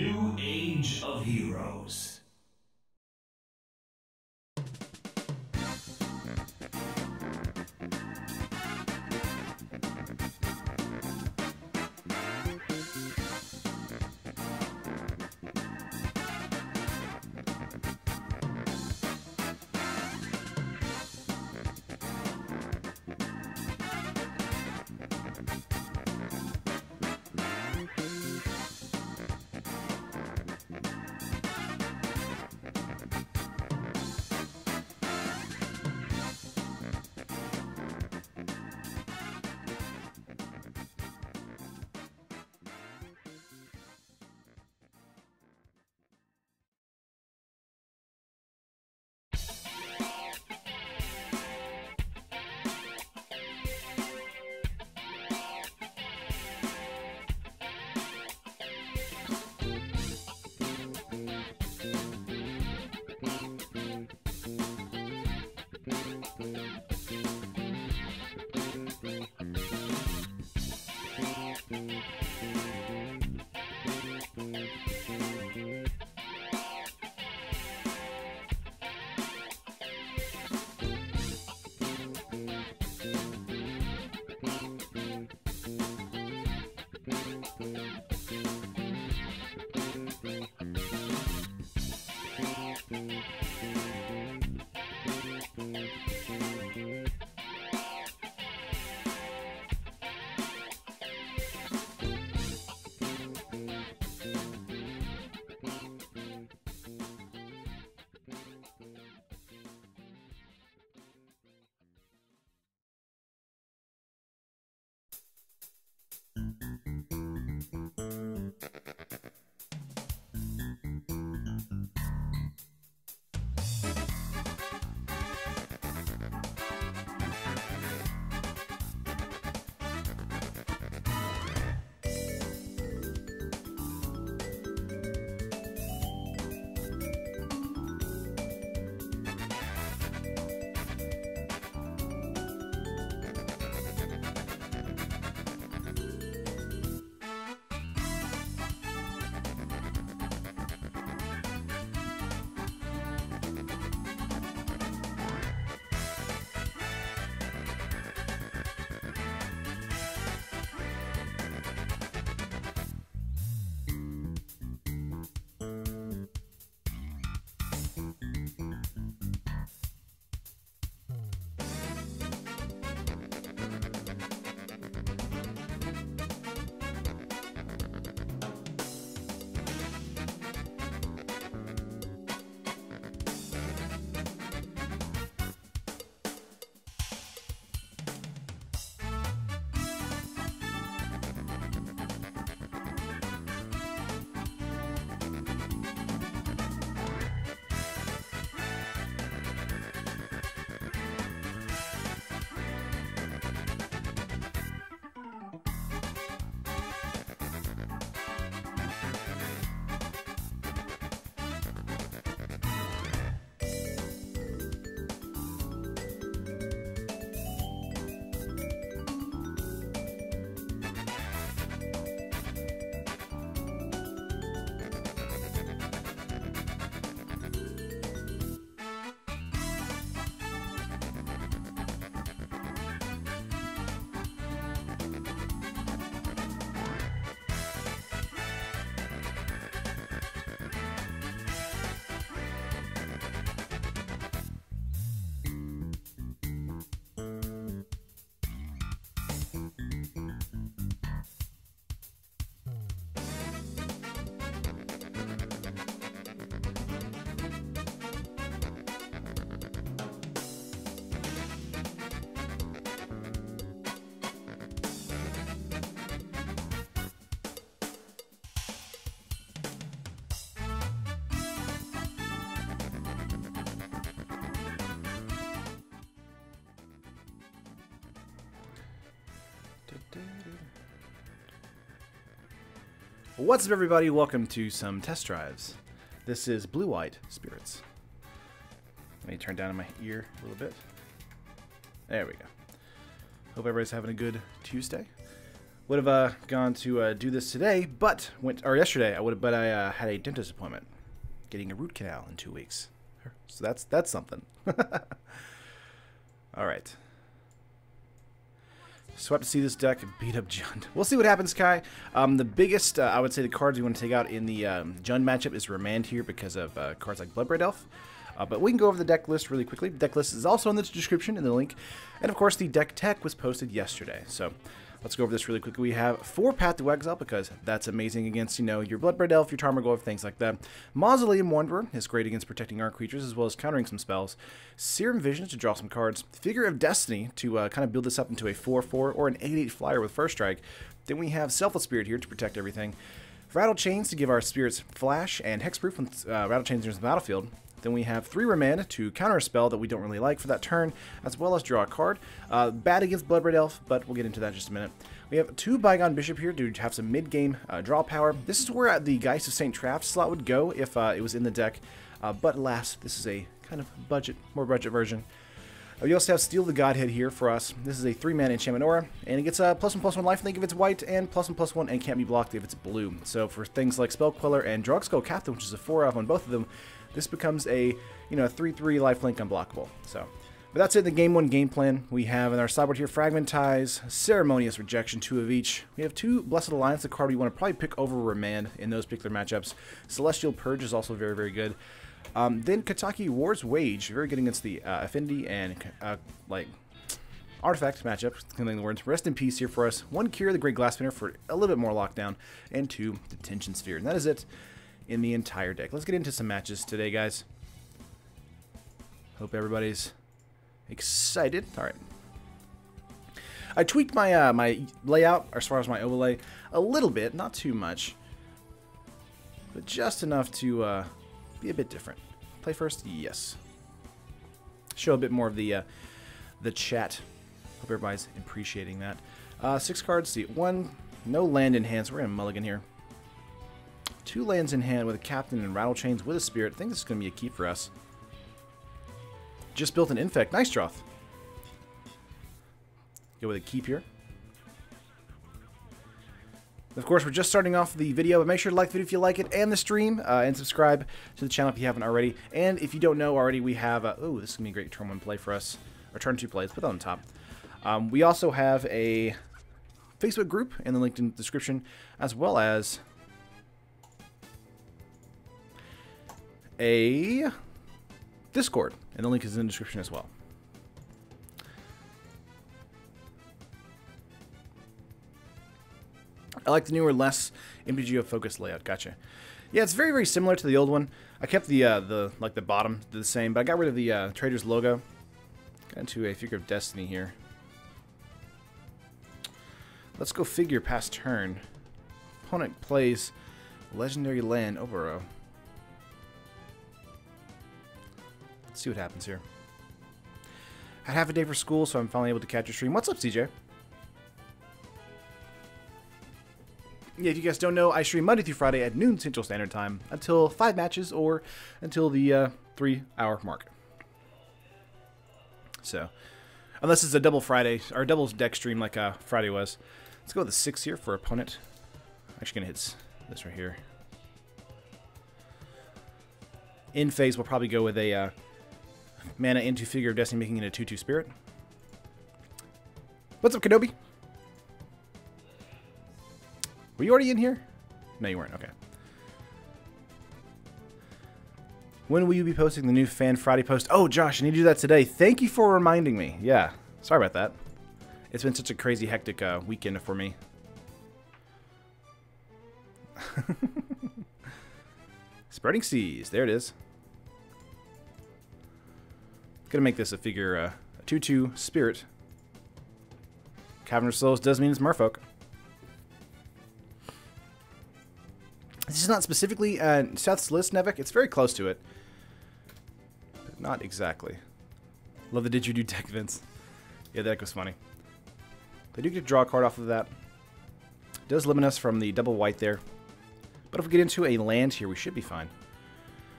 New Age of Heroes. What's up, everybody? Welcome to some test drives. This is Blue-White Spirits. Let me turn down my ear a little bit. There we go. Hope everybody's having a good Tuesday. Would have gone to do this today, but yesterday. But I had a dentist appointment, getting a root canal in 2 weeks. So that's something. All right. So I have to see this deck beat up Jund. We'll see what happens, Kai. The biggest, I would say, the cards we want to take out in the Jund matchup is Remand here because of cards like Bloodbraid Elf. But we can go over the deck list really quickly. The deck list is also in the description in the link. And of course, the deck tech was posted yesterday. So let's go over this really quickly. We have 4 Path to Exile because that's amazing against, you know, your Bloodbraid Elf, your Tarmogoyf, things like that. Mausoleum Wanderer is great against protecting our creatures as well as countering some spells. Serum Visions to draw some cards. Figure of Destiny to kind of build this up into a 4/4 or an 8/8 flyer with First Strike. Then we have Selfless Spirit here to protect everything. Rattle Chains to give our spirits flash and hexproof when Rattle Chains enters the battlefield. Then we have 3 Remand to counter a spell that we don't really like for that turn, as well as draw a card. Bad against Bloodbraid Elf, but we'll get into that in just a minute. We have 2 Bygone Bishop here to have some mid-game draw power. This is where the Geist of St. Traft slot would go if it was in the deck, but alas, this is a kind of more budget version. We also have Steal the Godhead here for us. This is a 3-mana enchantment aura, and it gets a +1/+1 lifelink if it's white, and +1/+1 and can't be blocked if it's blue. So for things like Spell Queller and Drogskull Captain, which is a 4-off on both of them, this becomes a 3/3 lifelink unblockable. So, but that's it. The game 1 game plan we have in our sideboard here: Fragmentize, Ceremonious Rejection, 2 of each. We have 2 Blessed Alliance, the card we want to probably pick over Remand in those particular matchups. Celestial Purge is also very, very good. Then Kataki War's Wage, very good against the Affinity and Artifact matchup. Killing the words. Rest in Peace here for us. 1 Cure the Great Glass Spinner for a little bit more lockdown, and 2 Detention Sphere. And that is it in the entire deck. Let's get into some matches today, guys. Hope everybody's excited. All right. I tweaked my my layout as far as my overlay a little bit, not too much, but just enough to be a bit different. Play first, yes. Show a bit more of the chat. Hope everybody's appreciating that. 6 cards. See, 1 no land in hand, so we're gonna mulligan here. 2 lands in hand with a Captain and Rattle Chains with a Spirit. I think this is going to be a keep for us. Just built an Infect. Nice, Droth. Go with a keep here. Of course, we're just starting off the video, but make sure to like the video if you like it, and the stream, and subscribe to the channel if you haven't already. And if you don't know already, we have... oh, this is going to be a great turn 1 play for us. Or turn 2 play. Let's put that on top. We also have a Facebook group in the link in the description, as well as a Discord, and the link is in the description as well. I like the newer, less MTGO focused layout. Gotcha. Yeah, it's very, very similar to the old one. I kept the bottom the same, but I got rid of the Trader's logo. Got into a Figure of Destiny here. Let's go figure past turn. Opponent plays Legendary Land Oboro. Let's see what happens here. I had half a day for school, so I'm finally able to catch a stream. What's up, CJ? Yeah, if you guys don't know, I stream Monday through Friday at noon Central Standard Time until 5 matches or until the 3-hour mark. So, unless it's a double Friday or double deck stream like Friday was. Let's go with the 6 here for opponent. I'm actually gonna hit this right here. In phase, we'll probably go with a mana into Figure of Destiny, making it a 2/2 Spirit. What's up, Kenobi? Were you already in here? No, you weren't. Okay. When will you be posting the new Fan Friday post? Oh, Josh, I need to do that today. Thank you for reminding me. Yeah, sorry about that. It's been such a crazy, hectic weekend for me. Spreading Seas. There it is. Gonna make this a figure, a 2/2 Spirit. Cavern of Souls does mean it's Merfolk. This is not specifically Seth's list, Nevik. It's very close to it. But not exactly. Love the Did You Do deck, Vince. Yeah, that was funny. They do get to draw a card off of that. It does limit us from the double white there. But if we get into a land here, we should be fine.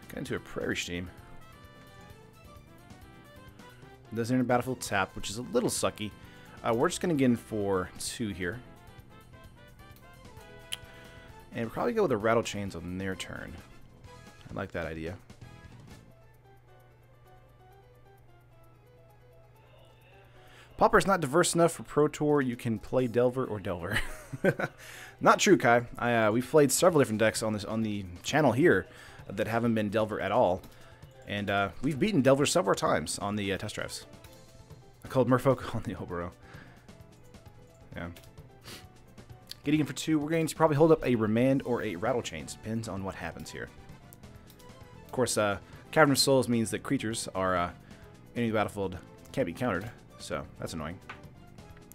Get into a Prairie Steam. It does enter battlefield tap, which is a little sucky. We're just going to get in for 2 here. And probably go with the Rattle Chains on their turn. I like that idea. Pauper's not diverse enough for Pro Tour. You can play Delver or Delver. Not true, Kai. We've played several different decks on the channel here that haven't been Delver at all. And we've beaten Delver several times on the test drives. I called Merfolk on the Obero. Yeah. Getting in for 2, we're going to probably hold up a Remand or a Rattle Chains. Depends on what happens here. Of course, Cavern of Souls means that creatures are entering the battlefield can't be countered, so that's annoying.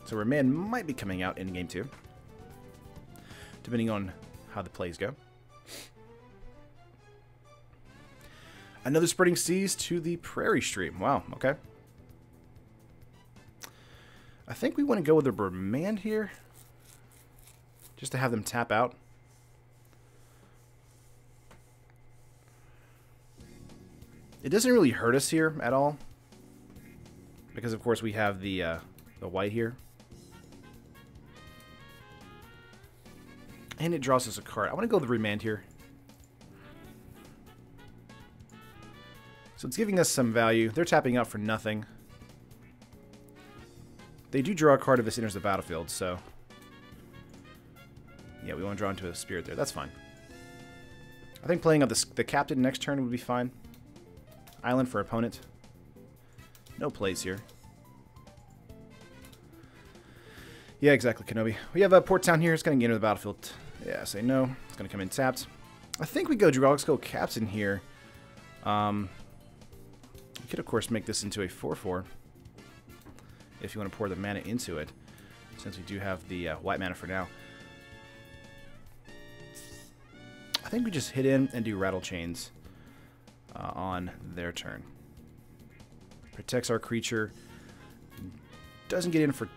So Remand might be coming out in game 2, depending on how the plays go. Another Spreading Seas to the Prairie Stream. Wow, okay. I think we want to go with a Remand here, just to have them tap out. It doesn't really hurt us here at all, because of course we have the white here, and it draws us a card. I want to go with the Remand here, so it's giving us some value. They're tapping out for nothing. They do draw a card if this enters the battlefield, so yeah, we want to draw into a Spirit there. That's fine. I think playing up the Captain next turn would be fine. Island for opponent. No plays here. Yeah, exactly, Kenobi. We have a Port Town here. It's going to get into the battlefield. Yeah, say no. It's going to come in tapped. I think we go Draw. Let's go Captain here. We could, of course, make this into a 4/4 if you want to pour the mana into it, since we do have the white mana for now. I think we just hit in and do Rattle Chains on their turn. Protects our creature. Doesn't get in for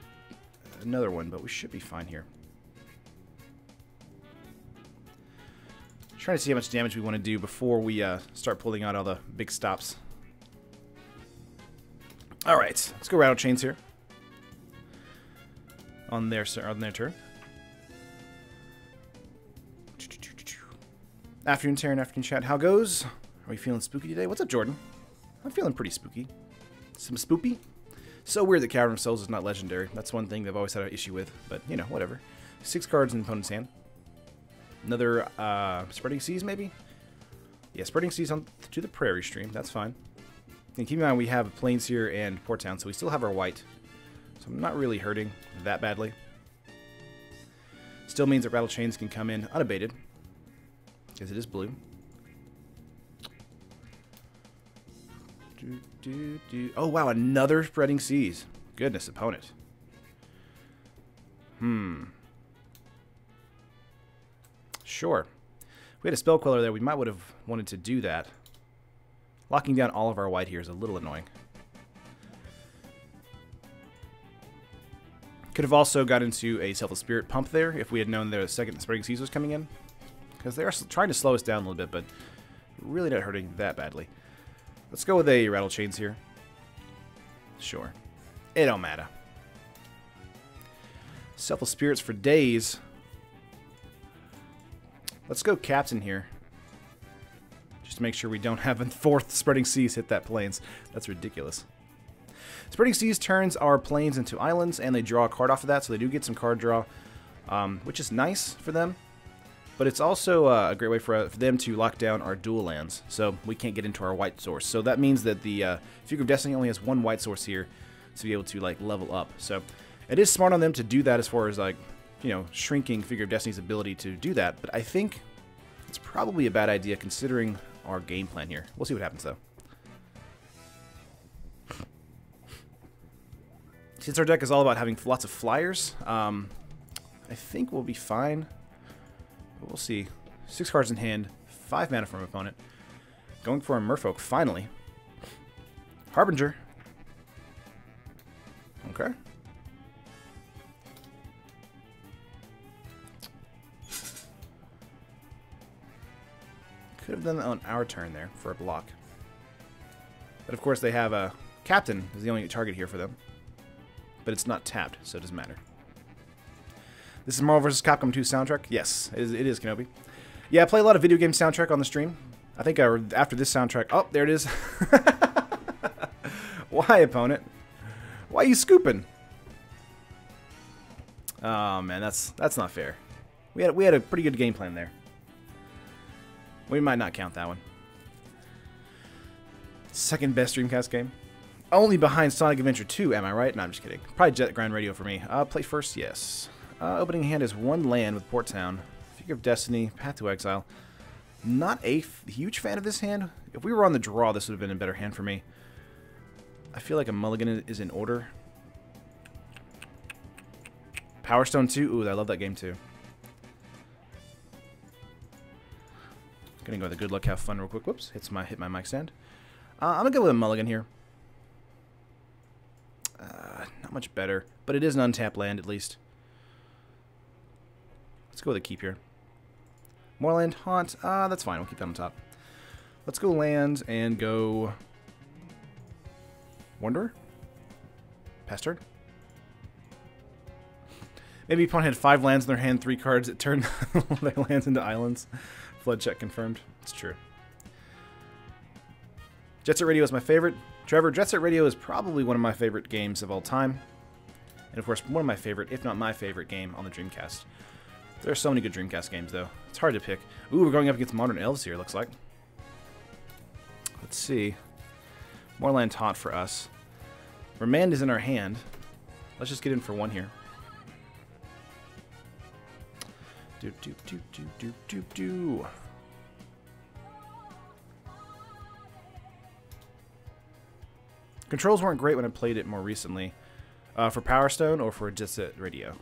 another one, but we should be fine here. Trying to see how much damage we want to do before we start pulling out all the big stops. Alright, let's go Rattle Chains here. On their turn. Afternoon, Terran, afternoon chat. How goes? Are we feeling spooky today? What's up, Jordan? I'm feeling pretty spooky. Some spoopy? So weird that Cavern of Souls is not legendary. That's one thing they've always had an issue with, but, you know, whatever. 6 cards in the opponent's hand. Another Spreading Seas, maybe? Yeah, Spreading Seas on to the Prairie Stream. That's fine. And keep in mind, we have Plains here and Port Town, so we still have our white. So I'm not really hurting that badly. Still means that Rattle Chains can come in unabated, because it is blue. Oh, wow, another Spreading Seas. Goodness, opponent. Sure. If we had a Spell Queller there, we might would have wanted to do that. Locking down all of our white here is a little annoying. Could have also got into a Selfless Spirit pump there if we had known the second Spreading Seas was coming in. Because they are trying to slow us down a little bit, but really not hurting that badly. Let's go with a Rattle Chains here. Sure. It don't matter. Selfless Spirits for days. Let's go Captain here. Just to make sure we don't have a 4th Spreading Seas hit that Plains. That's ridiculous. Spreading Seas turns our Plains into islands, and they draw a card off of that, so they do get some card draw, which is nice for them. But it's also a great way for them to lock down our dual lands, so we can't get into our white source. So that means that the Figure of Destiny only has 1 white source here to be able to like level up. So it is smart on them to do that as far as like, you know, shrinking Figure of Destiny's ability to do that. But I think it's probably a bad idea considering our game plan here. We'll see what happens though. Since our deck is all about having lots of flyers, I think we'll be fine. But we'll see. 6 cards in hand, 5 mana from opponent. Going for a Merfolk, finally. Harbinger. Okay. Could have done that on our turn there for a block. But of course they have a Captain is the only target here for them. But it's not tapped, so it doesn't matter. This is Marvel vs. Capcom 2 soundtrack. Yes, it is Kenobi. Yeah, I play a lot of video game soundtrack on the stream. I think after this soundtrack... Oh, there it is. Why, opponent? Why are you scooping? Oh, man, that's not fair. We had a pretty good game plan there. We might not count that one. Second best Dreamcast game. Only behind Sonic Adventure 2, am I right? No, I'm just kidding. Probably Jet Grand Radio for me. Play first, yes. Opening hand is one land with Port Town. Figure of Destiny, Path to Exile. Not a huge fan of this hand. If we were on the draw, this would have been a better hand for me. I feel like a mulligan is in order. Power Stone 2. Ooh, I love that game too. Gonna go with a good luck, have fun real quick. Whoops, hit my mic stand. I'm gonna go with a mulligan here. Not much better, but it is an untapped land at least. Let's go with a keep here. Moorland, Haunt. That's fine. We'll keep that on top. Let's go land and go Wanderer. Pass turn. Maybe opponent had 5 lands in their hand, 3 cards. It turned their lands into islands. Flood check confirmed. It's true. Jet Set Radio is my favorite. Trevor, Jet Set Radio is probably one of my favorite games of all time. And of course, one of my favorite, if not my favorite game on the Dreamcast. There are so many good Dreamcast games, though. It's hard to pick. Ooh, we're going up against Modern Elves here, looks like. Let's see. Moorland Taunt for us. Remand is in our hand. Let's just get in for one here. Do. Controls weren't great when I played it more recently. For Power Stone or for Jet Set Radio.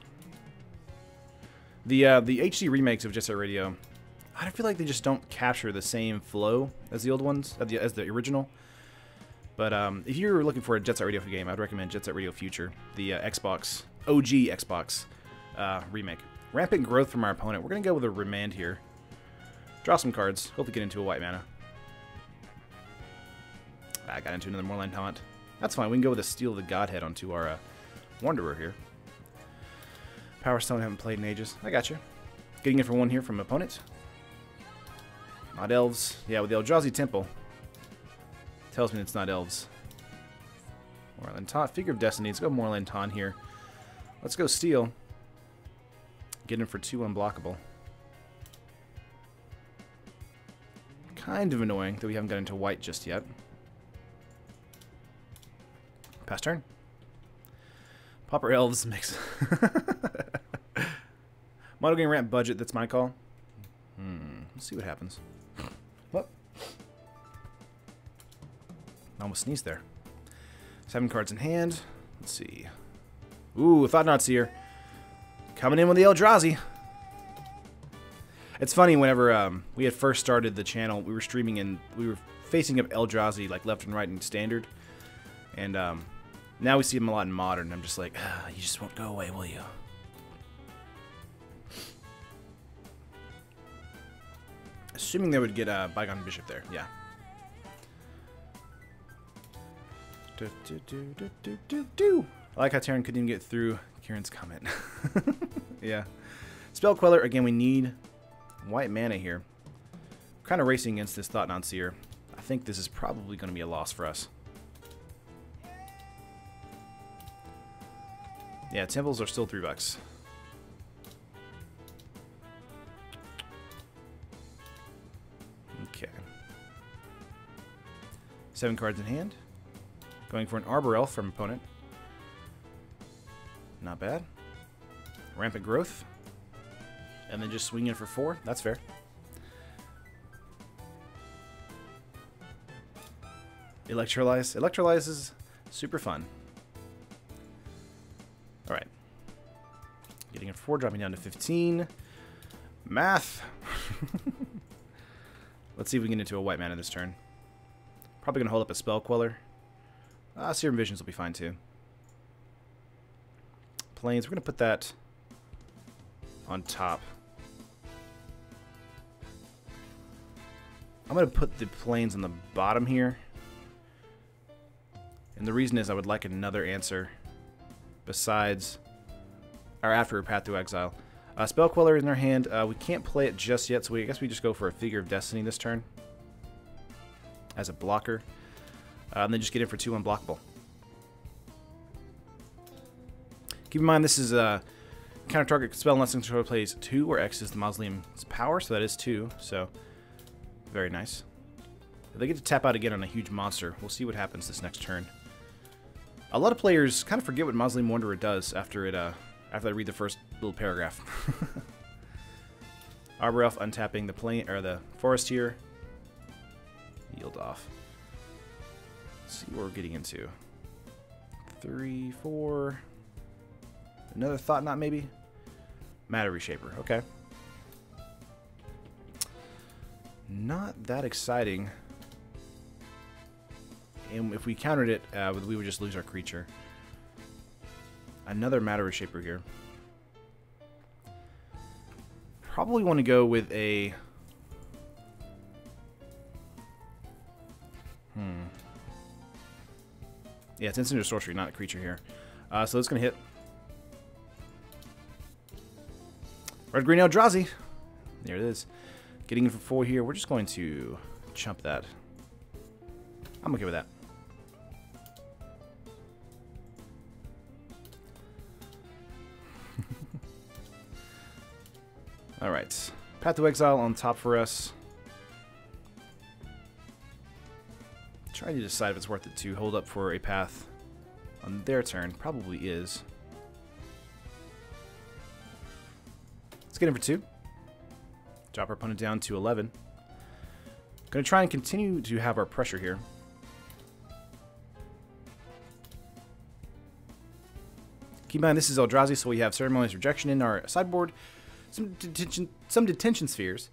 The HD remakes of Jet Set Radio, I feel like they just don't capture the same flow as the old ones, as the original. But if you're looking for a Jet Set Radio game, I'd recommend Jet Set Radio Future, the Xbox, OG Xbox remake. Rampant Growth from our opponent. We're going to go with a Remand here. Draw some cards. Hopefully get into a white mana. I got into another Moorland Taunt. That's fine. We can go with a Steal the Godhead onto our Wanderer here. Power Stone, haven't played in ages. I got you. Getting in for one here from opponent. Not Elves. Yeah, with the Eldrazi Temple. Tells me it's not Elves. Moorland Taunt. Figure of Destiny. Let's go Moorland Taunt here. Let's go Steal. Get in for 2 unblockable. Kind of annoying that we haven't got into white just yet. Pass turn. Pauper Elves makes... Model game ramp budget, that's my call. Let's see what happens. What? Almost sneezed there. 7 cards in hand. Let's see. Ooh, Thought-Knot Seer. Coming in with the Eldrazi. It's funny, whenever we had first started the channel, we were streaming and we were facing up Eldrazi like left and right in standard. And now we see them a lot in modern. I'm just like, you just won't go away, will you? Assuming they would get a Bygone Bishop there, yeah. I like how Terran couldn't even get through Kieran's comment. Yeah. Spell Queller, again, we need white mana here. Kind of racing against this Thought-Knot Seer. I think this is probably going to be a loss for us. Yeah, temples are still $3. Okay. 7 cards in hand. Going for an Arbor Elf from opponent. Not bad. Rampant Growth. And then just swing in for 4. That's fair. Electrolyze. Electrolyze is super fun. Alright. Getting in for 4, dropping down to 15. Math! Let's see if we can get into a white mana this turn. Probably going to hold up a Spell Queller. Serum Visions will be fine too. Plains, we're going to put that on top. I'm going to put the Plains on the bottom here. And the reason is I would like another answer besides, or after a Path to Exile. Spell Queller in their hand. We can't play it just yet, so I guess we just go for a Figure of Destiny this turn as a blocker. And then just get in for 2 unblockable. Keep in mind this is a counter target spell unless the controller plays 2, where X is the Mausoleum's power, so that is 2. So very nice. They get to tap out again on a huge monster. We'll see what happens this next turn. A lot of players kind of forget what Mausoleum Wanderer does after they read the first little paragraph. Arbor Elf untapping the plane or the forest here. Yield off. Let's see what we're getting into. 3, 4. Another Thought Knot maybe. Matter Reshaper. Okay. Not that exciting. And if we countered it, we would just lose our creature. Another Matter Reshaper here. Probably want to go with a... Yeah, it's instant or sorcery, not a creature here. So it's going to hit. Red-green Eldrazi. There it is. Getting in for 4 here. We're just going to chump that. I'm okay with that. Alright. Path to Exile on top for us. Trying to decide if it's worth it to hold up for a path on their turn. Probably is. Let's get in for 2. Drop our opponent down to 11. Going to try and continue to have our pressure here. Keep in mind this is Eldrazi, so we have Ceremonious Rejection in our sideboard. Some detention spheres.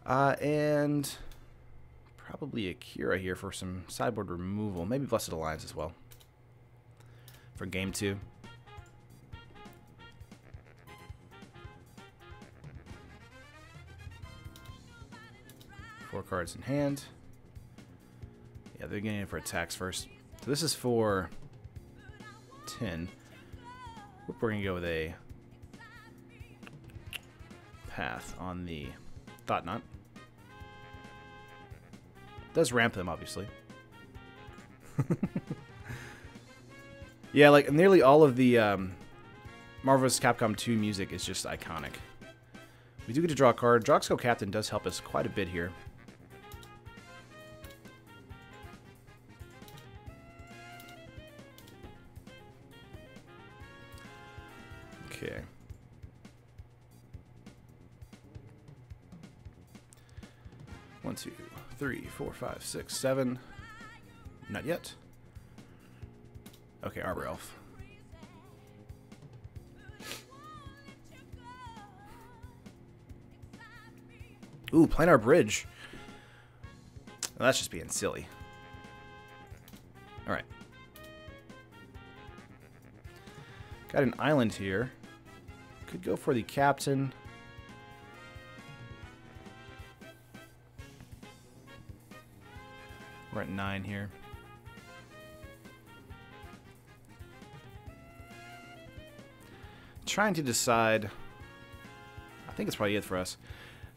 And probably a Kira here for some sideboard removal. Maybe Blessed Alliance as well. For game 2. Four cards in hand. Yeah, they're getting in for attacks first. So this is for 10. We're going to go with a path on the Thought Knot. Does ramp them, obviously. Yeah, like nearly all of the Marvel vs. Capcom 2 music is just iconic. We do get to draw a card. Droxco Captain does help us quite a bit here. Okay. One, 2, 3, 4, 5, 6, 7. Not yet. Okay, Arbor Elf. Ooh, Planar Bridge. Well, that's just being silly. Alright. Got an island here. Could go for the captain. We're at 9 here. Trying to decide. I think it's probably it for us.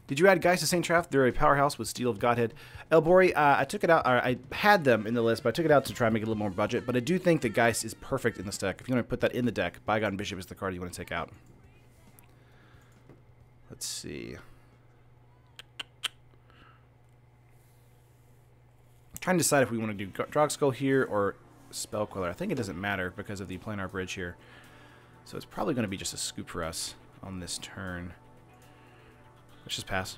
Did you add Geist to St. Traff? They're a powerhouse with Steel of Godhead. Elbori, I took it out. Or I had them in the list, but I took it out to try and make it a little more budget. But I do think that Geist is perfect in this deck. If you want to put that in the deck, Bygone Bishop is the card you want to take out. Let's see. Trying to decide if we want to do Drogskull here or Spell Queller. I think it doesn't matter because of the Planar Bridge here. So it's probably going to be just a scoop for us on this turn. Let's just pass.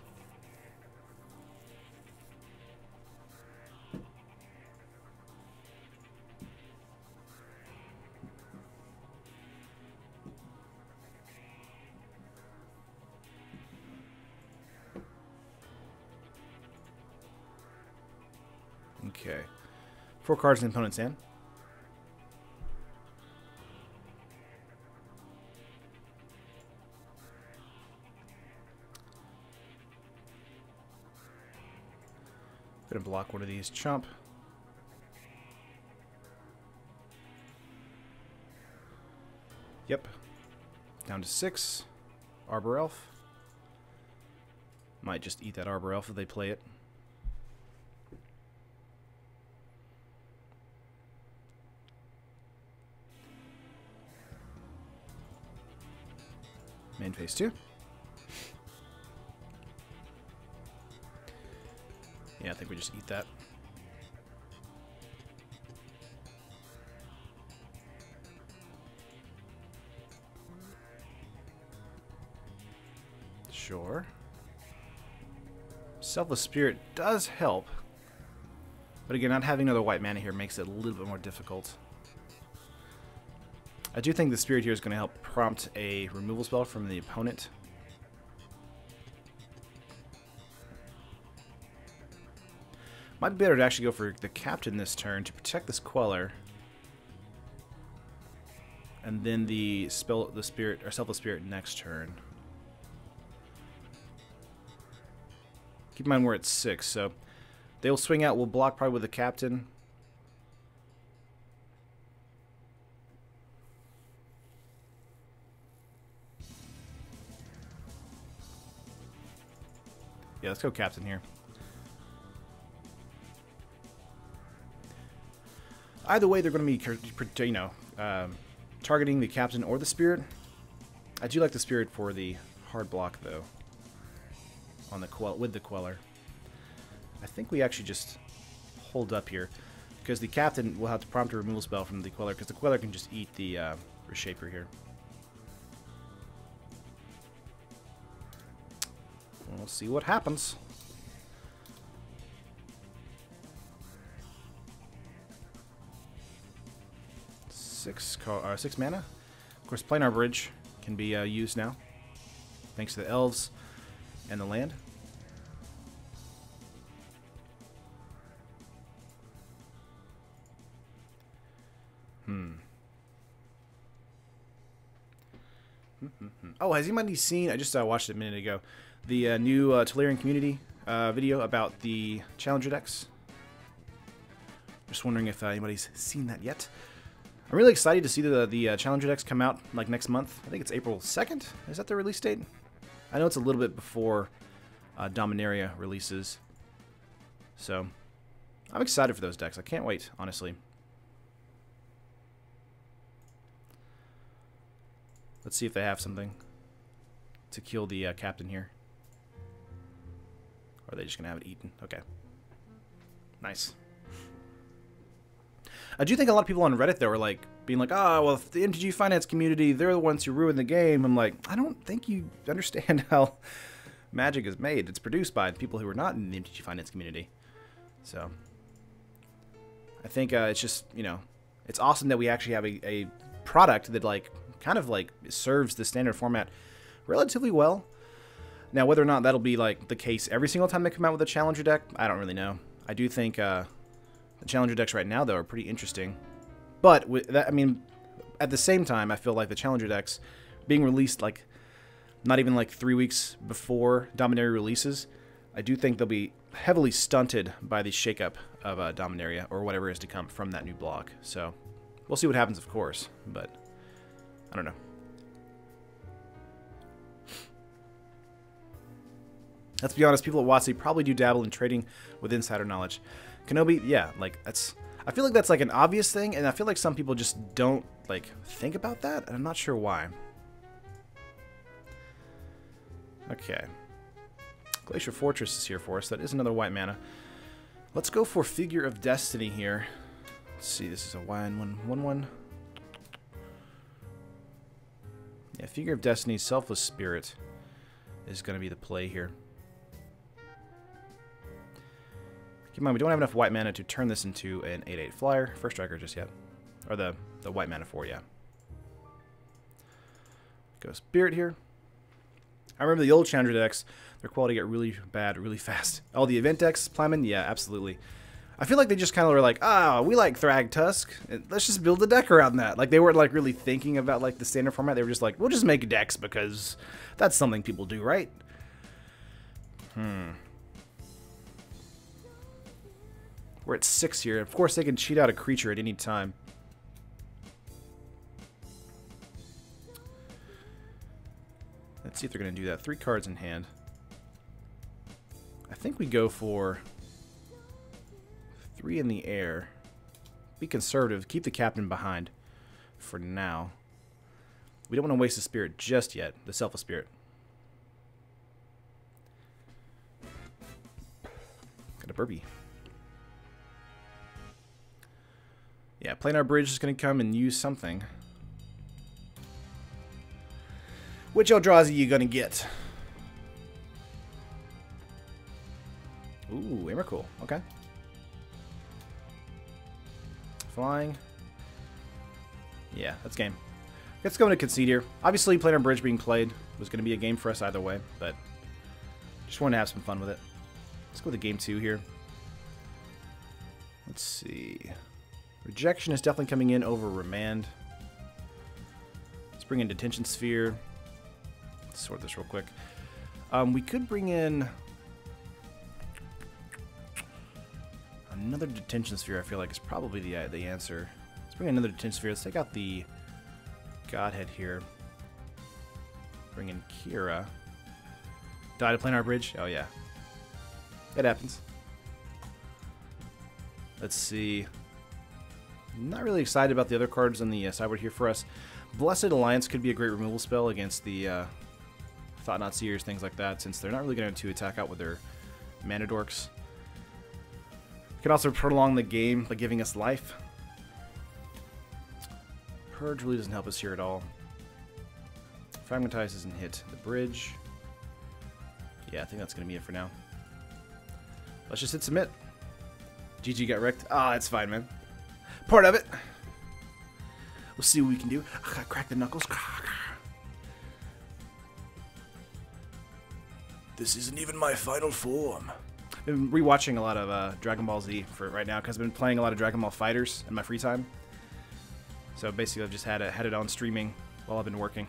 Okay. 4 cards in the opponent's hand. Gonna block one of these. Chump. Yep. Down to 6. Arbor Elf. Might just eat that Arbor Elf if they play it. Main phase 2. Yeah, I think we just eat that. Sure. Selfless Spirit does help. But again, not having another white mana here makes it a little bit more difficult. I do think the Spirit here is going to help prompt a removal spell from the opponent. Might be better to actually go for the Captain this turn to protect this Queller. And then the Spirit, or Selfless Spirit next turn. Keep in mind we're at 6, so they'll swing out. We'll block probably with the Captain. Yeah, let's go Captain here. Either way, they're going to be, you know, targeting the Captain or the Spirit. I do like the Spirit for the hard block, though. On the with the Queller. I think we actually just hold up here because the Captain will have to prompt a removal spell from the Queller because the Queller can just eat the Reshaper here. We'll see what happens. Six mana. Of course, Planar Bridge can be used now, thanks to the Elves and the land. Oh, has anybody seen? I just watched it a minute ago. The new Tolarian community video about the Challenger decks. Just wondering if anybody's seen that yet. I'm really excited to see the Challenger decks come out like next month. I think it's April 2nd. Is that the release date? I know it's a little bit before Dominaria releases. So I'm excited for those decks. I can't wait, honestly. Let's see if they have something to kill the Captain here. Or are they just going to have it eaten? Okay. Nice. I do think a lot of people on Reddit, though, are like, being like, oh, well, if the MTG finance community, they're the ones who ruin the game. I'm like, I don't think you understand how Magic is made. It's produced by people who are not in the MTG finance community. So, I think it's just, you know, it's awesome that we actually have a product that, like, kind of, like, serves the standard format relatively well. Now, whether or not that'll be, like, the case every single time they come out with a Challenger deck, I don't really know. I do think the Challenger decks right now, though, are pretty interesting. But, with that, I mean, at the same time, I feel like the Challenger decks being released, like, not even, like, 3 weeks before Dominaria releases, I do think they'll be heavily stunted by the shakeup of Dominaria, or whatever is to come from that new block. So, we'll see what happens, of course, but I don't know. Let's be honest, people at WotC probably do dabble in trading with insider knowledge. Kenobi, yeah, like, that's... I feel like that's, like, an obvious thing, and I feel like some people just don't, like, think about that, and I'm not sure why. Okay. Glacier Fortress is here for us. That is another white mana. Let's go for Figure of Destiny here. Let's see, this is a 1/1/1/1. Yeah, Figure of Destiny, Selfless Spirit is going to be the play here. Keep in mind, we don't have enough white mana to turn this into an 8/8 flyer. First striker just yet. Or the white mana for, yeah. Go Spirit here. I remember the old Challenger decks, their quality got really bad really fast. All the event decks, Plowman, yeah, absolutely. I feel like they just kind of were like, ah, we like Thragtusk. Let's just build a deck around that. Like, they weren't, like, really thinking about, like, the standard format. They were just like, we'll just make decks because that's something people do, right? We're at 6 here. Of course, they can cheat out a creature at any time. Let's see if they're going to do that. 3 cards in hand. I think we go for 3 in the air. Be conservative. Keep the captain behind for now. We don't want to waste the spirit just yet. The Selfless Spirit. Got a burpee. Yeah, Planar Bridge is going to come and use something. Which Eldrazi you going to get? Ooh, Emrakul. Okay. Flying. Yeah, that's game. Let's go into concede here. Obviously, Planar Bridge being played was going to be a game for us either way, but just wanted to have some fun with it. Let's go with game 2 here. Let's see. Rejection is definitely coming in over Remand. Let's bring in Detention Sphere. Let's sort this real quick. We could bring in another Detention Sphere. I feel like is probably the answer. Let's bring in another Detention Sphere. Let's take out the Godhead here. Bring in Kira. Die to Planar Bridge? Oh yeah. It happens. Let's see. I'm not really excited about the other cards on the sideboard here for us. Blessed Alliance could be a great removal spell against the Thought Not Seers, things like that, since they're not really going to attack out with their Mana Dorks. Can also prolong the game by giving us life. Purge really doesn't help us here at all. Fragmentize doesn't hit the bridge. Yeah, I think that's going to be it for now. Let's just hit submit. GG got wrecked. Ah, it's fine, man. Part of it. We'll see what we can do. Crack the knuckles. This isn't even my final form. I've been rewatching a lot of Dragon Ball Z for right now because I've been playing a lot of Dragon Ball Fighters in my free time. So basically, I've just had it on streaming while I've been working.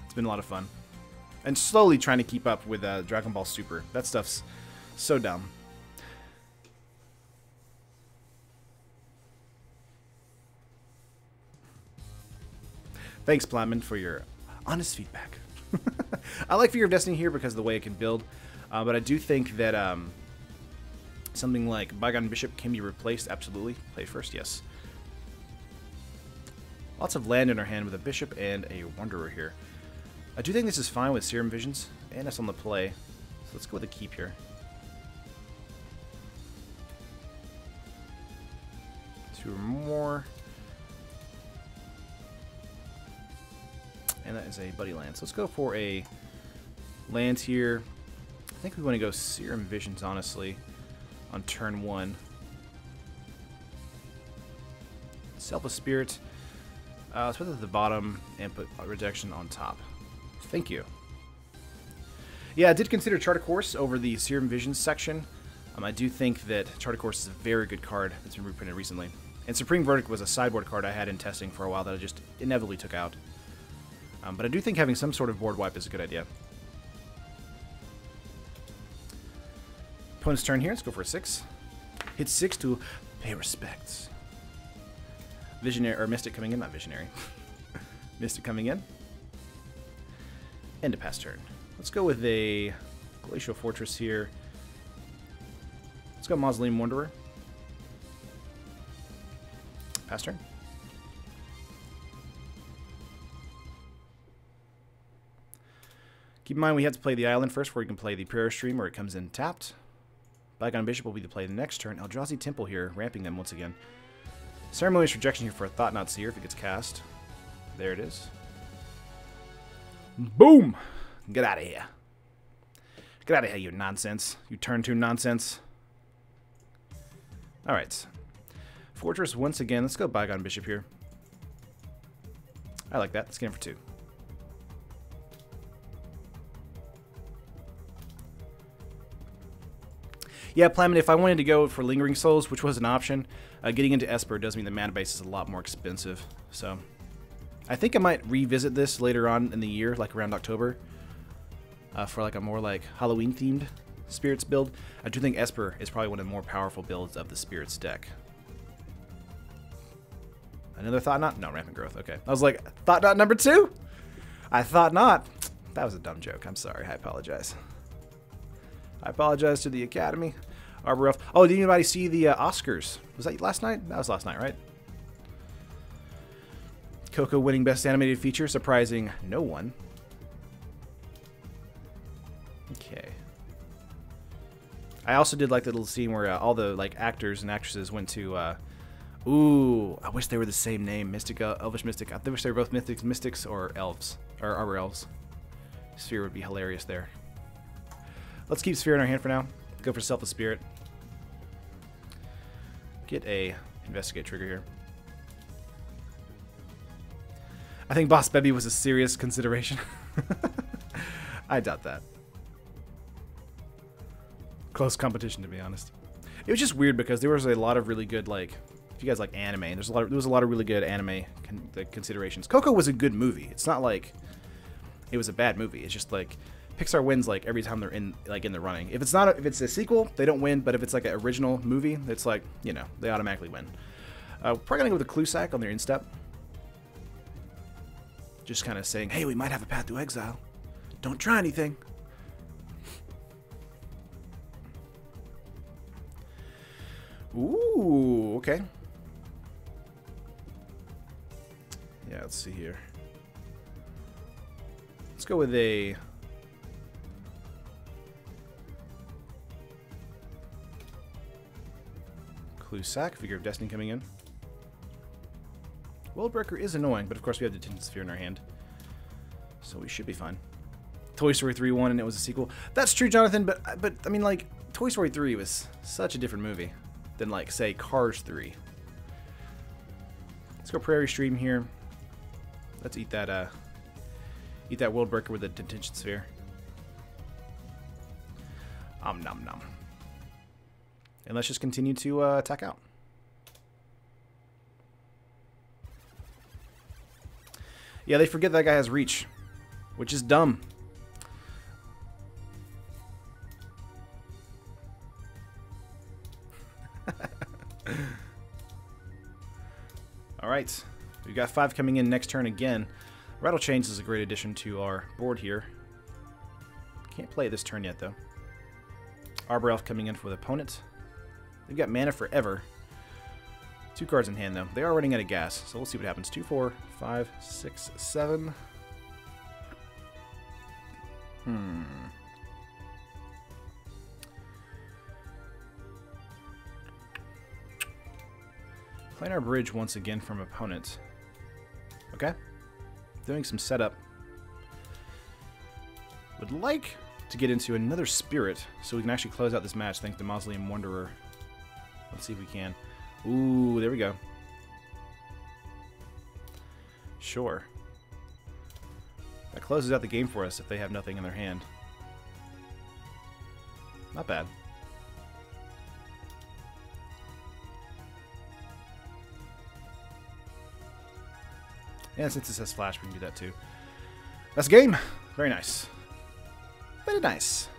It's been a lot of fun. And slowly trying to keep up with Dragon Ball Super. That stuff's so dumb. Thanks, Plattman, for your honest feedback. I like Fear of Destiny here because of the way it can build. But I do think that something like Bygone Bishop can be replaced. Absolutely. Play first, yes. Lots of land in our hand with a Bishop and a Wanderer here. I do think this is fine with Serum Visions, and us on the play. So let's go with a keep here. Two or more. And that is a Buddy Land. So let's go for a land here. I think we want to go Serum Visions, honestly, on turn 1. Selfless Spirit. Let's put it at the bottom and put Rejection on top. Thank you. Yeah, I did consider Chart a Course over the Serum Visions section. I do think that Chart a Course is a very good card that's been reprinted recently. And Supreme Verdict was a sideboard card I had in testing for a while that I just inevitably took out. But I do think having some sort of board wipe is a good idea. Opponent's turn here. Let's go for a 6. Hit 6 to pay respects. Visionary, or Mystic coming in, not Visionary. Mystic coming in. End of pass turn. Let's go with a Glacial Fortress here. Let's go Mausoleum Wanderer. Pass turn. Keep in mind we have to play the island first before we can play the Prayer Stream, where it comes in tapped. Bygone Bishop will be the play the next turn. Eldrazi Temple here, ramping them once again. Ceremonious Rejection here for a Thought Not Seer if it gets cast. There it is. Boom! Get out of here. Get out of here, you nonsense. You turn 2 nonsense. Alright. Fortress once again. Let's go Bygone Bishop here. I like that. Let's get him for 2. Yeah, Plamen, if I wanted to go for Lingering Souls, which was an option, getting into Esper does mean the mana base is a lot more expensive. So, I think I might revisit this later on in the year, like around October, for like a more like Halloween-themed Spirits build. I do think Esper is probably one of the more powerful builds of the Spirits deck. Another Thought Knot? No, Rampant Growth. Okay. I was like, Thought Knot number 2? I thought not. That was a dumb joke. I'm sorry. I apologize. I apologize to the Academy. Arbor Elf. Oh, did anybody see the Oscars? Was that last night? That was last night, right? Coco winning Best Animated Feature, surprising no one. Okay. I also did like the little scene where all the like actors and actresses went to. Ooh, I wish they were the same name. Mystica, Elvish Mystic. I wish they were both Mystics or Elves or Arbor Elves. Sphere would be hilarious there. Let's keep Sphere in our hand for now. Go for Selfless Spirit. Get a Investigate trigger here. I think Boss Baby was a serious consideration. I doubt that. Close competition, to be honest. It was just weird because there was a lot of really good, like, if you guys like anime, there was a lot of really good anime considerations. Coco was a good movie. It's not like it was a bad movie. It's just like Pixar wins like every time they're in the running. If it's a sequel, they don't win. But if it's like an original movie, it's like, you know, they automatically win. Probably gonna go with the Clue Sack on their instep. Just kind of saying, hey, we might have a path to exile. Don't try anything. Ooh, okay. Yeah, let's see here. Let's go with a... Clue Sack, Figure of Destiny coming in. Worldbreaker is annoying, but of course we have the Detention Sphere in our hand. So we should be fine. Toy Story 3 won and it was a sequel. That's true, Jonathan, but I mean, like, Toy Story 3 was such a different movie than, like, say, Cars 3. Let's go Prairie Stream here. Let's eat that Worldbreaker with the Detention Sphere. Nom nom. And let's just continue to attack out. Yeah, they forget that guy has reach, which is dumb. Alright, we've got 5 coming in next turn again. Rattle Chains is a great addition to our board here. Can't play it this turn yet, though. Arbor Elf coming in for the opponent. They've got mana forever. 2 cards in hand, though. They are running out of gas, so we'll see what happens. 2, 4, 5, 6, 7. Planar Bridge once again from opponent. Okay. Doing some setup. Would like to get into another Spirit so we can actually close out this match thanks to Mausoleum Wanderer. Let's see if we can. Ooh, there we go. Sure. That closes out the game for us if they have nothing in their hand. Not bad. And since it says Flash, we can do that too. That's a game. Very nice. Very nice.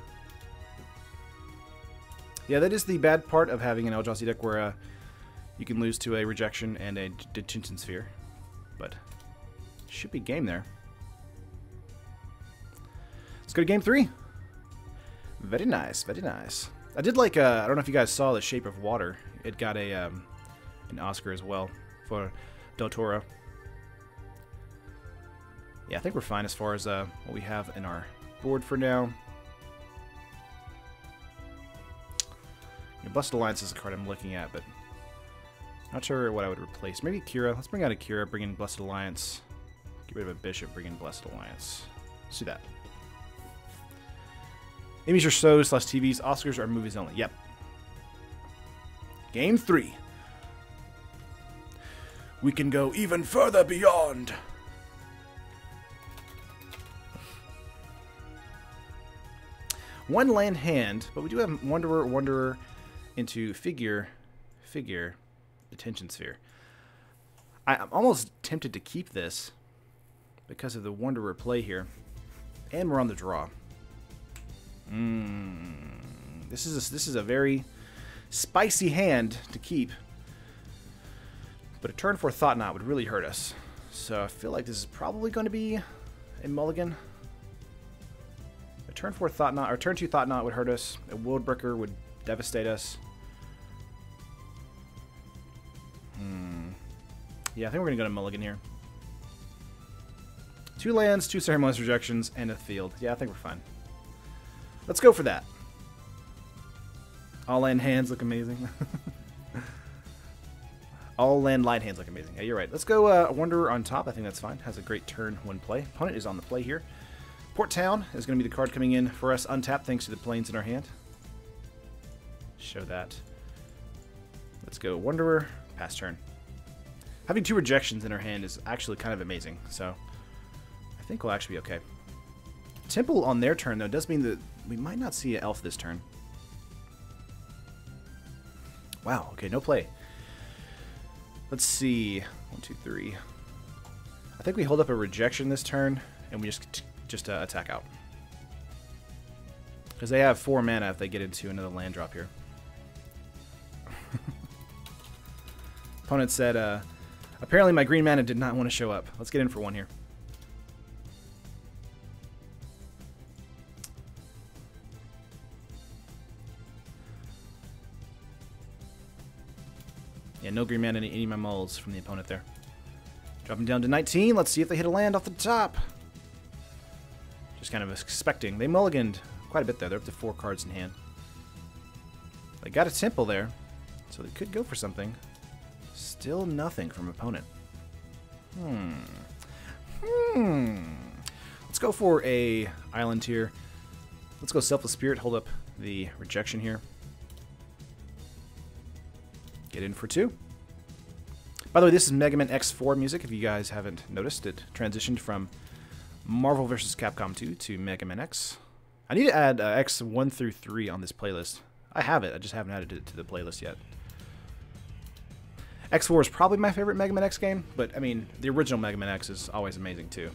Yeah, that is the bad part of having an Eldrazi deck where you can lose to a Rejection and a Detention Sphere. But should be game there. Let's go to game 3. Very nice, very nice. I did like, I don't know if you guys saw the Shape of Water. It got a an Oscar as well for Del Toro. Yeah, I think we're fine as far as what we have in our board for now. Blessed Alliance is a card I'm looking at, but not sure what I would replace. Maybe Kira. Let's bring out a Kira, bring in Blessed Alliance. Get rid of a Bishop, bring in Blessed Alliance. Let's do that. Amy's your shows / TVs. Oscars are movies only. Yep. Game 3. We can go even further beyond. One land hand, but we do have Wanderer into figure, Detention Sphere. I'm almost tempted to keep this because of the Wanderer play here, and we're on the draw. This is a very spicy hand to keep. But a turn 4 Thought Knot would really hurt us. So I feel like this is probably going to be a mulligan. A turn 4 Thought Knot, or turn 2 Thought Knot would hurt us. A Worldbreaker would devastate us. Yeah, I think we're going to go to mulligan here. 2 lands, 2 Ceremonious Rejections, and a field. Yeah, I think we're fine. Let's go for that. All land hands look amazing. All land line hands look amazing. Yeah, you're right. Let's go Wanderer on top. I think that's fine. Has a great turn 1 play. Opponent is on the play here. Port Town is going to be the card coming in for us untapped thanks to the planes in our hand. Show that. Let's go Wanderer. Pass turn. Having 2 rejections in our hand is actually kind of amazing, so I think we'll actually be okay. Temple on their turn, though, does mean that we might not see an elf this turn. Wow, okay, no play. Let's see. 1, 2, 3. I think we hold up a rejection this turn, and we just attack out. Because they have 4 mana if they get into another land drop here. Opponent said, apparently my green mana did not want to show up. Let's get in for 1 here. Yeah, no green mana in any of my mulls from the opponent there. Dropping down to 19. Let's see if they hit a land off the top. Just kind of expecting. They mulliganed quite a bit there. They're up to 4 cards in hand. They got a temple there, so they could go for something. Still nothing from opponent. Let's go for a island here. Let's go Selfless Spirit. Hold up the rejection here. Get in for 2. By the way, this is Mega Man X4 music. If you guys haven't noticed, it transitioned from Marvel vs. Capcom 2 to Mega Man X. I need to add X1 through 3 on this playlist. I have it. I just haven't added it to the playlist yet. X4 is probably my favorite Mega Man X game, but I mean, the original Mega Man X is always amazing too.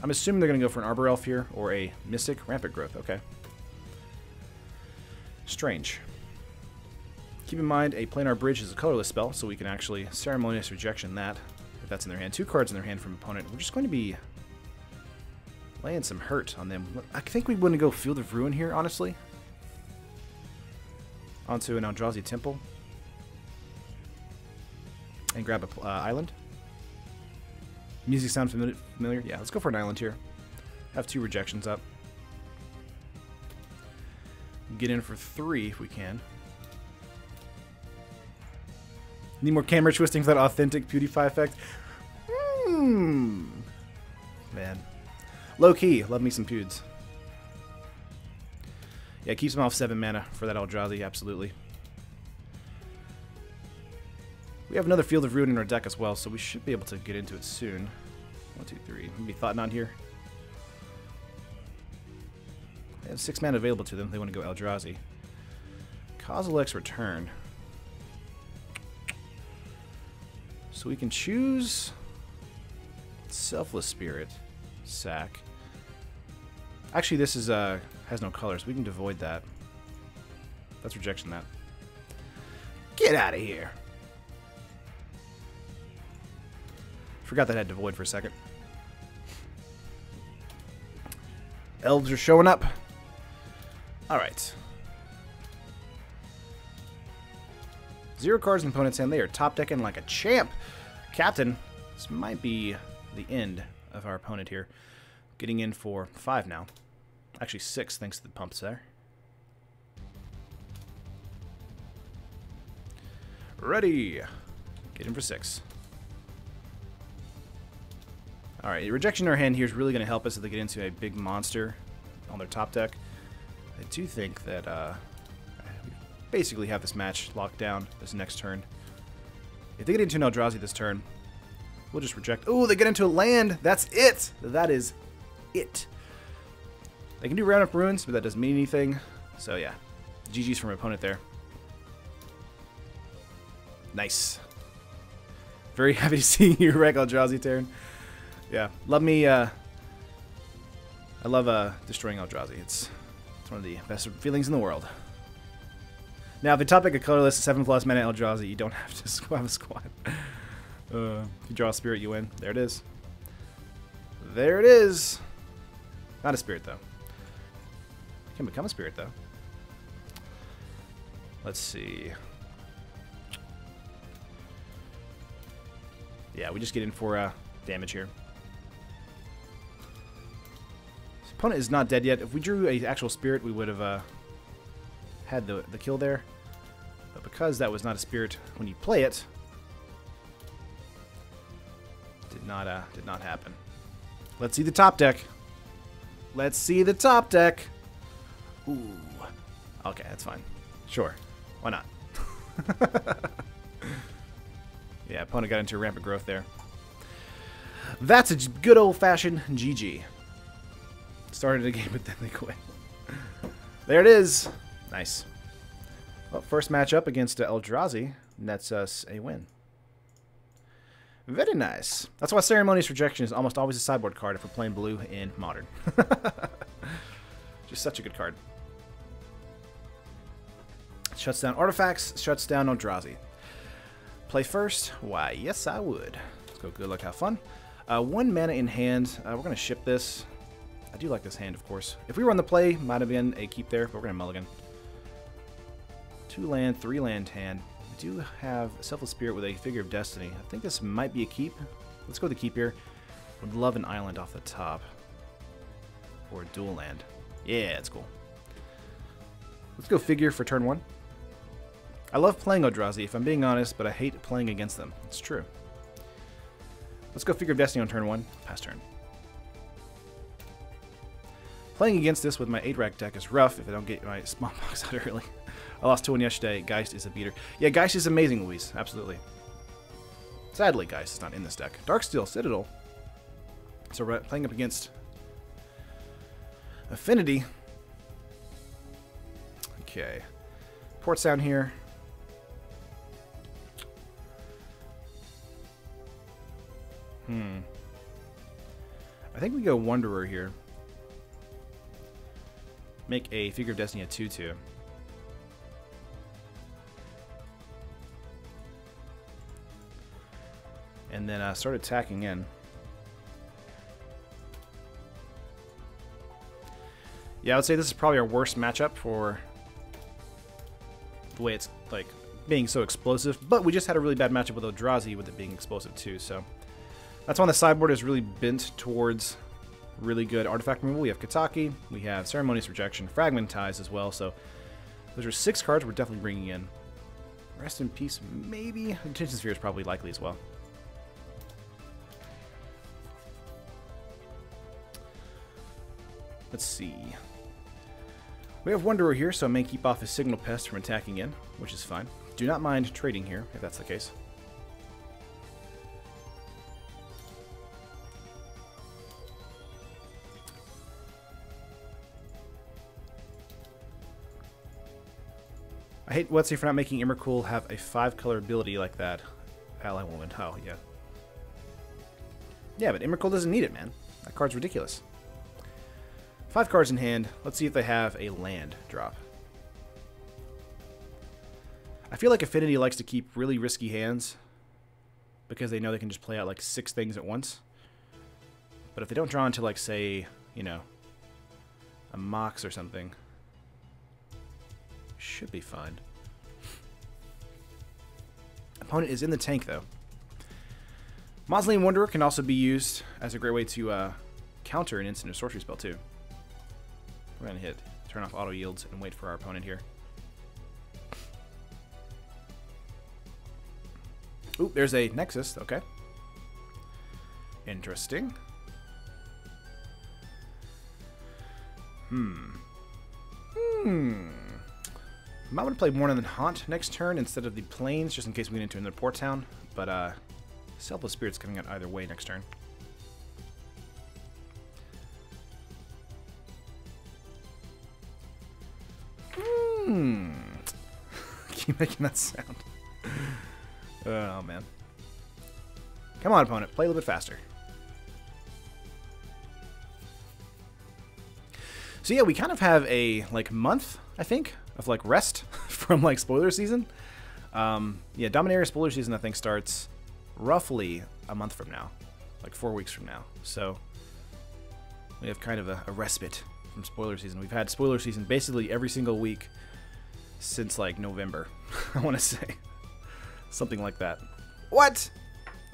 I'm assuming they're going to go for an Arbor Elf here, or a Mystic Rampant Growth. Okay. Strange. Keep in mind, a Planar Bridge is a colorless spell, so we can actually Ceremonious Rejection that, if that's in their hand. 2 cards in their hand from opponent. We're just going to be laying some hurt on them. I think we want to go Field of Ruin here, honestly. Onto an Eldrazi Temple. And grab a island. Music sound familiar? Yeah, let's go for an island here. Have 2 rejections up. Get in for 3 if we can. Need more camera twisting for that authentic PewDiePie effect. Man. Low key, love me some Pewds. Yeah, keeps them off 7 mana for that Eldrazi, absolutely. We have another Field of Ruin in our deck as well, so we should be able to get into it soon. 1, 2, 3. Maybe Thought Knot here. They have 6 mana available to them. They want to go Eldrazi. Kozilek's Return. So we can choose Selfless Spirit, sack. Actually, this is has no colors. We can devoid that. That's rejection that. Get out of here. Forgot that I had devoid for a second. Elves are showing up. All right. 0 cards in opponent's hand. They are top decking like a champ. Captain, this might be the end of our opponent here. Getting in for 5 now. Actually 6 thanks to the pumps there. Ready. Get in for 6. Alright, rejection in our hand here is really going to help us if they get into a big monster on their top deck. I do think that we basically have this match locked down this next turn. If they get into an Eldrazi this turn, we'll just reject. Oh, they get into a land! That's it! That is it. They can do Round Up Ruins, but that doesn't mean anything. So yeah, GG's from our opponent there. Nice. Very happy to see you wreck Eldrazi turn. Yeah, love me. I love destroying Eldrazi. It's one of the best feelings in the world. Now, if the top deck of colorless 7+ mana Eldrazi, you don't have to have a squad. If you draw a spirit, you win. There it is. There it is. Not a spirit, though. Can become a spirit, though. Let's see. Yeah, we just get in for damage here. This opponent is not dead yet. If we drew an actual spirit, we would have had the kill there. But because that was not a spirit when you play it, did not happen. Let's see the top deck. Let's see the top deck. Ooh. Okay, that's fine. Sure. Why not? Yeah, opponent got into rampant growth there. That's a good old-fashioned GG. Started a game, but then they quit. There it is. Nice. Well, first matchup against Eldrazi nets us a win. Very nice. That's why Ceremonious Rejection is almost always a sideboard card if we're playing blue in Modern. Just such a good card. Shuts down artifacts, shuts down Eldrazi. Play first? Why, yes I would. Let's go good luck, have fun. 1 mana in hand. We're going to ship this. I do like this hand, of course. If we were on the play, might have been a keep there, but we're going to mulligan. 2 land, 3 land hand. We do have Selfless Spirit with a Figure of Destiny. I think this might be a keep. Let's go with the keep here. Would love an island off the top. Or a dual land. Yeah, it's cool. Let's go Figure for turn 1. I love playing Eldrazi, if I'm being honest, but I hate playing against them. It's true. Let's go Figure of Destiny on turn 1. Pass turn. Playing against this with my 8-rack deck is rough if I don't get my small box out early. I lost 2-1 yesterday. Geist is a beater. Yeah, Geist is amazing, Luis. Absolutely. Sadly, Geist is not in this deck. Darksteel Citadel. So we're playing up against Affinity. Okay. Ports down here. I think we go Wanderer here. Make a Figure of Destiny a 2/2. And then start attacking in. Yeah, I would say this is probably our worst matchup for the way it's like being so explosive. But we just had a really bad matchup with Eldrazi with it being explosive too, so that's why the sideboard is really bent towards really good artifact removal. We have Kataki, we have Ceremonious Rejection, Fragmentize as well, so those are 6 cards we're definitely bringing in. Rest in Peace, maybe. Attention Sphere is probably likely as well. Let's see. We have Wanderer here, so I may keep off his Signal Pest from attacking in, which is fine. Do not mind trading here, if that's the case. I hate Wetsy for not making Emrakul have a 5-color ability like that. Ally Woman. Oh, yeah. Yeah, but Emrakul doesn't need it, man. That card's ridiculous. 5 cards in hand. Let's see if they have a land drop. I feel like Affinity likes to keep really risky hands because they know they can just play out like 6 things at once. But if they don't draw into, like, say, you know, a Mox or something, should be fine. Opponent is in the tank, though. Mausoleum Wanderer can also be used as a great way to counter an instant or sorcery spell, too. We're going to hit turn off auto yields and wait for our opponent here. Ooh, there's a Nexus. Okay. Interesting. Might want to play Mourn and Haunt next turn instead of the Plains, just in case we get into another Port Town. But Selfless Spirit's coming out either way next turn. Keep making that sound. Oh, man. Come on, opponent. Play a little bit faster. So yeah, we kind of have a like month, I think, of like rest from like spoiler season. Yeah, Dominaria spoiler season I think starts roughly a month from now, like 4 weeks from now. So we have kind of a respite from spoiler season. We've had spoiler season basically every single week since like November, I want to say. Something like that. What?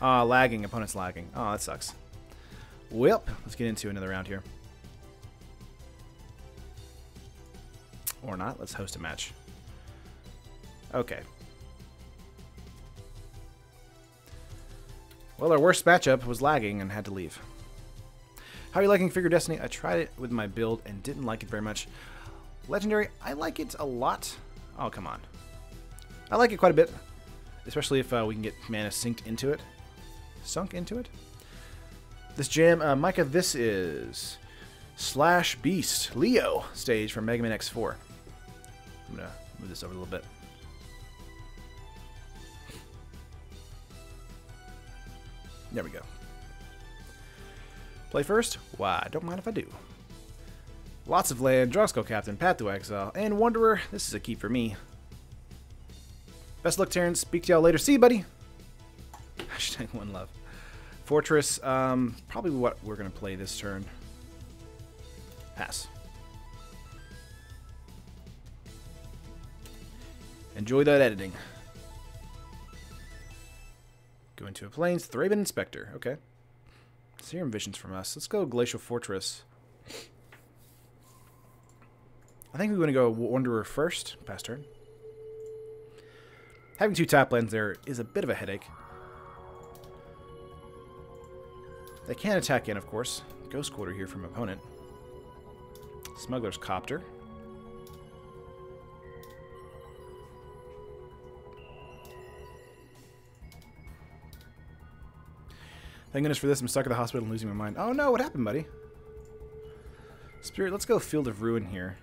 Lagging. Opponent's lagging. Oh, that sucks. Well, let's get into another round here. Or not. Let's host a match. Okay. Well, our worst matchup was lagging and had to leave. How are you liking Figure Destiny? I tried it with my build and didn't like it very much. Legendary, I like it a lot. Oh, come on. I like it quite a bit. Especially if we can get mana synced into it. Sunk into it? This jam, Micah, this is Slash Beast Leo stage from Mega Man X4. I'm going to move this over a little bit. There we go. Play first? Why, don't mind if I do. Lots of land, Drosco Captain, Path to Exile, and Wanderer. This is a keep for me. Best luck, Terrence. Speak to y'all later. See you, buddy. Hashtag one love. Fortress, probably what we're going to play this turn. Pass. Enjoy that editing. Go into a Plains, Thraben Inspector. Okay. Serum Visions from us. Let's go Glacial Fortress. I think we're going to go Wanderer first. Pass turn. Having 2 tap lands there is a bit of a headache. They can attack in, of course. Ghost Quarter here from opponent. Smuggler's Copter. Thank goodness for this. I'm stuck at the hospital and losing my mind. Oh no, what happened, buddy? Spirit, let's go Field of Ruin here.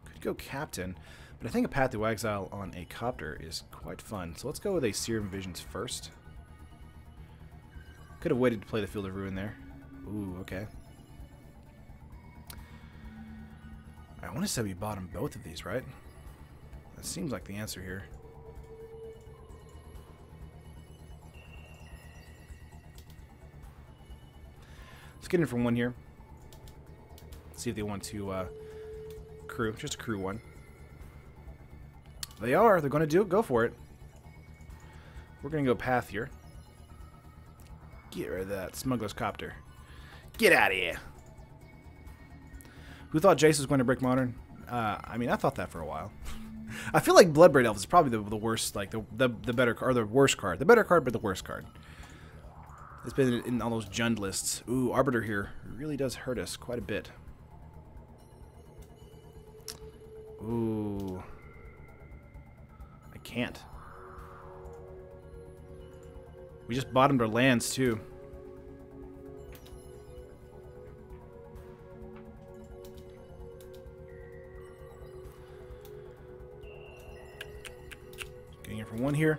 Could go Captain, but I think a Path to Exile on a Copter is quite fun. So let's go with a Serum Visions first. Could have waited to play the Field of Ruin there. Ooh, okay. I want to say we bottom both of these, right? That seems like the answer here. Let's get in for one here. See if they want to crew. Just a crew one. They are. They're going to do it. Go for it. We're going to go Path here. Get rid of that Smuggler's Copter. Get out of here. Who thought Jace was going to break Modern? I mean, I thought that for a while. I feel like Bloodbraid Elves is probably the worst, like the better card, or the worst card. The better card, but the worst card. It's been in all those Jund lists. Ooh, Arbiter here really does hurt us quite a bit. Ooh. I can't. We just bottomed our lands, too. Getting in for one here.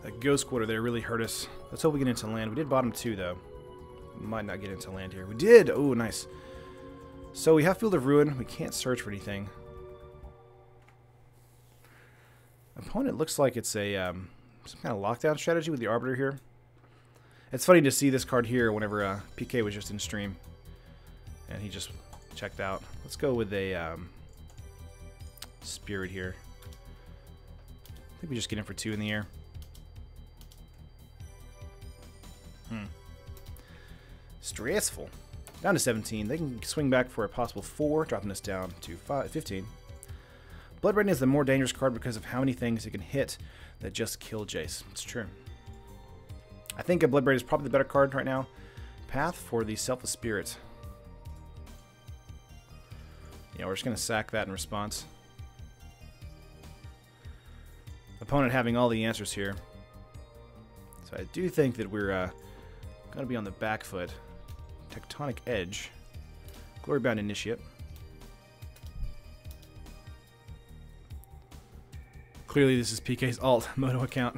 That Ghost Quarter there really hurt us. Let's hope we get into land. We did bottom 2, though. We might not get into land here. We did! Oh, nice. So we have Field of Ruin. We can't search for anything. Opponent looks like it's a some kind of lockdown strategy with the Arbiter here. It's funny to see this card here whenever PK was just in stream. And he just checked out. Let's go with a Spirit here. I think we just get in for 2 in the air. Stressful. Down to 17. They can swing back for a possible 4, dropping us down to 15. Bloodbraid is the more dangerous card because of how many things it can hit that just kill Jace. It's true. I think a Bloodbraid is probably the better card right now. Path for the Selfless Spirit. Yeah, we're just going to sack that in response. Opponent having all the answers here. So I do think that we're going to be on the back foot. Tectonic Edge. Glorybound Initiate. Clearly this is PK's alt Moto account.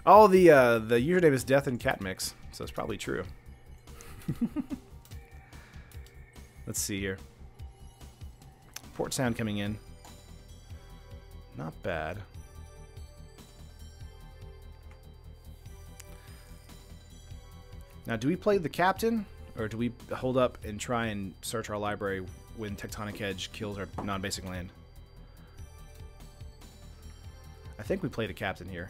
Oh, the username is Death and Cat Mix, so it's probably true. Let's see here. Port Sound coming in. Not bad. Now, do we play the captain, or do we hold up and try and search our library when Tectonic Edge kills our non-basic land? I think we play the captain here.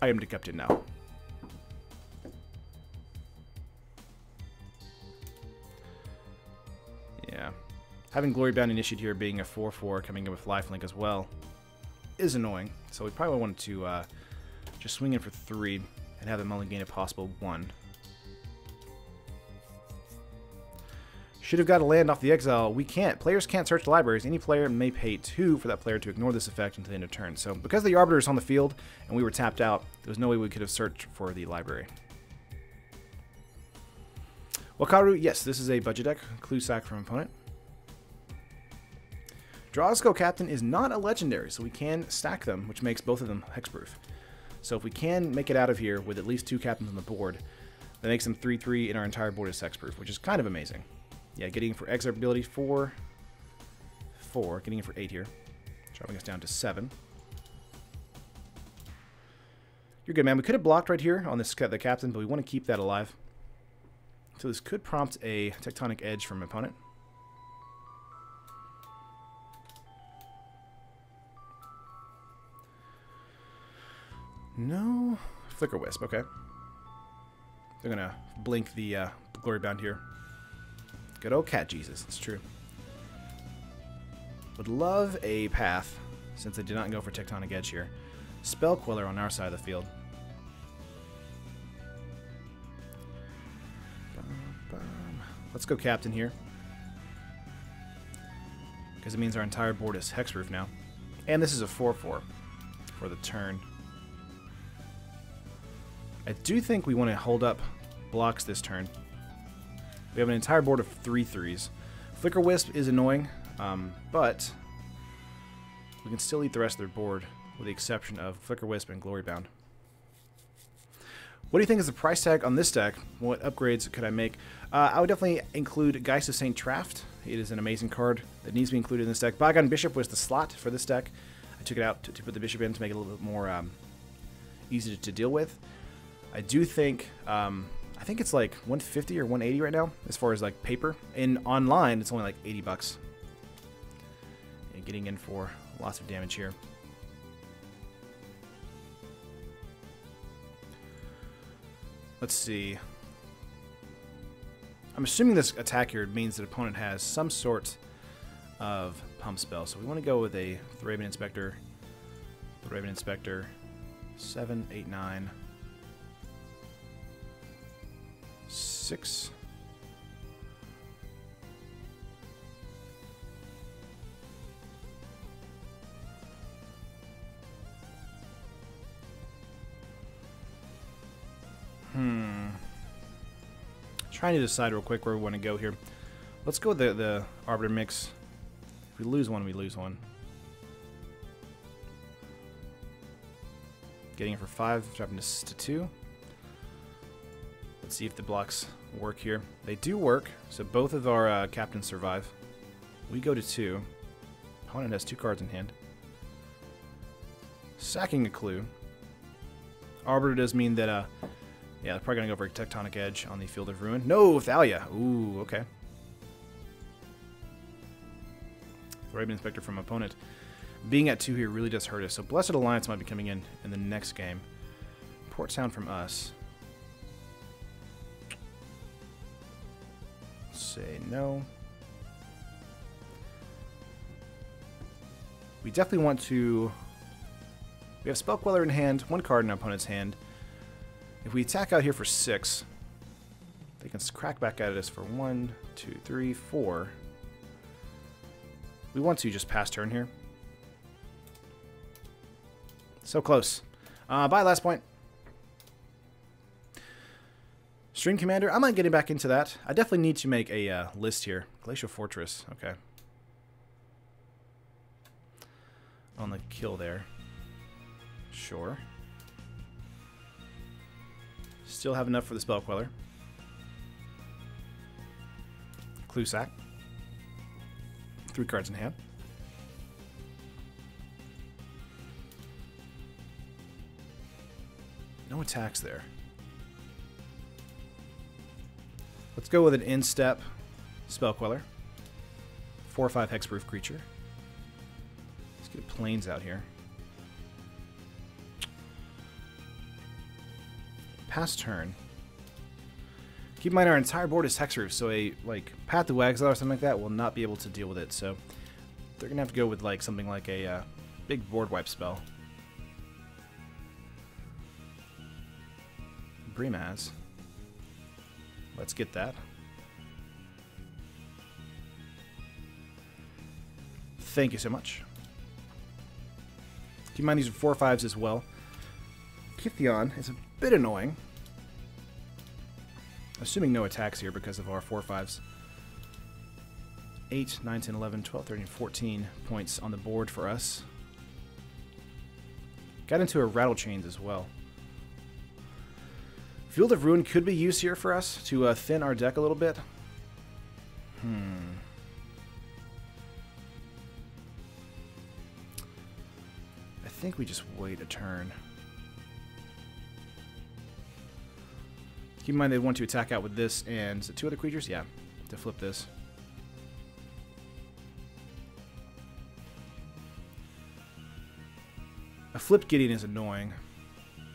I am the captain now. Yeah. Having Glory Bound Initiate here being a 4/4 coming in with lifelink as well is annoying. So we probably wanted to just swing in for 3 and have them only gain a possible 1. Should have got a land off the exile. We can't. Players can't search the libraries. Any player may pay 2 for that player to ignore this effect until the end of turn. So because the Arbiter is on the field and we were tapped out, there was no way we could have searched for the library. Wakaru, yes, this is a budget deck. Clue sack from opponent. Drawsco Captain is not a legendary, so we can stack them, which makes both of them hexproof. So if we can make it out of here with at least 2 captains on the board, that makes them 3/3 and our entire board is hexproof, which is kind of amazing. Yeah, getting for exile ability 4, getting it for 8 here, dropping us down to 7. You're good, man. We could have blocked right here on this the captain, but we want to keep that alive. So this could prompt a Tectonic Edge from opponent. No. Flicker Wisp, okay. They're going to blink the Glory Bound here. Good old Cat Jesus, it's true. Would love a path, since they did not go for Tectonic Edge here. Spell Queller on our side of the field. Let's go Captain here, because it means our entire board is hexproof now. And this is a 4/4 for the turn. I do think we want to hold up blocks this turn. We have an entire board of 3/3s. Flicker Wisp is annoying, but we can still eat the rest of their board, with the exception of Flicker Wisp and Glory Bound. What do you think is the price tag on this deck? What upgrades could I make? I would definitely include Geist of St. Traft. It is an amazing card that needs to be included in this deck. Bygone Bishop was the slot for this deck. I took it out to put the Bishop in to make it a little bit more easy to deal with. I do think, I think it's like 150 or 180 right now, as far as like paper. And online, it's only like 80 bucks. And getting in for lots of damage here. Let's see. I'm assuming this attack here means that opponent has some sort of pump spell. So we want to go with a Thraben Inspector. Thraben Inspector. 7, 8, 9. 6. Trying to decide real quick where we want to go here. Let's go with the Arbiter mix. If we lose one, we lose one. Getting it for 5, dropping this to 2. Let's see if the blocks work here. They do work, so both of our captains survive. We go to 2. Opponent has 2 cards in hand. Sacking a clue. Arbiter does mean that, yeah, they're probably going to go for a Tectonic Edge on the Field of Ruin. No, Thalia. Ooh, okay. Thraben Inspector from opponent. Being at 2 here really does hurt us, so Blessed Alliance might be coming in the next game. Port Sound from us. Say no. We definitely want to... We have Spell Queller in hand, 1 card in our opponent's hand. If we attack out here for 6, they can crack back at us for 1, 2, 3, 4. We want to just pass turn here. So close. Bye, last point. Stream Commander, I might get back into that. I definitely need to make a list here. Glacial Fortress, okay. On the kill there. Sure. Still have enough for the Spell Queller. Clue Sack. 3 cards in hand. No attacks there. Let's go with an instep Spell Queller. 4/5 hexproof creature. Let's get planes out here. Pass turn. Keep in mind our entire board is hexproof, so a Path to Exile or something like that will not be able to deal with it. So they're gonna have to go with something like a big board wipe spell. Brimaz. Let's get that. Thank you so much. Keep in mind these are 4/5s as well. Kithion is a bit annoying. Assuming no attacks here because of our 4/5s. 8, 9, 10, 11, 12, 13, 14 points on the board for us. Got into a Rattle Chains as well. Field of Ruin could be used here for us to thin our deck a little bit. I think we just wait a turn. Keep in mind they want to attack out with this and 2 other creatures? Yeah, to flip this. A flipped Gideon is annoying.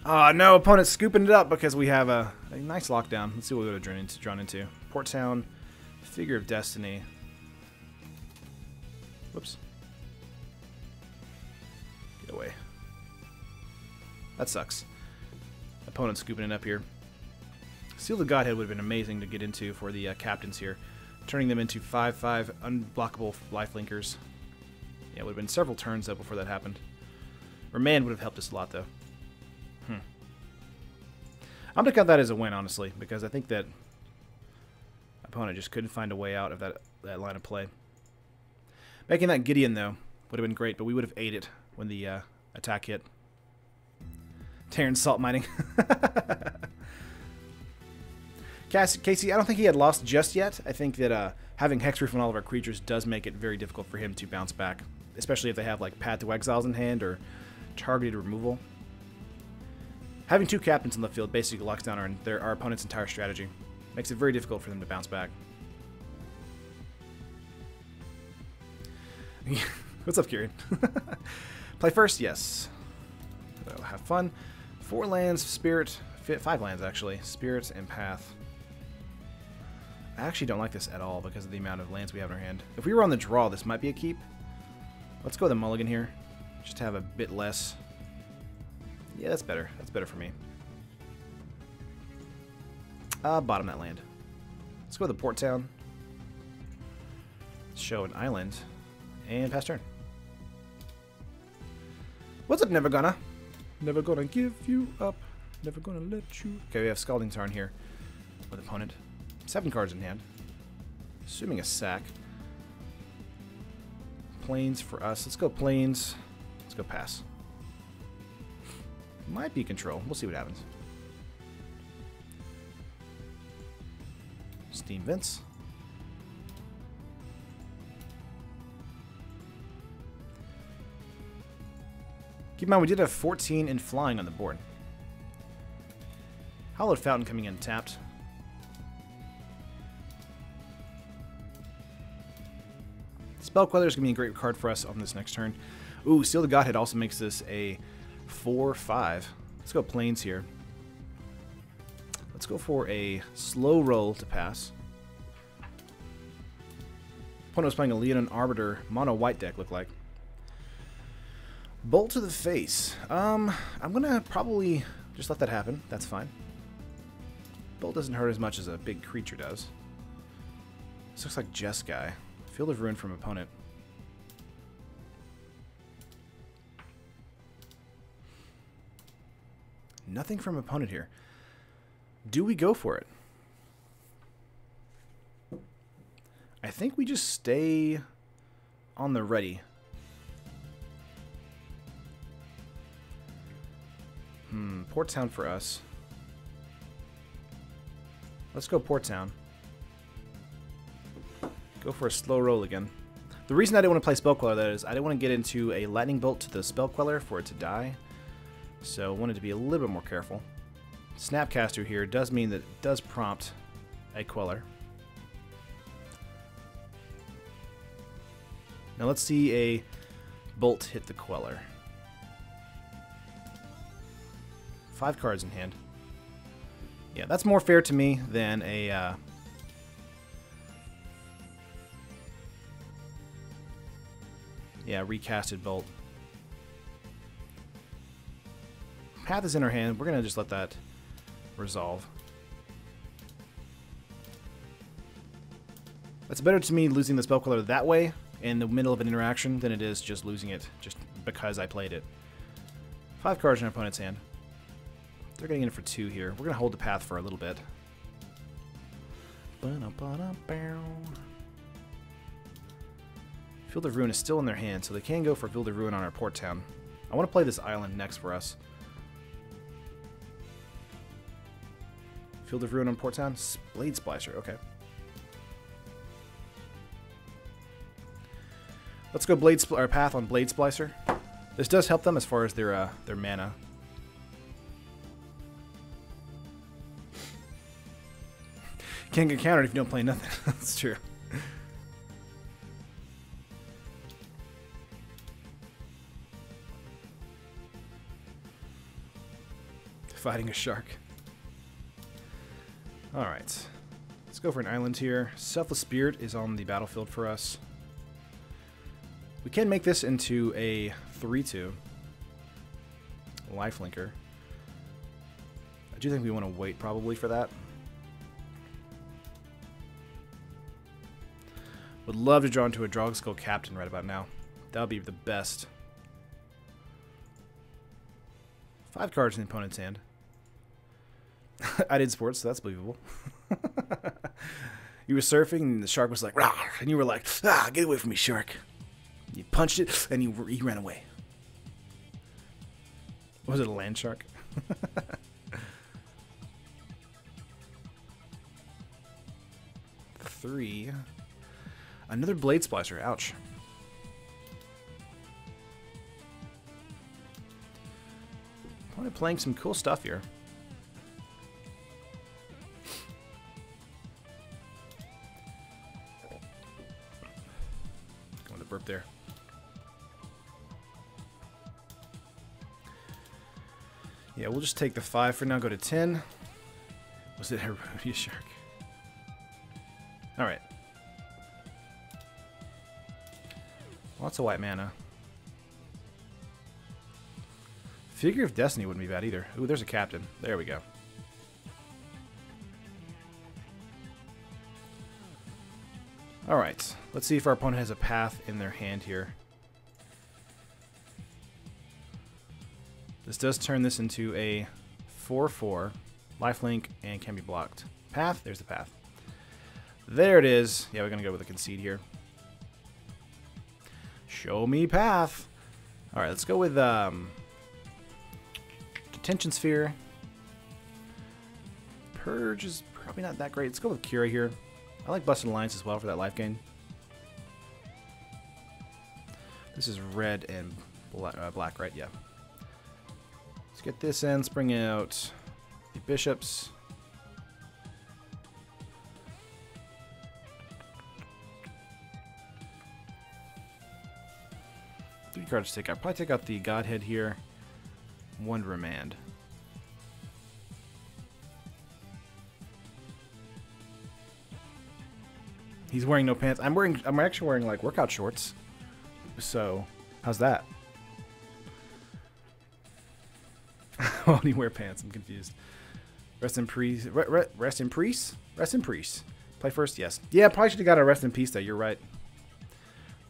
Oh no, opponent's scooping it up because we have a nice lockdown. Let's see what we would have drawn into. Port Town, Figure of Destiny. Whoops. Get away. That sucks. Opponent's scooping it up here. Seal the Godhead would have been amazing to get into for the captains here. Turning them into 5/5 unblockable lifelinkers. Yeah, it would have been several turns though before that happened. Remand would have helped us a lot though. I'm going to count that as a win, honestly, because I think that opponent just couldn't find a way out of that line of play. Making that Gideon, though, would have been great, but we would have ate it when the attack hit. Terran's salt mining. Casey, I don't think he had lost just yet. I think that having Hexproof on all of our creatures does make it very difficult for him to bounce back, especially if they have Path to Exiles in hand or targeted removal. Having 2 captains on the field basically locks down our opponent's entire strategy. Makes it very difficult for them to bounce back. What's up, Kieran? Play first? Yes. So have fun. 4 lands, Spirit, 5 lands actually. Spirits and Path. I actually don't like this at all because of the amount of lands we have in our hand. If we were on the draw, this might be a keep. Let's go with a mulligan here. Just to have a bit less. Yeah, that's better. That's better for me. Bottom that land. Let's go with the Port Town. Show an island. And pass turn. What's up, Never Gonna? Never gonna give you up. Never gonna let you... Okay, we have Scalding Tarn here with opponent. 7 cards in hand. Assuming a sack. Plains for us. Let's go Plains. Let's go pass. Might be control. We'll see what happens. Steam Vents. Keep in mind, we did have 14 in flying on the board. Hallowed Fountain coming in tapped. Spell Queller is going to be a great card for us on this next turn. Ooh, Seal the Godhead also makes this a 4/5. Let's go Plains here. Let's go for a slow roll to pass. Opponent was playing a Leonin Arbiter mono white deck, look like. Bolt to the face. I'm gonna probably just let that happen. That's fine. Bolt doesn't hurt as much as a big creature does. This looks like Jeskai. Field of Ruin from opponent. Nothing from opponent here. Do we go for it? I think we just stay on the ready. Port Town for us. Let's go Port Town. Go for a slow roll again. The reason I didn't want to play Spell Queller, that is, I didn't want to get into a Lightning Bolt to the Spell Queller for it to die. So I wanted to be a little bit more careful. Snapcaster here does mean that it does prompt a Queller. Now let's see a Bolt hit the Queller. 5 cards in hand. Yeah, that's more fair to me than a... yeah, recasted Bolt. Path is in our hand. We're going to just let that resolve. It's better to me losing the Spell Queller that way in the middle of an interaction than it is just losing it just because I played it. 5 cards in our opponent's hand. They're getting in for 2 here. We're going to hold the path for a little bit. Field of Ruin is still in their hand, so they can go for Field of Ruin on our port town. I want to play this island next for us. Field of Ruin on port town? Blade Splicer, okay. Let's go Path on Blade Splicer. This does help them as far as their mana. Can't get countered if you don't play nothing. That's true. Fighting a shark. Alright. Let's go for an island here. Selfless Spirit is on the battlefield for us. We can make this into a 3-2 lifelinker. I do think we want to wait probably for that. Would love to draw into a Drogskull Captain right about now. That would be the best. 5 cards in the opponent's hand. I did sports, so that's believable. You were surfing, and the shark was like, "Rah!" And you were like, "Ah, get away from me, shark." You punched it, and he ran away. Was it a land shark? 3. Another Blade Splicer. Ouch. Opponent playing some cool stuff here. Going to burp there. Yeah, we'll just take the 5 for now. Go to 10. Was it a shark? All right. Lots of white mana. Figure of Destiny wouldn't be bad either. Ooh, there's a captain. There we go. Alright, let's see if our opponent has a path in their hand here. This does turn this into a 4/4, lifelink, and can be blocked. Path, there's the path. There it is. Yeah, we're going to go with a concede here. Show me path. Alright, let's go with Detention Sphere. Purge is probably not that great. Let's go with Cura here. I like Busted Alliance as well for that life gain. This is red and black, right? Yeah. Let's get this in. Let's bring out the bishops. Three cards to take out. Probably take out the Godhead here. 1 remand. He's wearing no pants. I'm actually wearing like workout shorts. So, how's that? Why do you wear pants? I'm confused. Rest in peace. Rest in peace. Rest in peace. Play first, yes. Yeah, probably should have got a rest in peace there. You're right.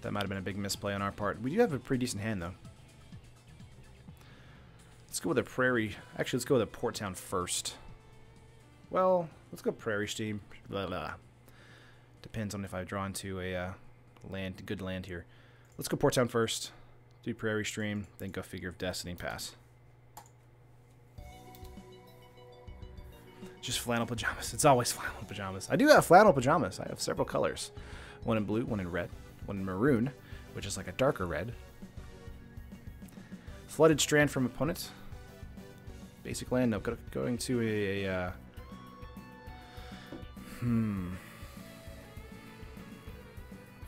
That might have been a big misplay on our part. We do have a pretty decent hand though. Let's go with a Prairie. Actually, let's go with a Port Town first. Well, let's go Prairie Steam. Blah, blah. Depends on if I draw into a good land here. Let's go Port Town first. Do Prairie Stream, then go Figure of Destiny, pass. Just flannel pajamas. It's always flannel pajamas. I do have flannel pajamas. I have several colors. One in blue, one in red, one in maroon, which is like a darker red. Flooded Strand from opponent. Basic land. No, going to a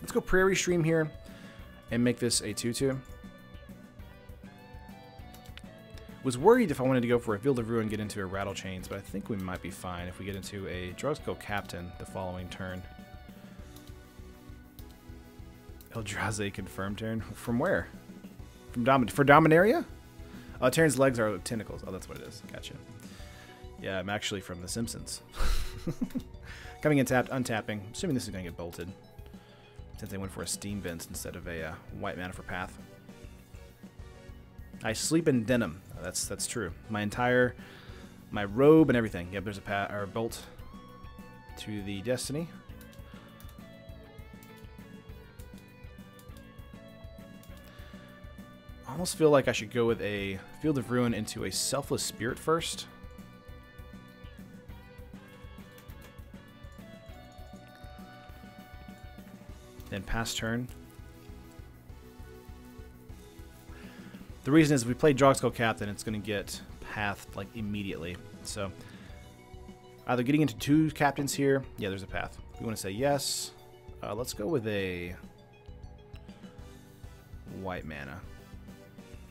Let's go Prairie Stream here and make this a 2/2. Was worried if I wanted to go for a Field of Ruin, get into a Rattle Chains, but I think we might be fine if we get into a Drugskill Captain the following turn. Eldrazi confirmed turn. From where? For Dominaria? Terran's legs are tentacles. Oh, that's what it is. Gotcha. Yeah, I'm actually from The Simpsons. Coming in tapped, untapping. Assuming this is going to get bolted. Since they went for a Steam Vents instead of a white mana for Path. I sleep in denim. Oh, that's true. My robe and everything. Yep, there's a bolt to the Destiny. I almost feel like I should go with a Field of Ruin into a Selfless Spirit first. Then pass turn. The reason is if we play Drogskill Captain, it's going to get pathed like immediately. So either getting into 2 captains here. Yeah, there's a path. We want to say yes. Let's go with a white mana.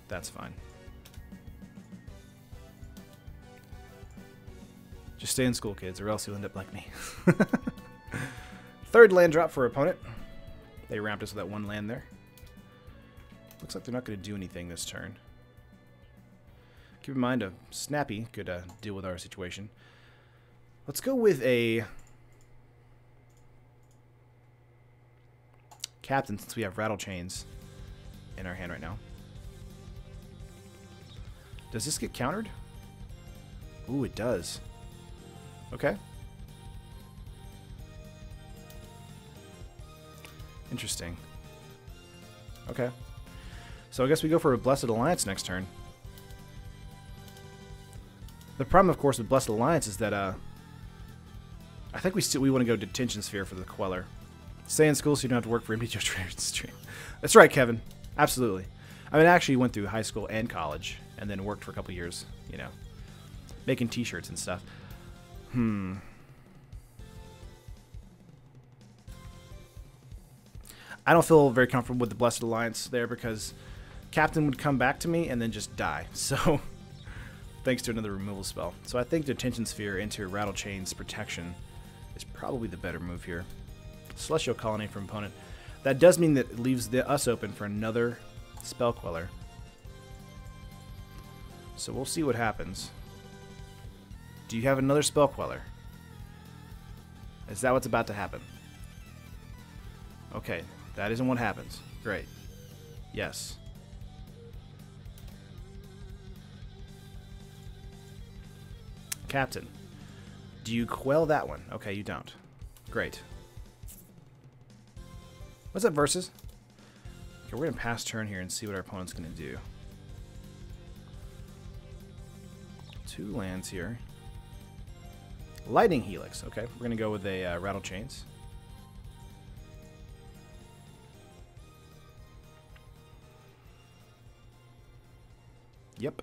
That's fine. Just stay in school, kids, or else you'll end up like me. 3rd land drop for opponent. They ramped us with that 1 land there. Looks like they're not going to do anything this turn. Keep in mind, a Snappy could deal with our situation. Let's go with a Captain, since we have Rattle Chains in our hand right now. Does this get countered? Ooh, it does. Okay. Interesting. Okay. So I guess we go for a Blessed Alliance next turn. The problem, of course, with Blessed Alliance is that I think we want to go Detention Sphere for the Queller. Stay in school so you don't have to work for MTGO Trader's Stream. That's right, Kevin. Absolutely. I mean, I actually went through high school and college, and then worked for a couple years, you know, making T-shirts and stuff. I don't feel very comfortable with the Blessed Alliance there because Captain would come back to me and then just die. So, thanks to another removal spell. So I think Detention Sphere into Rattle Chains protection is probably the better move here. Celestial Colony from opponent. That does mean that it leaves us open for another Spell Queller. So we'll see what happens. Do you have another Spell Queller? Is that what's about to happen? Okay, that isn't what happens. Great. Yes. Captain. Do you quell that one? Okay, you don't. Great. What's up, Versus? Okay, we're going to pass turn here and see what our opponent's going to do. 2 lands here. Lightning Helix. Okay, we're going to go with a Rattle Chains. Yep.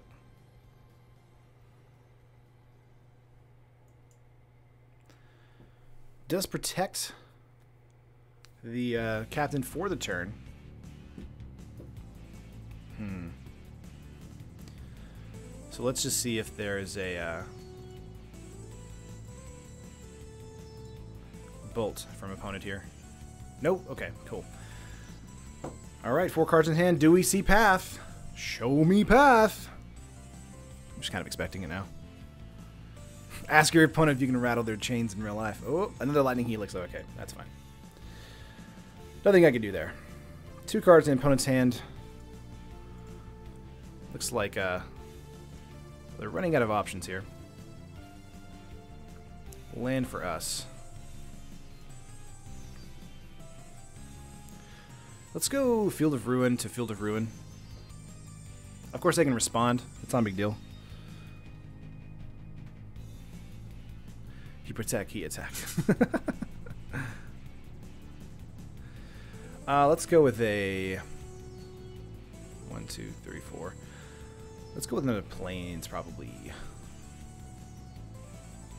Does protect the Captain for the turn. So let's just see if there is a bolt from opponent here. Nope. Okay, cool. Alright, 4 cards in hand. Do we see Path? Show me Path. I'm just kind of expecting it now. Ask your opponent if you can rattle their chains in real life. Oh, another Lightning Helix. Oh, okay, that's fine. Nothing I can do there. 2 cards in opponent's hand. Looks like they're running out of options here. Land for us. Let's go Field of Ruin to Field of Ruin. Of course they can respond. It's not a big deal. He protect, he attack. Let's go with a 1, 2, 3, 4. Let's go with another Plains, probably.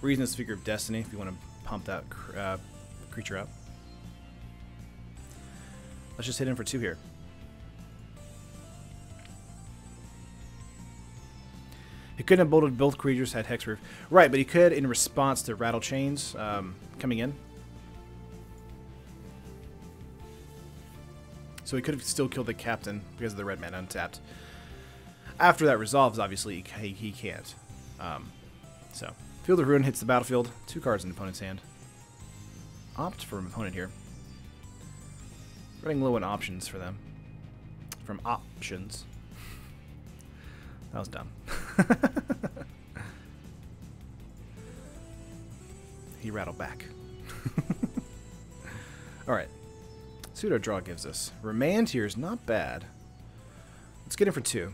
Reason is Figure of Destiny, if you want to pump that creature up. Let's just hit in for 2 here. He couldn't have bolted both creatures had Hexproof. Right, but he could in response to Rattle Chains coming in. So he could have still killed the captain because of the red mana untapped. After that resolves, obviously, he can't. So, Field of Ruin hits the battlefield. 2 cards in the opponent's hand. Opt for an opponent here. Running low on options for them. From options. That was dumb. He rattled back. Alright. See what our draw gives us. Remand here is not bad. Let's get in for 2.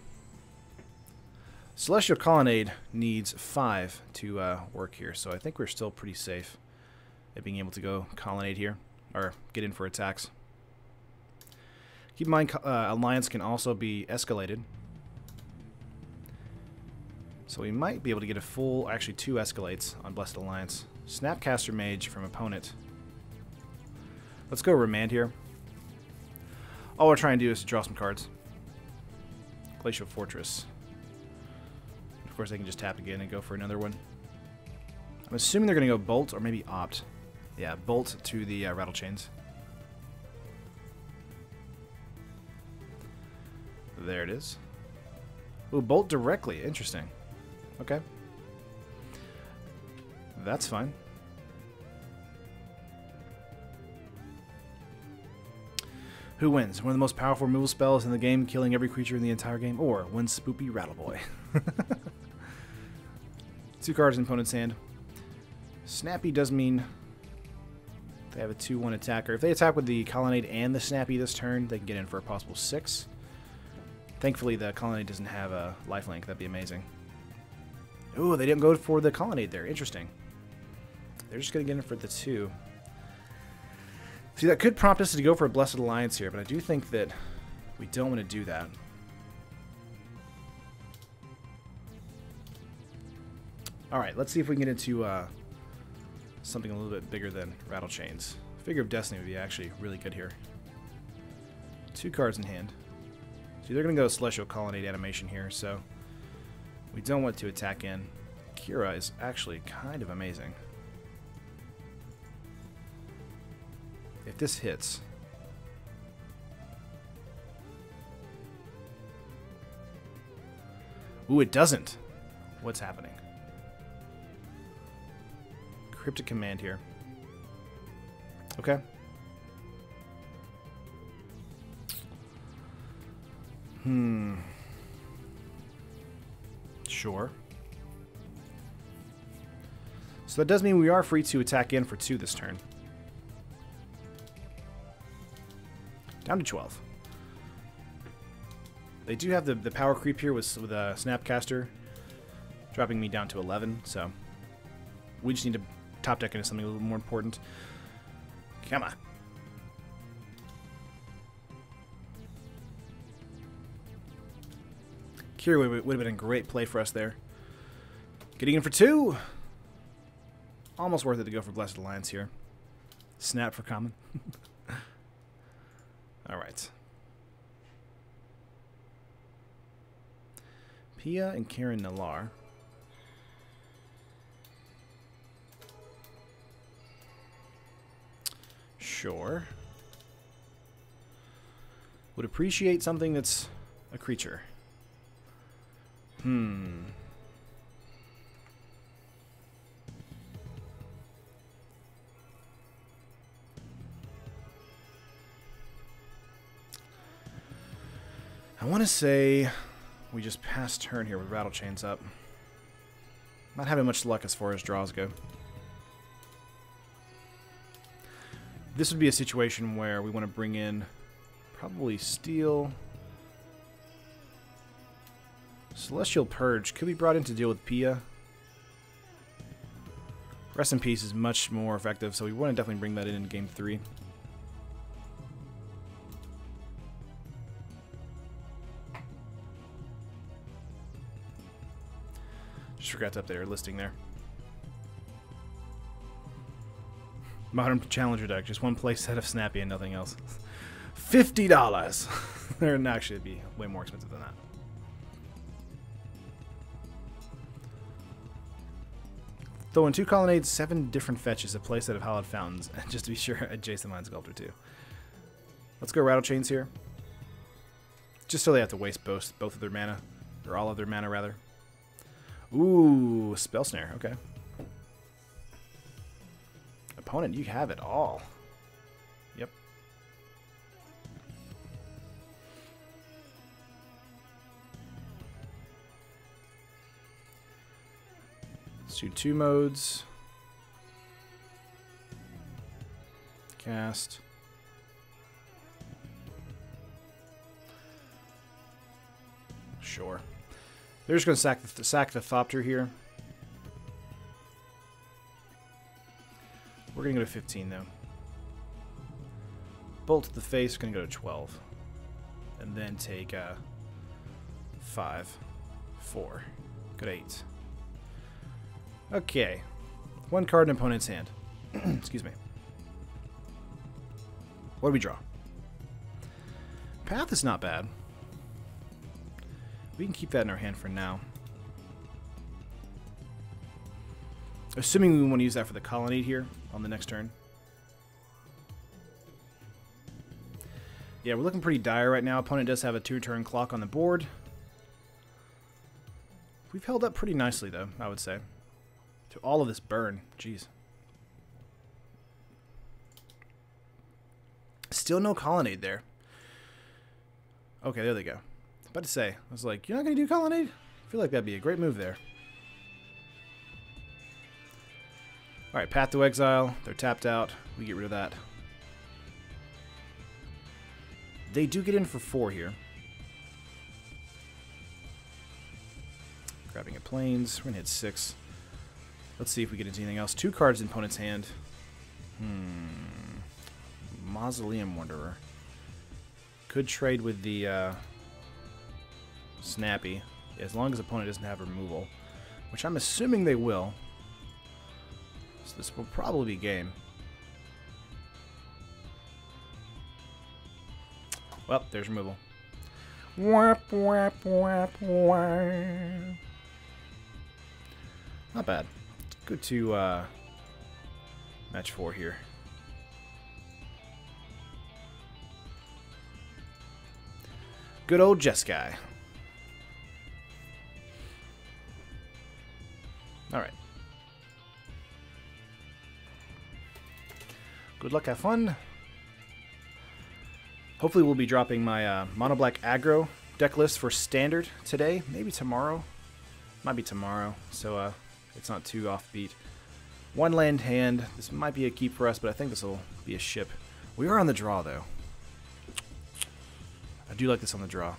Celestial Colonnade needs 5 to work here, so I think we're still pretty safe at being able to go Colonnade here, or get in for attacks. Keep in mind, Alliance can also be escalated. So we might be able to get a full, actually 2 escalates on Blessed Alliance. Snapcaster Mage from opponent. Let's go Remand here. All we're trying to do is to draw some cards. Glacial Fortress. Of course, they can just tap again and go for another one. I'm assuming they're going to go Bolt or maybe Opt. Yeah, Bolt to the Rattle Chains. There it is. Ooh, Bolt directly. Interesting. Okay. That's fine. Who wins? One of the most powerful removal spells in the game, killing every creature in the entire game, or one Spoopy Rattle Boy. 2 cards in opponent's hand. Snappy does mean they have a 2/1 attacker. If they attack with the Colonnade and the Snappy this turn, they can get in for a possible 6. Thankfully, the Colonnade doesn't have a lifelink. That'd be amazing. Ooh, they didn't go for the Colonnade there. Interesting. They're just going to get in for the 2. See, that could prompt us to go for a Blessed Alliance here, but I do think that we don't want to do that. Alright, let's see if we can get into something a little bit bigger than Rattle Chains. Figure of Destiny would be actually really good here. 2 cards in hand. See, they're going to go Celestial Colonnade animation here, so we don't want to attack in. Kira is actually kind of amazing. If this hits... Ooh, it doesn't. What's happening? Cryptic Command here. Okay. Sure. So that does mean we are free to attack in for 2 this turn. Down to 12. They do have the power creep here with a Snapcaster, dropping me down to 11, so we just need to top deck into something a little more important. Come on. Kira would have been a great play for us there. Getting in for 2. Almost worth it to go for Blessed Alliance here. Snap for common. Alright. Pia and Karen Nalar. Sure. Would appreciate something that's a creature. I want to say we just pass turn here with Rattle Chains up. Not having much luck as far as draws go. This would be a situation where we want to bring in probably Steel. Celestial Purge could be brought in to deal with Pia. Rest in Peace is much more effective, so we want to definitely bring that in game 3. Just forgot to update our listing there. Modern Challenger deck, just one play set of Snappy and nothing else. $50! They're actually be way more expensive than that. Throw in 2 colonnades, 7 different fetches, a playset of Hallowed Fountains, and just to be sure, a Jason Mind Sculptor too. Let's go Rattle Chains here. Just so they have to waste both of their mana. Or all of their mana, rather. Ooh, Spell Snare, okay. Opponent, you have it all. Yep. Let's do 2 modes. Cast. Sure. They're just going to sack the Thopter here. We're going to go to 15, though. Bolt to the face, going to go to 12. And then take 5, 4. Go to 8. Okay. 1 card in opponent's hand. Excuse me. What do we draw? Path is not bad. We can keep that in our hand for now. Assuming we want to use that for the colonnade here on the next turn. Yeah, we're looking pretty dire right now. Opponent does have a 2-turn clock on the board. We've held up pretty nicely, though, I would say. To all of this burn. Jeez. Still no colonnade there. Okay, there they go. About to say, I was like, you're not going to do colonnade? I feel like that'd be a great move there. Alright, Path to Exile. They're tapped out. We get rid of that. They do get in for 4 here. Grabbing at Plains. We're going to hit 6. Let's see if we get into anything else. 2 cards in opponent's hand. Mausoleum Wanderer. Could trade with the Snappy, as long as opponent doesn't have removal, which I'm assuming they will. So this will probably be game. Well, there's removal. Whap, whap, whap, whap. Not bad. Let's go to match 4 here. Good old Jeskai. Alright. Good luck, have fun. Hopefully we'll be dropping my Mono Black Aggro deck list for Standard today. Maybe tomorrow. Might be tomorrow, so it's not too offbeat. 1 land hand. This might be a keep for us, but I think this will be a ship. We are on the draw, though. I do like this on the draw.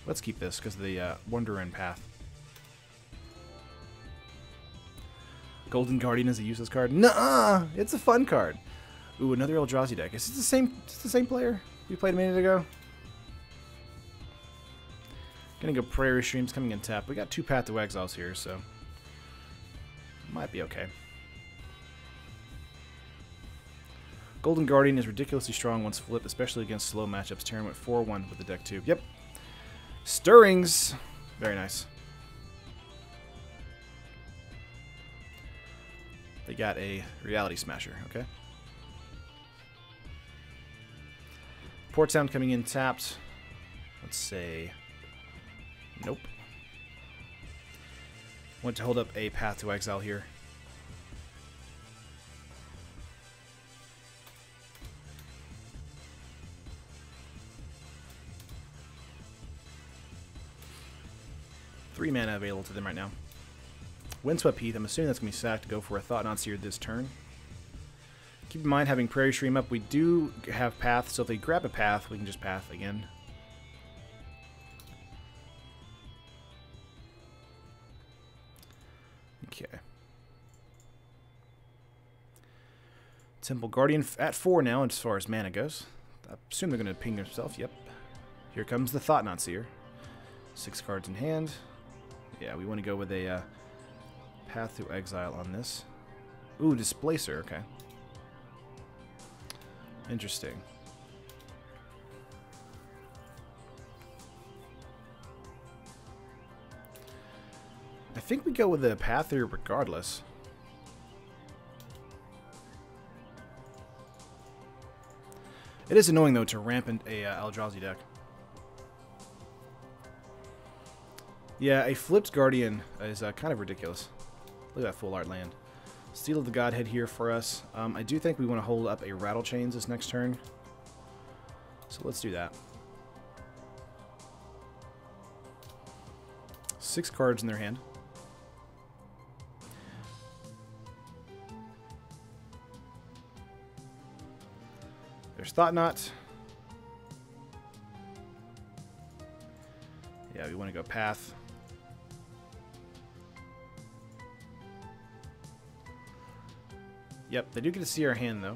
Let's keep this because of the Wanderer and Path. Golden Guardian is a useless card. Nuh-uh! It's a fun card. Ooh, another Eldrazi deck. Is it the same player we played a minute ago? Gonna go Prairie Streams coming in tap. We got 2 Path to Exiles here, so might be okay. Golden Guardian is ridiculously strong once flipped, especially against slow matchups. Terran went 4-1 with the deck too. Yep. Stirrings. Very nice. They got a Reality Smasher, okay? Port Sound coming in tapped. Let's say nope. Want to hold up a Path to Exile here. Three mana available to them right now. Windswept Heath, I'm assuming that's going to be sacked to go for a Thought-Knot Seer this turn. Keep in mind, having Prairie Stream up, we do have Path, so if they grab a Path, we can just Path again. Okay. Temple Guardian at 4 now as far as mana goes. I assume they're going to ping themselves. Yep. Here comes the Thought-Knot Seer. 6 cards in hand. Yeah, we want to go with a Path to Exile on this. Ooh, Displacer, okay. Interesting. I think we go with the path here regardless. It is annoying, though, to ramp in a Eldrazi deck. Yeah, a flipped Guardian is kind of ridiculous. Look at that full art land. Seal of the Godhead here for us. I do think we want to hold up a Rattle Chains this next turn. So let's do that. 6 cards in their hand. There's Thought Knot. Yeah, we want to go Path. Yep, they do get to see our hand, though.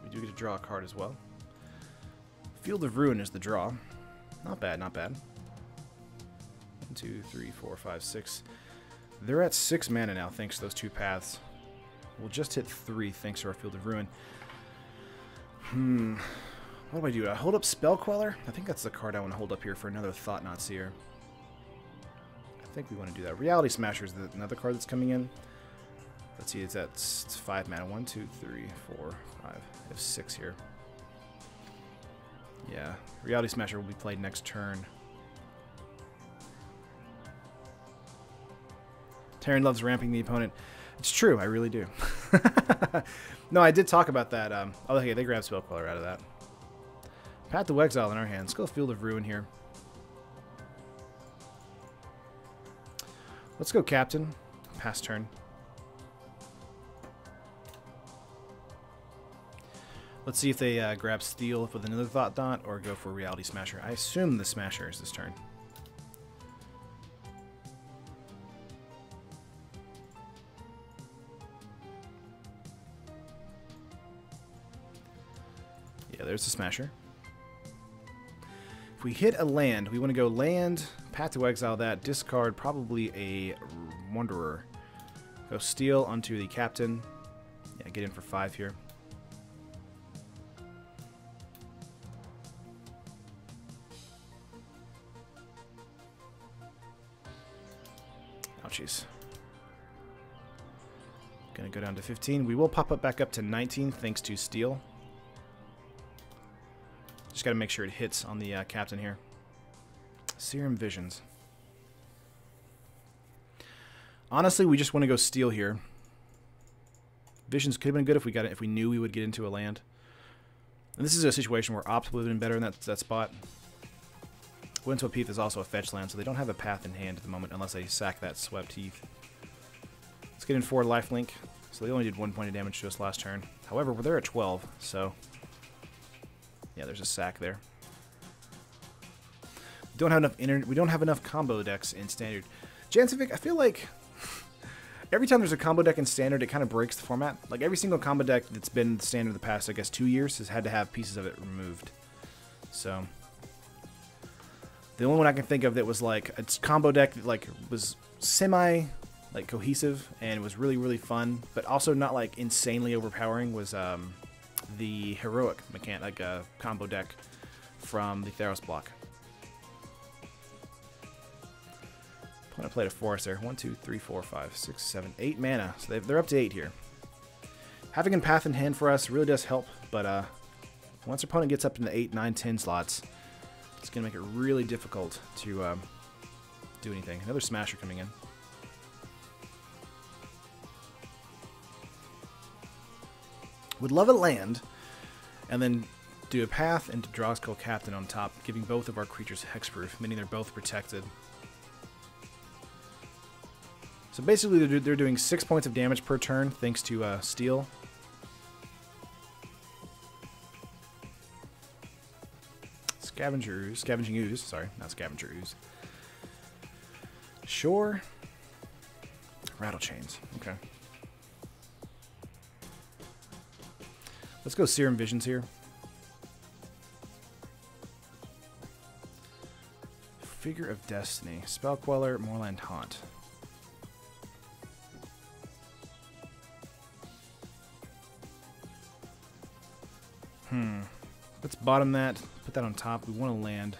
We do get to draw a card as well. Field of Ruin is the draw. Not bad, not bad. 1, 2, 3, 4, 5, 6. They're at 6 mana now, thanks to those 2 paths. We'll just hit 3 thanks to our Field of Ruin. What do I do? I hold up Spell Queller? I think that's the card I want to hold up here for another Thought Knot Seer. I think we want to do that. Reality Smasher is another card that's coming in. Let's see, it's 5 mana. 1, 2, 3, 4, 5. I have 6 here. Yeah, Reality Smasher will be played next turn. Terran loves ramping the opponent. It's true, I really do. No, I did talk about that. Oh, okay, they grabbed Spell Queller out of that. Path to Exile in our hands. Let's go Field of Ruin here. Let's go Captain. Pass turn. Let's see if they grab Steel with another Thought Knot or go for Reality Smasher. I assume the Smasher is this turn. Yeah, there's the Smasher. If we hit a land, we want to go land, Path to Exile that, discard probably a Wanderer. Go Steel onto the Captain. Yeah, get in for 5 here. Ouchies. Gonna go down to 15. We will pop up back up to 19 thanks to Steel. Just gotta make sure it hits on the Captain here. Serum Visions. Honestly, we just want to go Steel here. Visions could have been good if we got it, if we knew we would get into a land. And this is a situation where Opt would have been better in that spot. Windswept Heath is also a fetch land, so they don't have a path in hand at the moment unless they sack that Swept Heath. Let's get in 4 lifelink. So they only did 1 point of damage to us last turn. However, we're there at 12, so yeah, there's a sack there. We don't have enough combo decks in Standard. Jancivic, I feel like every time there's a combo deck in Standard, it kind of breaks the format. Like every single combo deck that's been Standard the past, I guess, 2 years has had to have pieces of it removed. So the only one I can think of that was like a combo deck that like was semi like cohesive and was really, really fun, but also not like insanely overpowering was the Heroic mechanic, like a combo deck from the Theros block. Opponent played a Forest there. 1, 2, 3, 4, 5, 6, 7, 8 mana. So they're up to 8 here. Having a path in hand for us really does help, but once our opponent gets up in the 8, 9, 10 slots, it's going to make it really difficult to do anything. Another Smasher coming in. Would love a land, and then do a path into Drawskull Captain on top, giving both of our creatures hexproof, meaning they're both protected. So basically they're doing 6 points of damage per turn thanks to Steel. Scavenging Ooze, sorry, not Scavenger Ooze. Shore. Rattle Chains, okay. Let's go Serum Visions here. Figure of Destiny. Spell Queller, Moorland Haunt. Let's bottom that. Put that on top. We want to land.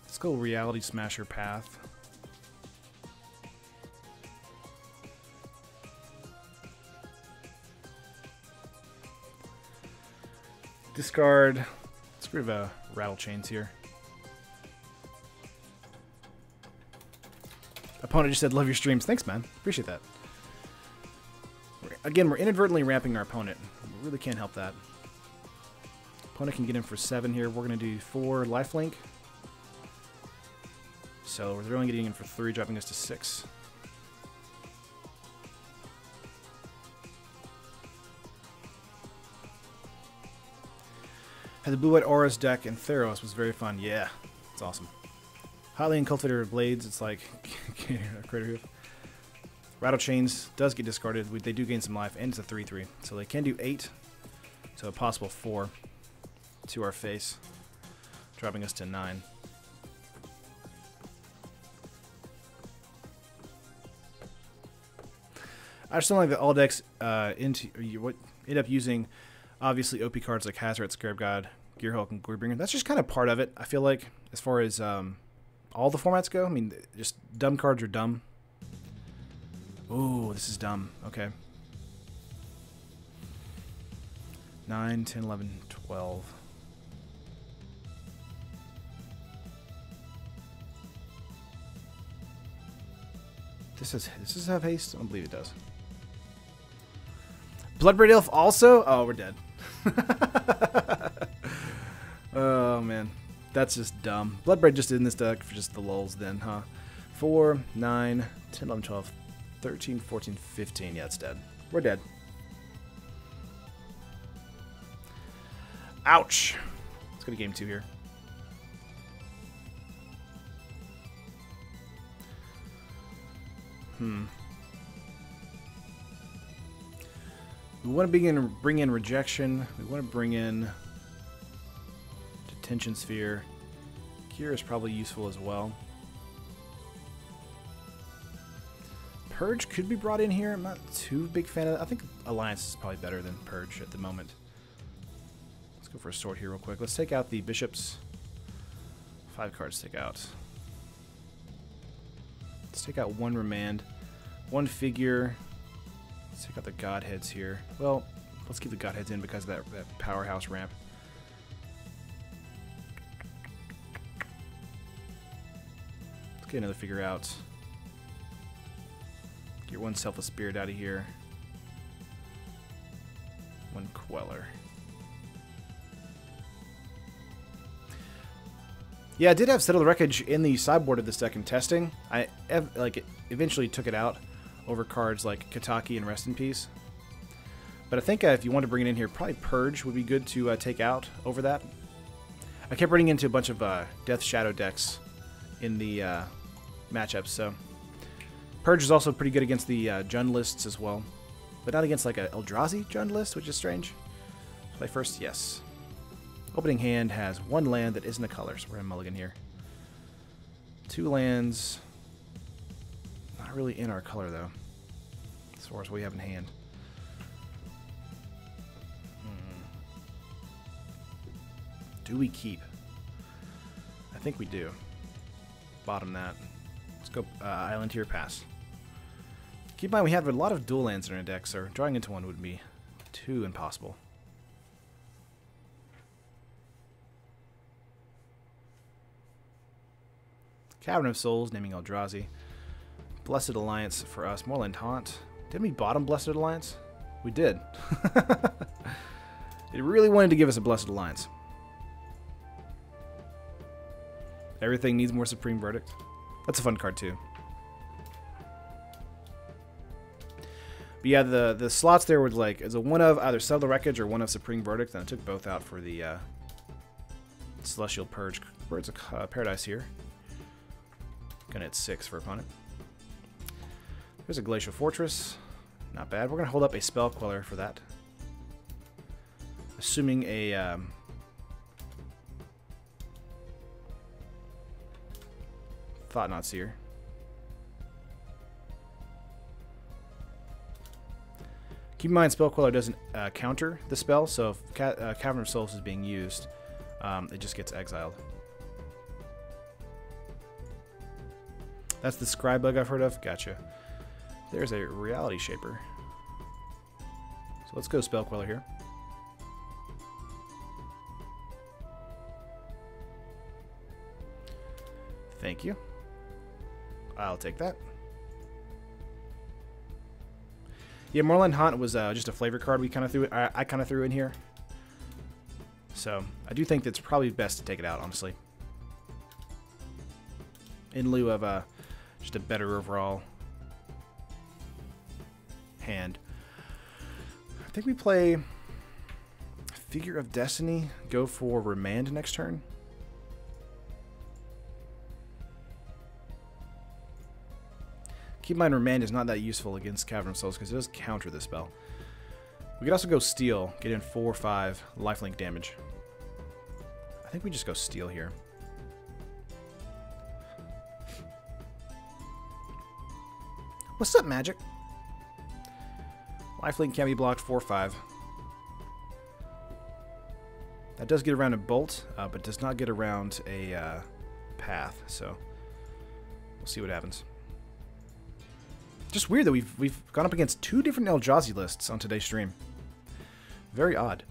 Let's go Reality Smasher path. Discard. Let's get rid of Rattle Chains here. Opponent just said, love your streams. Thanks, man. Appreciate that. Again, we're inadvertently ramping our opponent. We really can't help that. Opponent can get in for 7 here. We're going to do 4 lifelink. So we're only getting in for 3, dropping us to 6. Had the Blue-White Auras deck in Theros was very fun. Yeah, it's awesome. Highly Cultivator Blades, it's like Crater Hoof. Rattle Chains does get discarded. They do gain some life, and it's a 3/3. So they can do 8. So a possible 4 to our face, dropping us to 9. I just don't like that all decks end up using obviously OP cards like Hazard, Scarab God, Gearhulk, and Glorybringer. That's just kind of part of it, I feel like, as far as all the formats go. I mean, just dumb cards are dumb. Ooh, this is dumb. Okay. 9, 10, 11, 12. Does this have haste? I don't believe it does. Bloodbraid Elf also? Oh, we're dead. Oh, man. That's just dumb. Bloodbraid just in this deck for just the lulz then, huh? 4, 9, 10, 11, 12, 13, 14, 15. Yeah, it's dead. We're dead. Ouch. Let's go to game 2 here. We want to bring in Rejection. We want to bring in Detention Sphere. Cure is probably useful as well. Purge could be brought in here. I'm not too big fan of that. I think Alliance is probably better than Purge at the moment. Let's go for a sword here real quick. Let's take out the Bishops. 5 cards to take out. Let's take out 1 Remand. 1 Figure. Let's take out the Godheads here. Well, let's keep the Godheads in because of that powerhouse ramp. Let's get another Figure out. Get 1 Selfless Spirit out of here. 1 Queller. Yeah, I did have Settle the Wreckage in the sideboard of this deck in testing. I eventually took it out over cards like Kataki and Rest in Peace. But I think if you want to bring it in here, probably Purge would be good to take out over that. I kept running into a bunch of Death Shadow decks in the matchups, so Purge is also pretty good against the Jund lists as well, but not against like a Eldrazi Jund list, which is strange. Play first, yes. Opening hand has 1 land that isn't a color, so we're going to mulligan here. 2 lands. Not really in our color, though, as far as what we have in hand. Do we keep? I think we do. Bottom that. Let's go Island here, pass. Keep in mind we have a lot of dual lands in our deck, so drawing into 1 would be too impossible. Cavern of Souls, naming Eldrazi. Blessed Alliance for us. Moorland Haunt. Didn't we bottom Blessed Alliance? We did. It really wanted to give us a Blessed Alliance. Everything needs more Supreme Verdict. That's a fun card too. But yeah, the slots there were like, is a 1 of either Settle the Wreckage or 1 of Supreme Verdict, and I took both out for the Celestial Purge. Birds of Paradise here. Gonna hit 6 for opponent. There's a Glacial Fortress. Not bad. We're gonna hold up a Spell Queller for that. Assuming a Thought-Knot Seer. Keep in mind, Spell Queller doesn't counter the spell, so if Cavern of Souls is being used, it just gets exiled. That's the Scry bug I've heard of? Gotcha. There's a Reality Shaper. So let's go Spell Queller here. Thank you. I'll take that. Yeah, Moorland Haunt was just a flavor card we kind of threw. I kind of threw in here. So I do think it's probably best to take it out, honestly, in lieu of just a better overall hand. I think we play Figure of Destiny. Go for Remand next turn. Keep in mind, Remand is not that useful against Cavern of Souls because it does counter the spell. We could also go Steel, get in 4 or 5 lifelink damage. I think we just go Steel here. What's up, Magic? Lifelink can be blocked 4/5. That does get around a Bolt, but does not get around a Path. So we'll see what happens. Just weird that we've gone up against 2 different Eldrazi lists on today's stream. Very odd.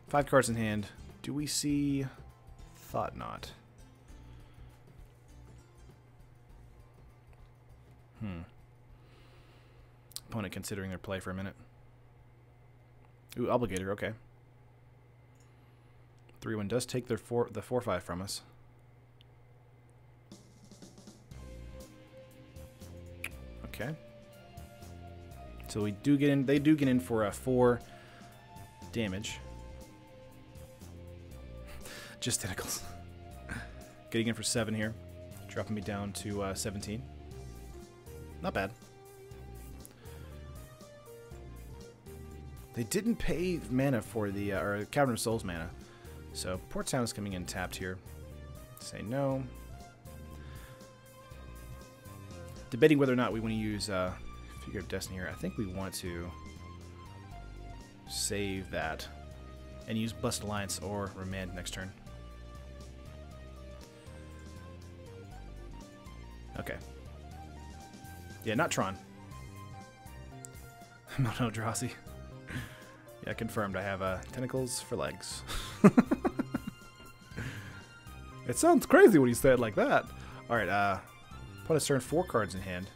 5 cards in hand. Do we see Thought Knot? Opponent considering their play for a minute. Ooh, Obligator, okay. 3/1 does take the 4/5 from us. Okay. So we do get in. They do get in for a 4 damage. Just tentacles. Getting in for 7 here, dropping me down to 17. Not bad. They didn't pay mana for the or Cavern of Souls mana, so Port Sound is coming in tapped here. Say no. Debating whether or not we want to use Figure of Destiny here. I think we want to save that and use Blessed Alliance or Remand next turn. Okay. Yeah, not Tron. Not Eldrazi. Yeah, confirmed. I have tentacles for legs. It sounds crazy when you say it like that. All right. Opponent's turn, 4 cards in hand.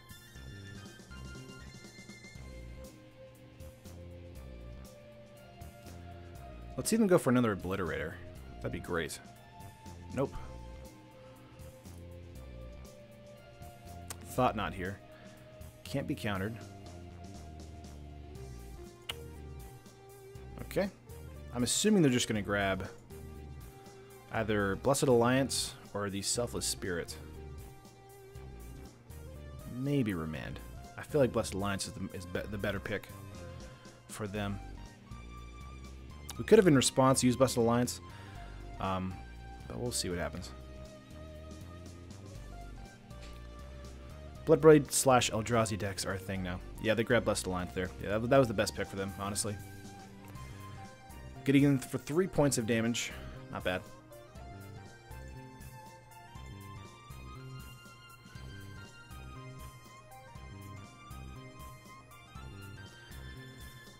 Let's see them go for another Obliterator. That'd be great. Nope. Thought Knot here. Can't be countered. Okay. I'm assuming they're just going to grab either Blessed Alliance or the Selfless Spirit. Maybe Remand. I feel like Blessed Alliance is the better pick for them. We could have in response used Blessed Alliance, but we'll see what happens. Bloodbraid / Eldrazi decks are a thing now. Yeah, they grabbed Blessed Alliance there. Yeah, that was the best pick for them, honestly. Getting in for 3 points of damage. Not bad.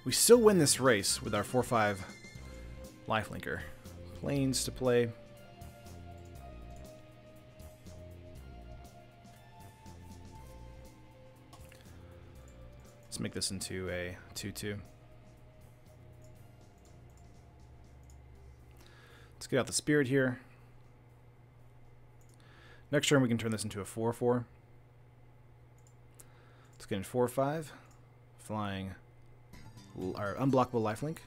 We still win this race with our 4/5 lifelinker. Plains to play. Let's make this into a 2/2. Let's get out the Spirit here. Next turn we can turn this into a 4/4. Let's get in 4/5. Flying our unblockable lifelink.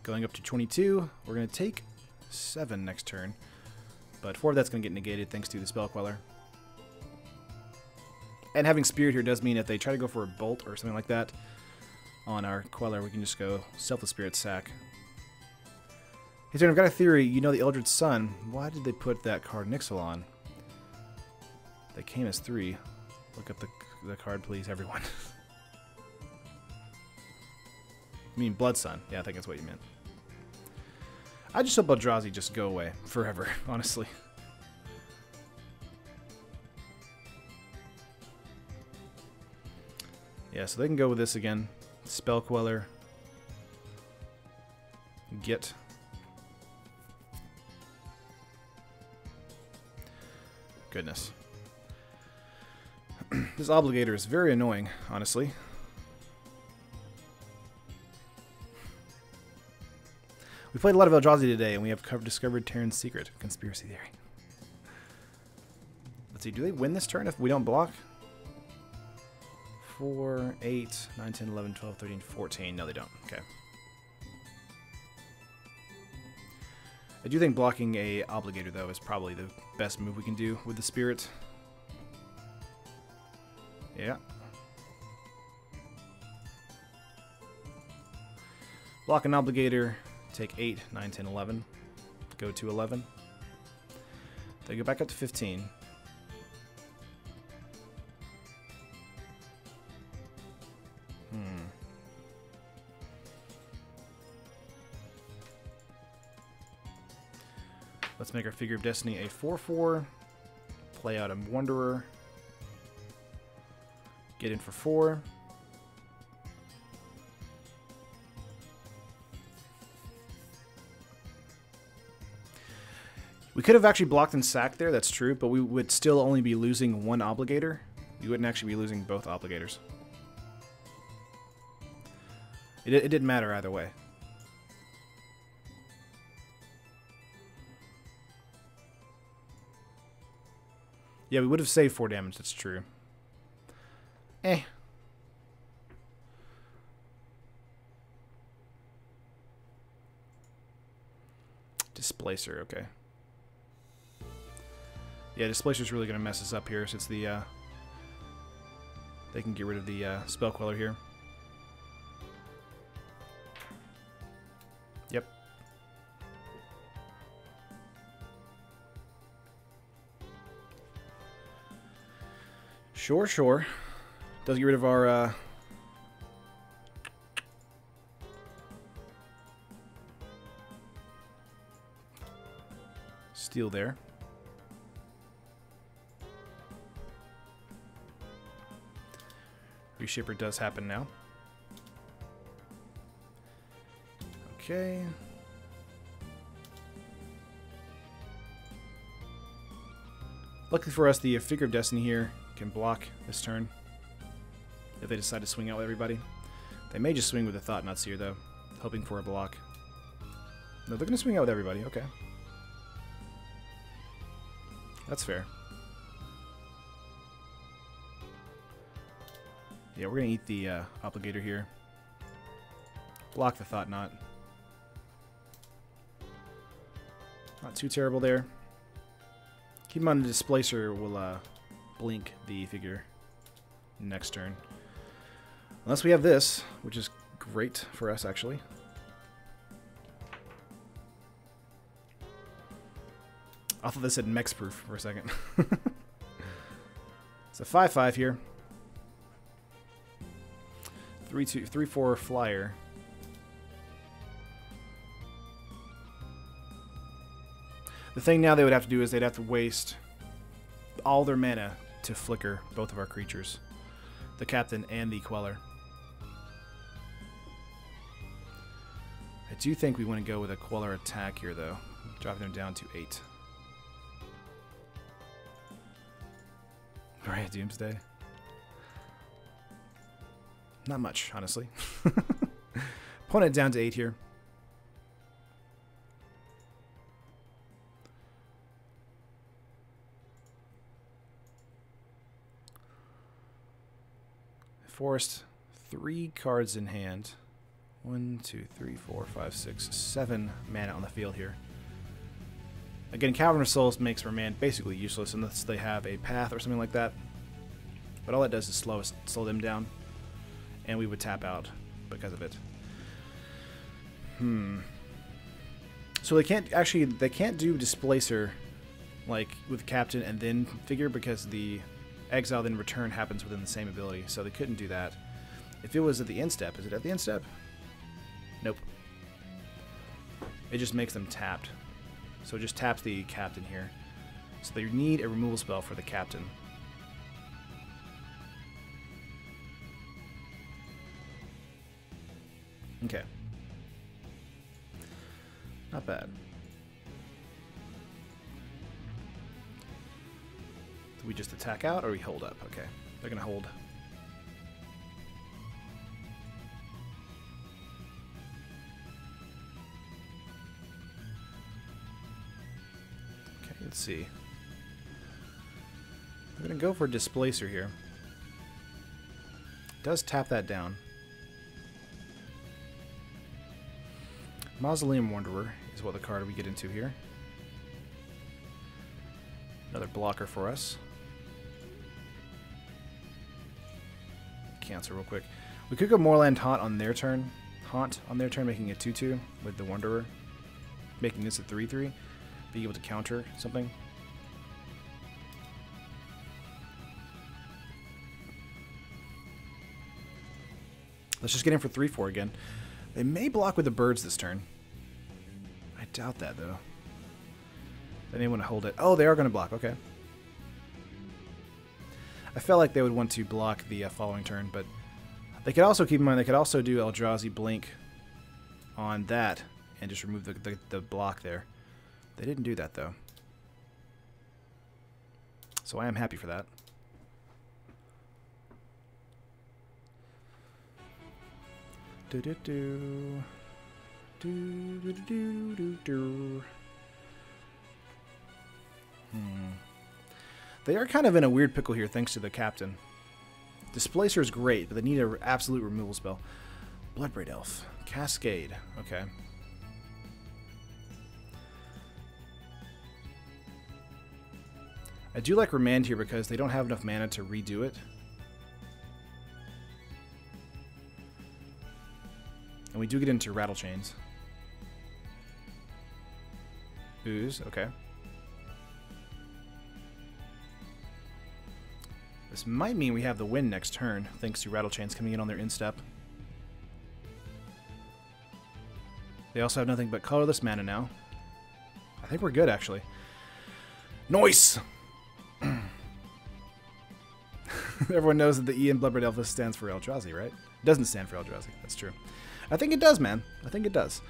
Going up to 22. We're going to take 7 next turn. But 4 of that's going to get negated thanks to the Spell Queller. And having Spirit here does mean if they try to go for a Bolt or something like that on our Queller, we can just go Selfless Spirit sack. Hey, Turn, I've got a theory. You know the Eldritch Sun. Why did they put that card Nixel on? They came as 3. Look up the card, please, everyone. I mean, Blood Sun. Yeah, I think that's what you meant. I just hope Eldrazi just go away forever, honestly. Yeah, so they can go with this again. Spell Queller. Get. Goodness. This Obligator is very annoying, honestly. We played a lot of Eldrazi today, and we have discovered Terran's secret. Conspiracy theory. Let's see, do they win this turn if we don't block? 4, 8, 9, 10, 11, 12, 13, 14. No, they don't. Okay. I do think blocking a Obligator, though, is probably the best move we can do with the Spirit. Yeah. Block an Obligator, take 8, 9, 10, 11. Go to 11. They go back up to 15. Let's make our Figure of Destiny a 4/4. Play out a Wanderer. Get in for 4. We could have actually blocked and sacked there, that's true, but we would still only be losing one Obligator. We wouldn't actually be losing both Obligators. It didn't matter either way. Yeah, we would have saved 4 damage, that's true. Eh. Displacer, okay. Yeah, Displacer's really going to mess us up here since the, they can get rid of the Spell Queller here. Yep. Sure, sure. Does get rid of our, steal there. Reshaper does happen now. Okay. Luckily for us, the Figure of Destiny here can block this turn if they decide to swing out with everybody. They may just swing with the Thought Knot Seer, though, hoping for a block. No, they're going to swing out with everybody. Okay. That's fair. Yeah, we're going to eat the Obligator here. Block the Thought Knot. Not too terrible there. Keep in mind the Displacer will blink the figure next turn. Unless we have this, which is great for us, actually. I thought this said Mexproof for a second. It's a 5/5 here. 3/4 flyer. The thing now they would have to do is they'd have to waste all their mana to flicker both of our creatures, the Captain and the Queller. I do think we want to go with a Queller attack here, though, dropping them down to 8. Alright, Doomsday. Not much, honestly. Opponent down to 8 here. Forced 3 cards in hand. 1, 2, 3, 4, 5, 6, 7 mana on the field here. Again, Cavern of Souls makes Remand basically useless unless they have a path or something like that. But all that does is slow them down. And we would tap out because of it. So they can't do Displacer like with Captain and then Figure because the exile then return happens within the same ability, so they couldn't do that. If it was at the end step, is it at the end step? Nope. It just makes them tapped. So it just taps the captain here. So they need a removal spell for the captain. Okay. Not bad. Do we just attack out or we hold up? Okay. They're going to hold. Okay, let's see. We're going to go for Displacer here. It does tap that down. Mausoleum Wanderer is what the card we get into here. Another blocker for us. Cancel real quick. We could go Moorland Haunt on their turn. Making a 2/2 with the Wanderer. Making this a 3/3. Being able to counter something. Let's just get in for 3/4 again. They may block with the birds this turn. I doubt that, though. They may want to hold it. Oh, they are going to block. Okay. I felt like they would want to block the following turn, but they could also keep in mind they could also do Eldrazi Blink on that and just remove the block there. They didn't do that, though. So I am happy for that. Do do do do do do do do. They are kind of in a weird pickle here, thanks to the captain. Displacer is great, but they need an absolute removal spell. Bloodbraid Elf, Cascade. Okay. I do like Remand here because they don't have enough mana to redo it. And we do get into Rattle Chains. Ooze, okay. This might mean we have the win next turn, thanks to Rattle Chains coming in on their instep. They also have nothing but colorless mana now. I think we're good, actually. Noise! Everyone knows that the E in Bloodbraid Elf stands for Eldrazi, right? It doesn't stand for Eldrazi, that's true. I think it does, man. I think it does.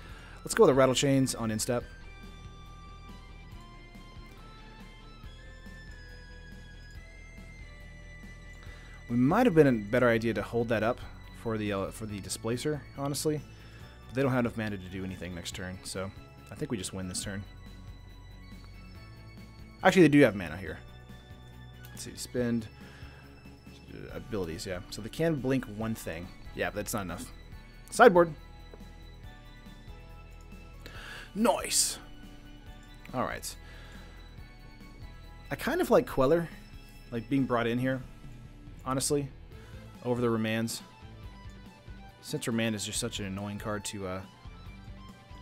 Let's go with the Rattle Chains on instep. We might have been a better idea to hold that up for the Displacer, honestly. But they don't have enough mana to do anything next turn, so I think we just win this turn. Actually, they do have mana here. Let's see, spend abilities, yeah. So they can blink one thing. Yeah, but that's not enough. Sideboard. Nice. All right. I kind of like Queller, like being brought in here, honestly, over the Remands. Since Remand is just such an annoying card to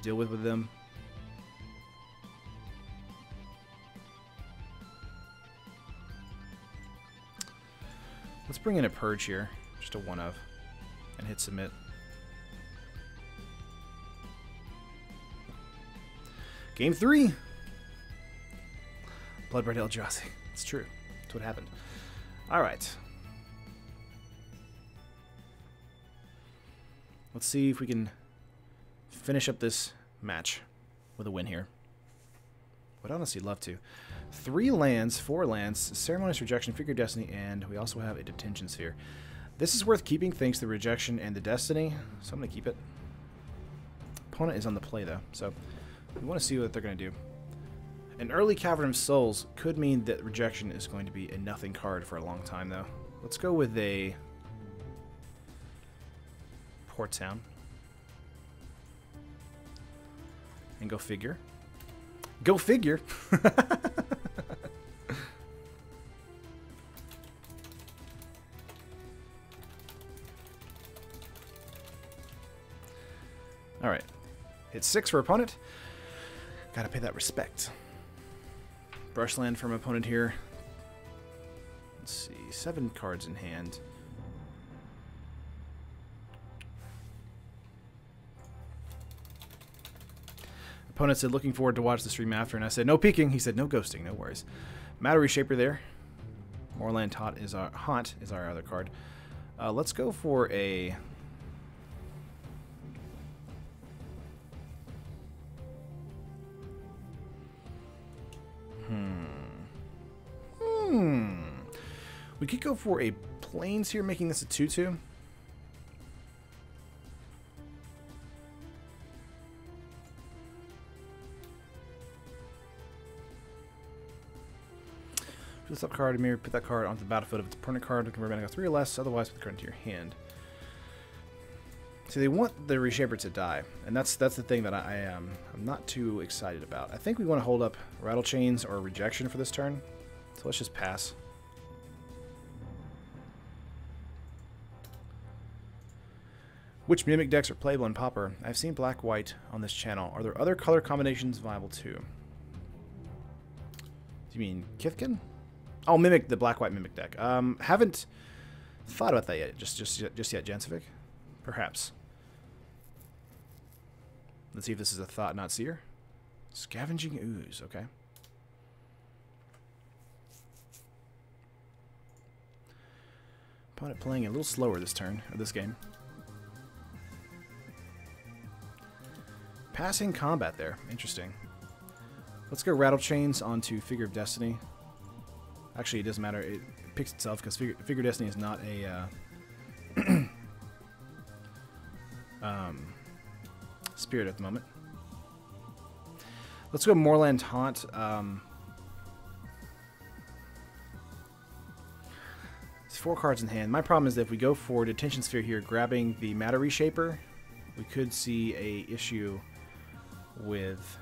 deal with them. Let's bring in a Purge here, just a 1-of, and hit submit. Game 3. Bloodbraid Eldrazi. It's true. That's what happened. All right. Let's see if we can finish up this match with a win here. Would honestly love to. 3 lands, 4 lands, Ceremonious Rejection, Figure of Destiny, and we also have a Detention Sphere. This is worth keeping thanks to the Rejection and the Destiny, so I'm going to keep it. Opponent is on the play, though, so we want to see what they're going to do. An early Cavern of Souls could mean that Rejection is going to be a nothing card for a long time, though. Let's go with a Port Town. And go figure. Go figure! Alright. Hit 6 for opponent. Gotta pay that respect. Brushland from opponent here. let's see, 7 cards in hand. Opponent said, looking forward to watch the stream after, and I said, no peeking. He said, no ghosting, no worries. Matter Reshaper there. Moorland Haunt is our other card. Let's go for a... We could go for a Plains here, making this a 2/2. This up card, maybe put that card onto the battlefield if it's a permanent card. Convert mana to 3 or less. Otherwise, put the card into your hand. So they want the Reshaper to die, and that's the thing that I'm not too excited about. I think we want to hold up Rattle Chains or Rejection for this turn. So let's just pass. Which Mimic decks are playable in Pauper? I've seen black-white on this channel. Are there other color combinations viable too? Do you mean Kithkin? Oh, Mimic, the black-white Mimic deck. Haven't thought about that yet. Just yet, Jancevic? Perhaps. Let's see if this is a Thought Not Seer. Scavenging Ooze, okay. Opponent playing a little slower this turn, or this game. Passing combat there. Interesting. Let's go Rattle Chains onto Figure of Destiny. Actually, it doesn't matter. It picks itself because Figure of Destiny is not a spirit at the moment. Let's go Moorland Haunt. It's 4 cards in hand. My problem is that if we go for Detention Sphere here, grabbing the Matter Reshaper, we could see a issue with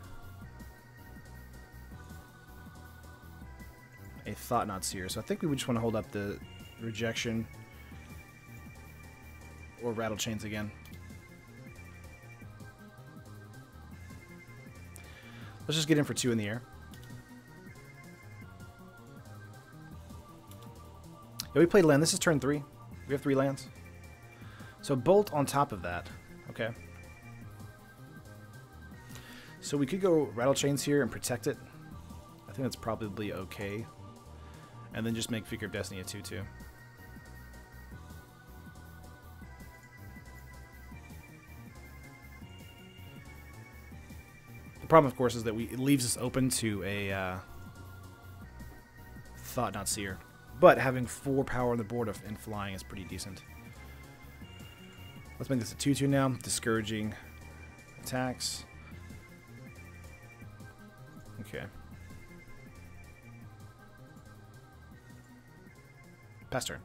a Thought Not Seer. So I think we would just want to hold up the Rejection or Rattle Chains again. Let's just get in for 2 in the air. Yeah, we played land. This is turn 3. We have 3 lands. So Bolt on top of that. Okay. So we could go Rattle Chains here and protect it. I think that's probably okay. And then just make Figure of Destiny a 2/2. The problem, of course, is that it leaves us open to a Thought Not Seer. But having 4 power on the board and flying is pretty decent. Let's make this a 2/2 now. Discouraging attacks. Okay. Pass turn.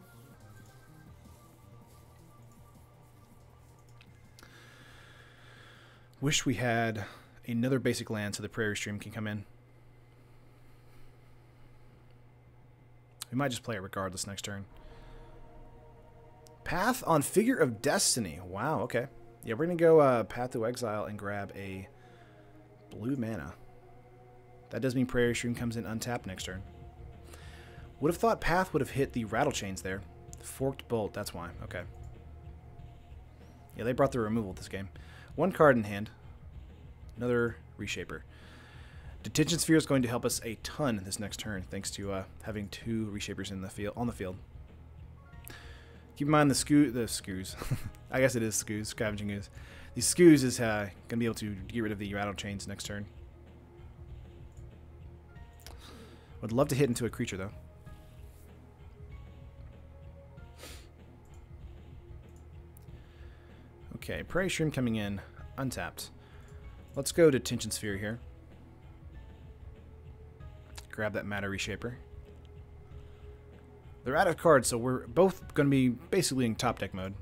Wish we had another basic land so the Prairie Stream can come in. We might just play it regardless next turn. Path on Figure of Destiny. Wow, okay. Yeah, we're going to go Path to Exile and grab a blue mana. That does mean Prairie Stream comes in untapped next turn. Would have thought Path would have hit the Rattle Chains there. Forked Bolt, that's why. Okay. Yeah, they brought the removal this game. 1 card in hand. Another Reshaper. Detention Sphere is going to help us a ton this next turn, thanks to having 2 Reshapers in the field on the field. Keep in mind the Scoos. I guess it is Scoos, Scavenging Ooze. The Scoos is going to be able to get rid of the Rattle Chains next turn. Would love to hit into a creature, though. Okay, Prairie Stream coming in, untapped. Let's go to Detention Sphere here. Grab that Matter Reshaper. They're out of cards, so we're both going to be basically in top deck mode.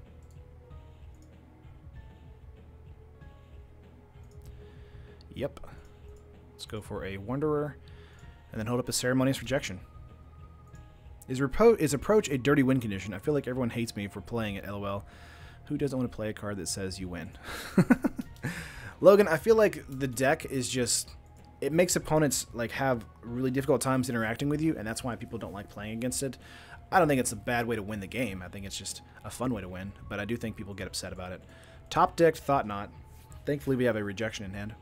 Yep. Let's go for a Wanderer, and then hold up a Ceremonious Rejection. Is Approach a dirty win condition? I feel like everyone hates me for playing it, LOL. Who doesn't want to play a card that says you win? Logan, I feel like the deck is just it makes opponents like have really difficult times interacting with you, and that's why people don't like playing against it. I don't think it's a bad way to win the game. I think it's just a fun way to win, but I do think people get upset about it. Top decked Thought Knot. Thankfully, we have a rejection in hand.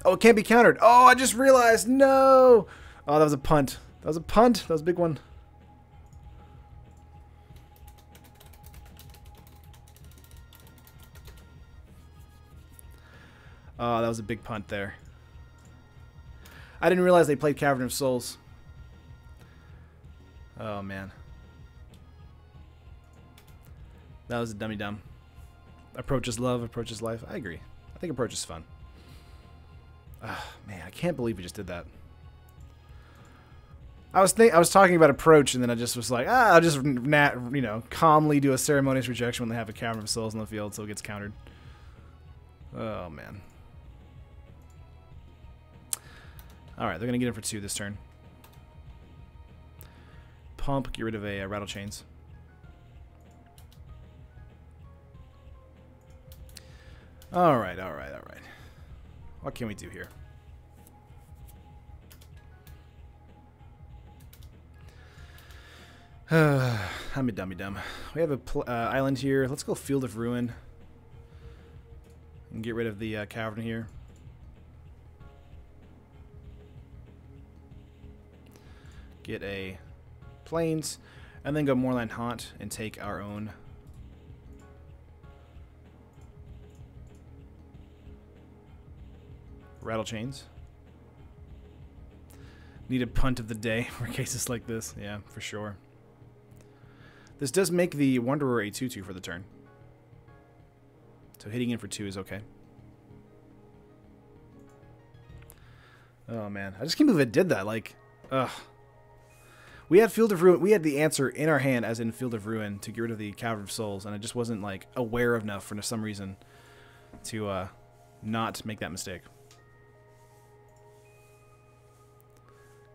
Oh, it can't be countered. Oh, I just realized. No. Oh, that was a punt. That was a punt. That was a big one. Oh, that was a big punt there. I didn't realize they played Cavern of Souls. Oh, man. That was a dummy dumb. Approach is love, approach is life. I agree. I think approach is fun. Oh, man, I can't believe we just did that. I was talking about approach, and then I just was like, I'll just calmly do a ceremonious rejection when they have a Cavern of Souls on the field, so it gets countered. Oh, man. Alright, they're going to get in for 2 this turn. Pump, get rid of a Rattle Chains. Alright. What can we do here? I'm a dummy dumb. We have a island here. Let's go Field of Ruin. And get rid of the Cavern here. Get a Plains, and then go Moorland Haunt and take our own Rattle Chains. Need a punt of the day for cases like this. Yeah, for sure. This does make the Wanderer a 2/2 for the turn. So hitting in for 2 is okay. Oh, man. I just can't believe it did that. Like, ugh. We had Field of Ruin. We had the answer in our hand, as in Field of Ruin, to get rid of the Cavern of Souls, and I just wasn't like aware enough for some reason to not make that mistake.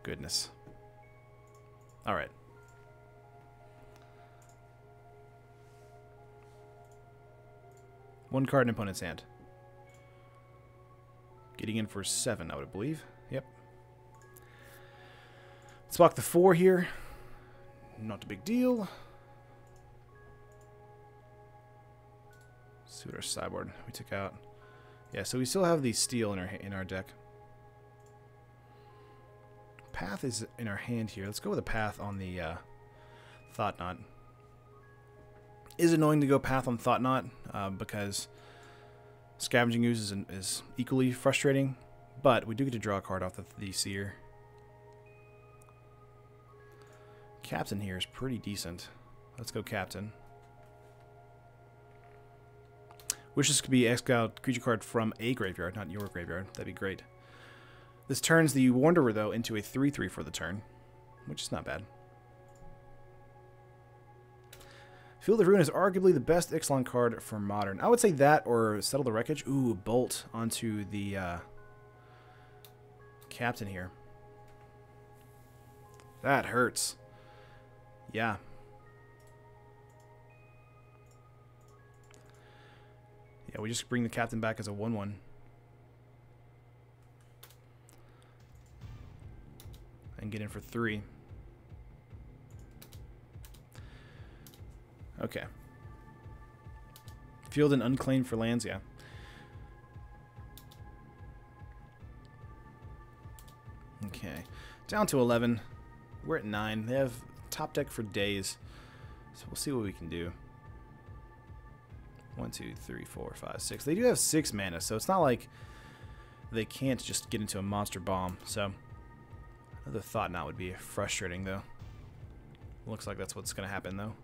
Goodness. All right. One card in opponent's hand. Getting in for 7, I would believe. Yep. Let's block the 4 here. Not a big deal. Let's see what our sideboard we took out. Yeah, so we still have the steel in our deck. Path is in our hand here. Let's go with a path on the Thought Knot. Is annoying to go path on Thought Knot because Scavenging Ooze is equally frustrating, but we do get to draw a card off the Seer. Captain here is pretty decent. Let's go Captain. Wish this could be exiled creature card from a graveyard, not your graveyard. That'd be great. This turns the Wanderer, though, into a 3/3 for the turn, which is not bad. Field of Ruin is arguably the best Ixalan card for Modern. I would say that or Settle the Wreckage. Ooh, Bolt onto the Captain here. That hurts. Yeah. Yeah, we just bring the Captain back as a 1/1. And get in for 3. Okay. Field and unclaimed for lands, yeah. Okay. Down to 11. We're at 9. They have top deck for days. So we'll see what we can do. 1, 2, 3, 4, 5, 6. They do have 6 mana, so it's not like they can't just get into a monster bomb. So another Thought Knot would be frustrating, though. Looks like that's what's going to happen, though.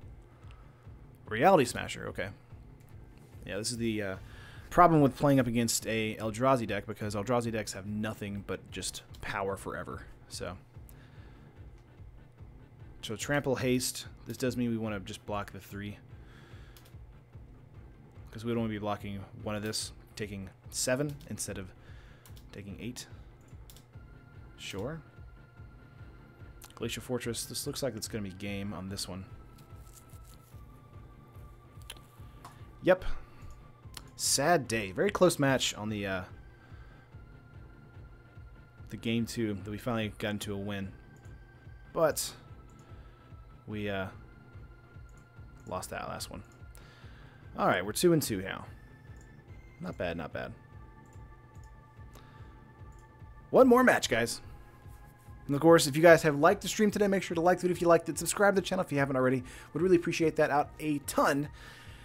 Reality Smasher, okay. Yeah, this is the problem with playing up against a Eldrazi deck, because Eldrazi decks have nothing but just power forever. So Trample, Haste. This does mean we want to just block the 3. Because we don't want to be blocking one of this, taking 7 instead of taking 8. Sure. Glacial Fortress. This looks like it's going to be game on this one. Yep. Sad day. Very close match on the game 2 that we finally got into a win. But we lost that last one. Alright, we're 2-2 now. Not bad, not bad. One more match, guys. And of course, if you guys have liked the stream today, make sure to like the video if you liked it. Subscribe to the channel if you haven't already. Would really appreciate that out a ton.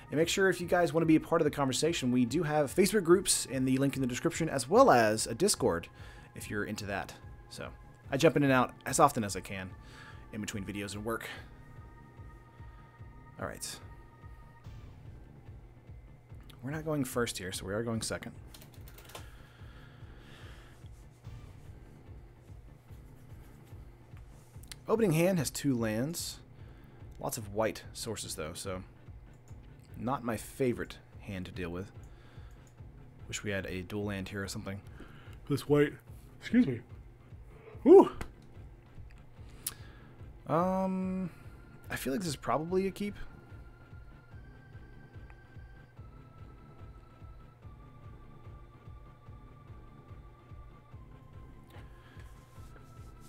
And make sure if you guys want to be a part of the conversation, we do have Facebook groups and the link in the description, as well as a Discord if you're into that. So I jump in and out as often as I can in between videos and work. All right. We're not going first here, so we are going second. Opening hand has 2 lands. Lots of white sources, though, so not my favorite hand to deal with. Wish we had a dual land here or something. This white. Excuse me. Woo! I feel like this is probably a keep.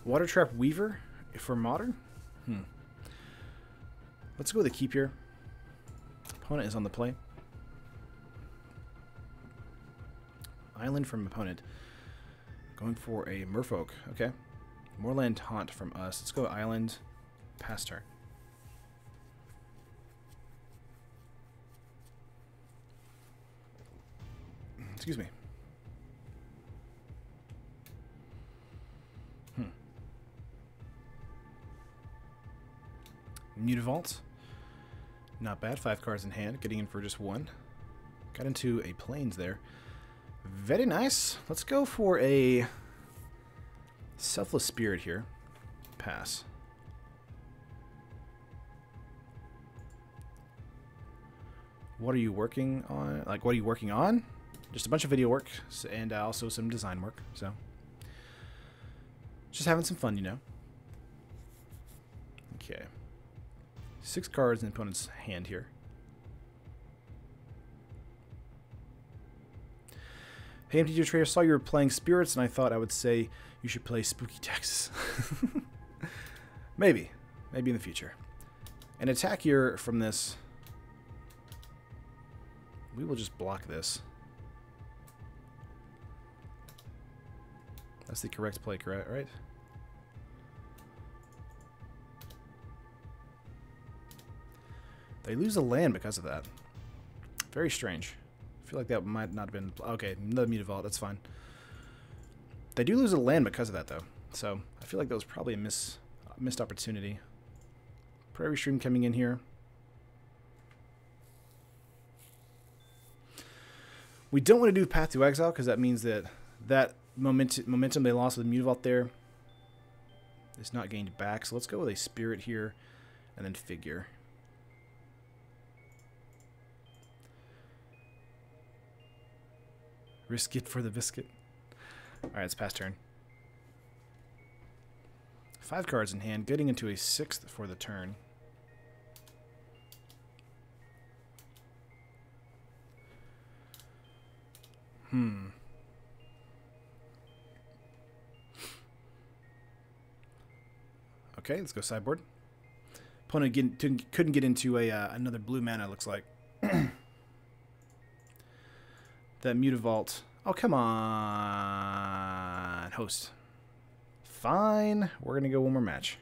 Water Trap Weaver for modern? Let's go with a keep here. Opponent is on the play. Island from opponent. Going for a Merfolk. Okay. Moorland Taunt from us. Let's go island. Pass turn. Excuse me. Mutavault. Not bad. 5 cards in hand. Getting in for just 1. Got into a plains there. Very nice. Let's go for a Selfless Spirit here. Pass. What are you working on? Like, what are you working on? Just a bunch of video work and also some design work. So, just having some fun, you know. Okay. 6 cards in the opponent's hand here. Hey, MTGO Trader, saw you were playing Spirits, and I thought I would say you should play Spooky Texas. Maybe. Maybe in the future. An attack here from this. We will just block this. That's the correct play, correct, right? They lose a land because of that. Very strange. I feel like that might not have been... Okay, another Mutavault, that's fine. They do lose a land because of that, though. So, I feel like that was probably a missed opportunity. Prairie Stream coming in here. We don't want to do Path to Exile, because that means that momentum they lost with Mutavault there is not gained back. So let's go with a Spirit here, and then Figure. Risk it for the biscuit. Alright, it's pass turn. 5 cards in hand, getting into a 6th for the turn. Okay, let's go sideboard. Opponent couldn't get into a another blue mana, looks like. That Mutavault. Oh, come on. Host. Fine. We're going to go one more match.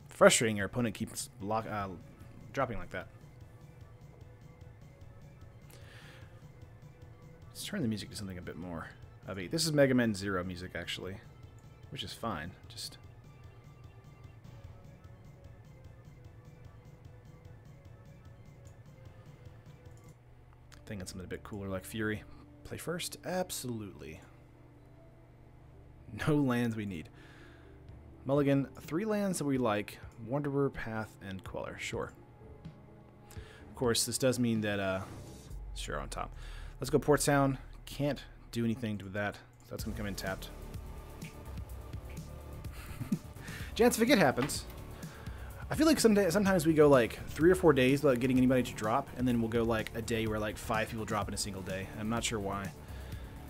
Frustrating, your opponent keeps dropping like that. Let's turn the music to something a bit more upbeat. This is Mega Man Zero music, actually, which is fine. Just... thinking something a bit cooler like Fury. Play first? Absolutely. No lands we need. Mulligan, 3 lands that we like. Wanderer, Path, and Queller. Sure. Of course, this does mean that, sure, on top. Let's go Port Sound. Can't do anything with that. That's going to come in tapped. Chance if it happens. I feel like sometimes we go like 3 or 4 days without getting anybody to drop, and then we'll go like a day where like 5 people drop in a single day. I'm not sure why.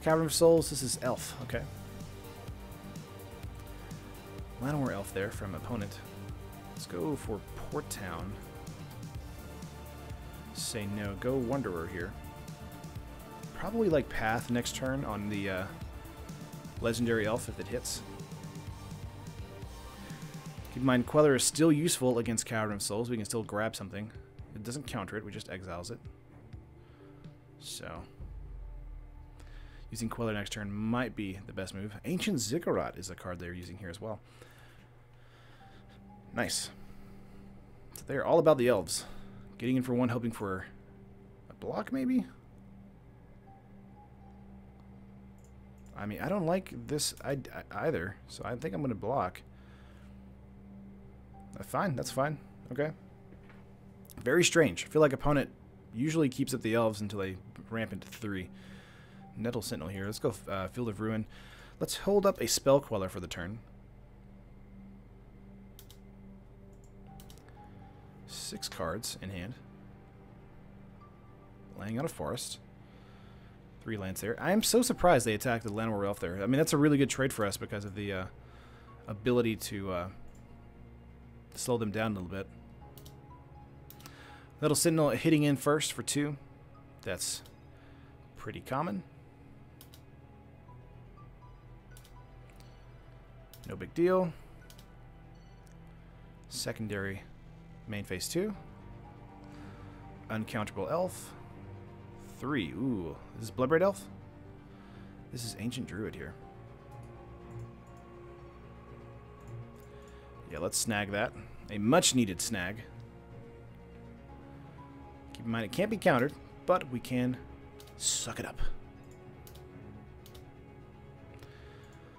Cavern of Souls, this is Elf, okay. Llanowar Elf there from opponent. Let's go for Port Town. Say no, go Wanderer here. Probably like Path next turn on the Legendary Elf if it hits. Keep in mind, Queller is still useful against Cavern of Souls. We can still grab something. It doesn't counter it, we just exiles it. So, using Queller next turn might be the best move. Ancient Ziggurat is a card they're using here as well. Nice. So they're all about the Elves. Getting in for one, hoping for a block, maybe? I mean, I don't like this either, so I think I'm going to block. Fine, that's fine. Okay. Very strange. I feel like opponent usually keeps up the Elves until they ramp into 3. Nettle Sentinel here. Let's go Field of Ruin. Let's hold up a Spell Queller for the turn. 6 cards in hand. Laying out a forest. 3 lands there. I am so surprised they attacked the Llanowar Elf there. I mean, that's a really good trade for us because of the ability to slow them down a little bit. Little Sentinel hitting in first for 2. That's pretty common. No big deal. Secondary main phase 2. Uncounterable Elf. 3. Ooh. This is Bloodbraid Elf? This is Ancient Druid here. Yeah, let's snag that. A much needed snag. Keep in mind it can't be countered, but we can suck it up.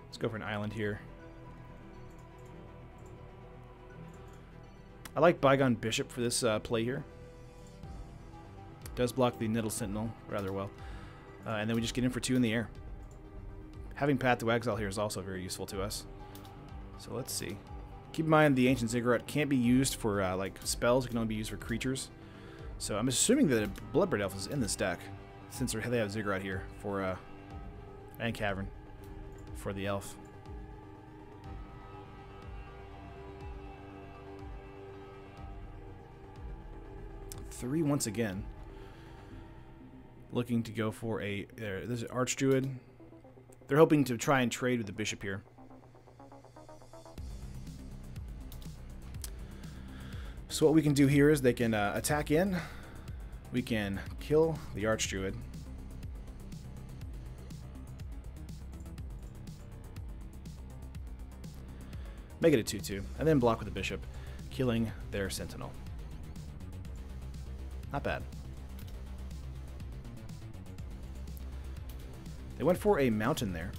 Let's go for an island here. I like Bygone Bishop for this play here. Does block the Nettle Sentinel rather well. And then we just get in for 2 in the air. Having Path to Exile here is also very useful to us. So let's see. Keep in mind the Ancient Ziggurat can't be used for like spells. It can only be used for creatures. So I'm assuming that a Bloodbraid Elf is in this deck, since they have Ziggurat here for and Cavern for the Elf. Three once again. Looking to go for a... There's an Archdruid. They're hoping to try and trade with the Bishop here. So what we can do here is they can attack in. We can kill the Archdruid. Make it a 2/2. And then block with the Bishop, killing their Sentinel. Not bad. They went for a mountain there.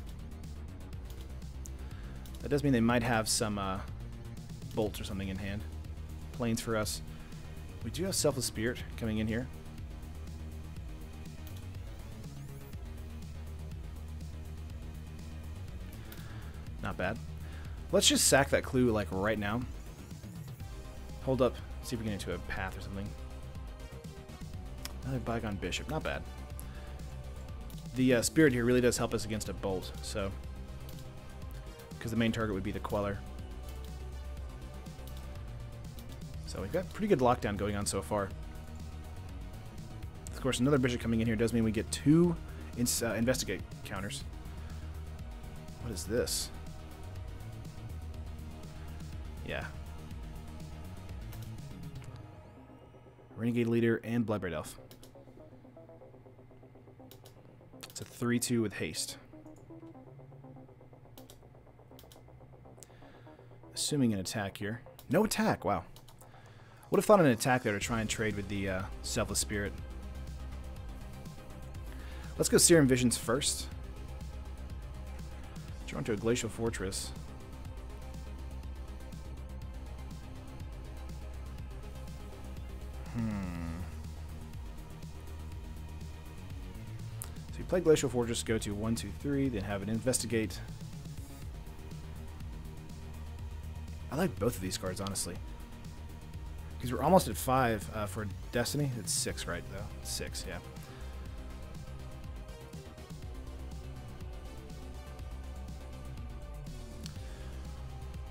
That does mean they might have some bolts or something in hand. Plains for us. We do have Selfless Spirit coming in here. Not bad. Let's just sack that clue like right now. Hold up. See if we can get into a path or something. Another Bygone Bishop. Not bad. The Spirit here really does help us against a bolt, so... Because the main target would be the Queller. So we've got pretty good lockdown going on so far. Of course, another Bishop coming in here does mean we get 2 Investigate counters. What is this? Yeah. Renegade Leader and Bloodbraid Elf. It's a 3/2 with haste. Assuming an attack here. No attack, wow. Would have thought an attack there to try and trade with the Selfless Spirit. Let's go Serum Visions first. Drawn to a Glacial Fortress. So you play Glacial Fortress, go to 1, 2, 3, then have an Investigate. I like both of these cards, honestly. Because we're almost at 5 for Destiny. It's 6, right, though? 6, yeah.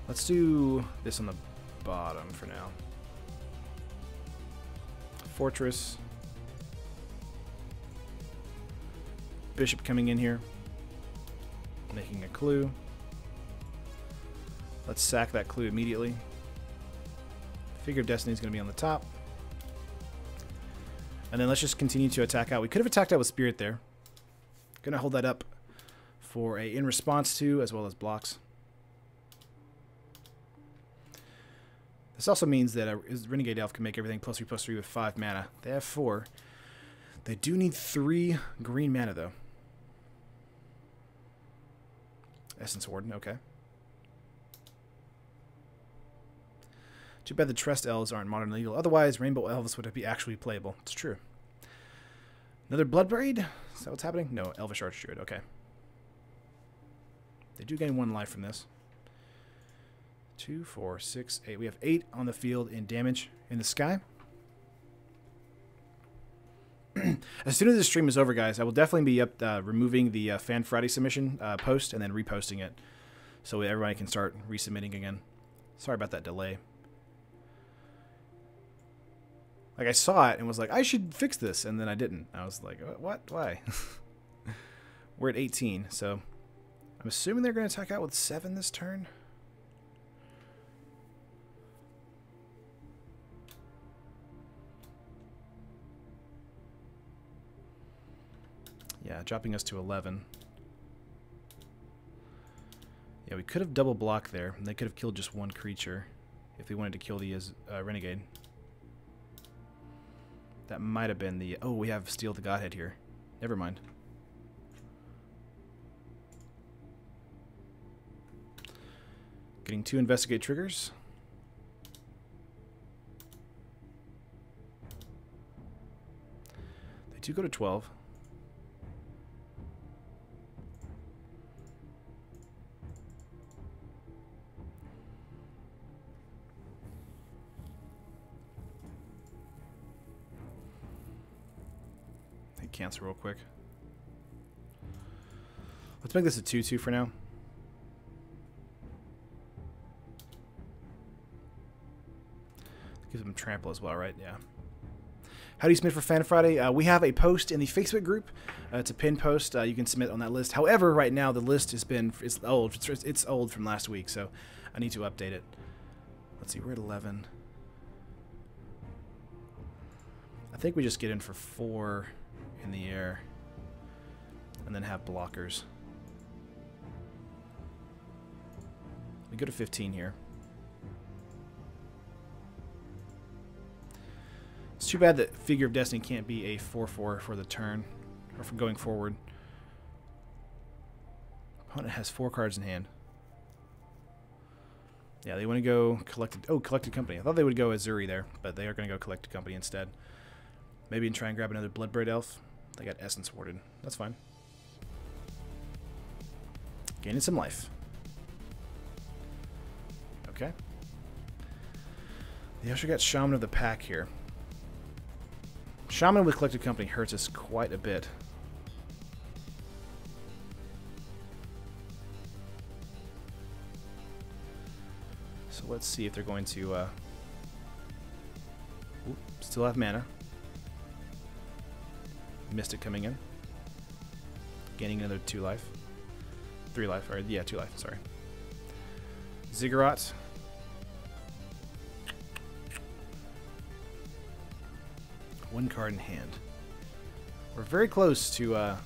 Let's do this on the bottom for now. Fortress. Bishop coming in here. Making a clue. Let's sack that clue immediately. Figure of Destiny is going to be on the top. And then let's just continue to attack out. We could have attacked out with Spirit there. Going to hold that up for a in response to as well as blocks. This also means that a Renegade Elf can make everything +3/+3 with 5 mana. They have 4. They do need 3 green mana, though. Essence Warden, okay. Too bad the Trust Elves aren't modern legal. Otherwise, Rainbow Elves would be actually playable. It's true. Another Bloodbraid? Is that what's happening? No, Elvish Archdruid, okay. They do gain 1 life from this. 2, 4, 6, 8. We have 8 on the field in damage in the sky. As soon as this stream is over, guys, I will definitely be up removing the Fan Friday submission post and then reposting it so everybody can start resubmitting again. Sorry about that delay. Like, I saw it and was like, I should fix this, and then I didn't. I was like, what? Why? We're at 18, so I'm assuming they're going to attack out with 7 this turn. Yeah, dropping us to 11. Yeah, we could have double blocked there. And they could have killed just 1 creature if they wanted to kill the Renegade. That might have been the... Oh, we have Steel the Godhead here. Never mind. Getting 2 Investigate triggers. They do go to 12. Cancel real quick. Let's make this a 2/2 for now. Gives them trample as well, right? Yeah. How do you submit for Fan Friday? We have a post in the Facebook group. It's a pinned post. You can submit on that list. However, right now the list is old. It's old from last week, so I need to update it. Let's see. We're at 11. I think we just get in for 4 in the air and then have blockers. We go to 15 here. It's too bad that Figure of Destiny can't be a 4/4 for the turn or for going forward. Opponent has 4 cards in hand. Yeah, they want to go Collected. Oh, Collected Company. I thought they would go Azuri there, but they are going to go Collected Company instead. Maybe try and grab another Bloodbraid Elf. They got Essence Warded. That's fine. Gaining some life. Okay. They also got Shaman of the Pack here. Shaman with Collected Company hurts us quite a bit. So let's see if they're going to... still have mana. Mystic coming in. Gaining another 2 life. 3 life. Or, yeah, 2 life. Sorry. Ziggurat. One card in hand. We're very close to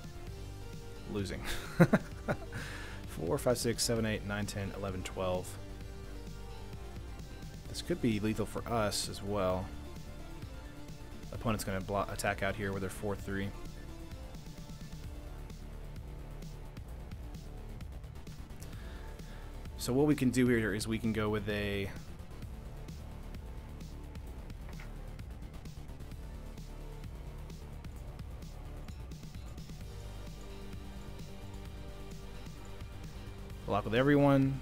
losing. 4, 5, 6, 7, 8, 9, 10, 11, 12. This could be lethal for us as well. Opponent's going to attack out here with their 4/3. So what we can do here is we can go with a... block with everyone.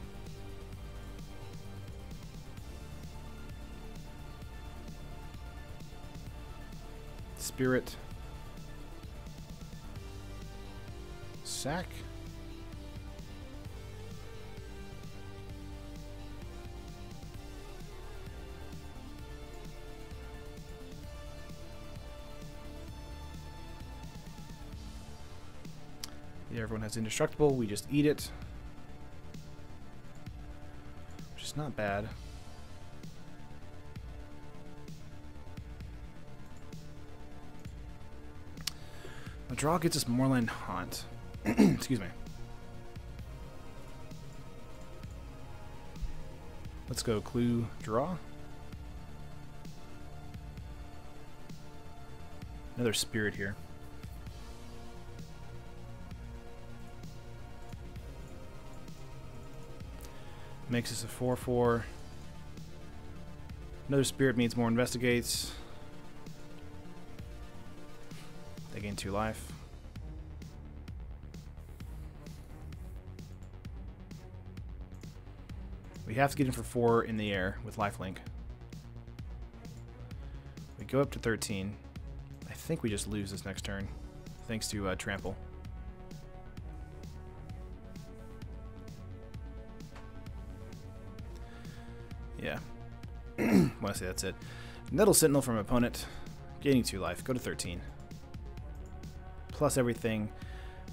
Spirit. Sack. Yeah, everyone has indestructible. We just eat it. Which is not bad. The draw gets us Moorland Haunt. Excuse me. Let's go Clue Draw. Another Spirit here. Makes us a 4/4. Another Spirit means more Investigates. They gain 2 life. We have to get in for 4 in the air with lifelink. We go up to 13. I think we just lose this next turn, thanks to Trample. Yeah. Well, I say that's it. Nettle Sentinel from opponent, gaining 2 life. Go to 13. Plus everything,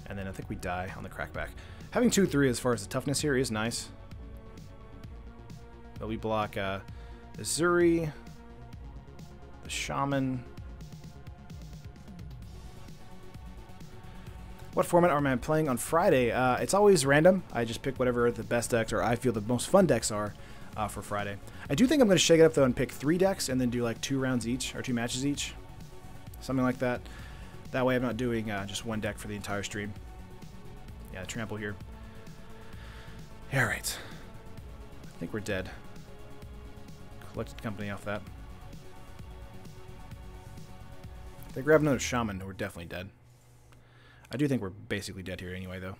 and then I think we die on the crackback. Having 2/3 as far as the toughness here is nice. But we block Azuri, the Shaman. What format am I playing on Friday? It's always random. I just pick whatever the best decks or I feel the most fun decks are for Friday. I do think I'm going to shake it up though and pick 3 decks and then do like 2 rounds each or 2 matches each. Something like that. That way I'm not doing just 1 deck for the entire stream. Yeah, trample here. Alright. I think we're dead. Collected company off that. If they grab another Shaman, we're definitely dead. I do think we're basically dead here anyway, though.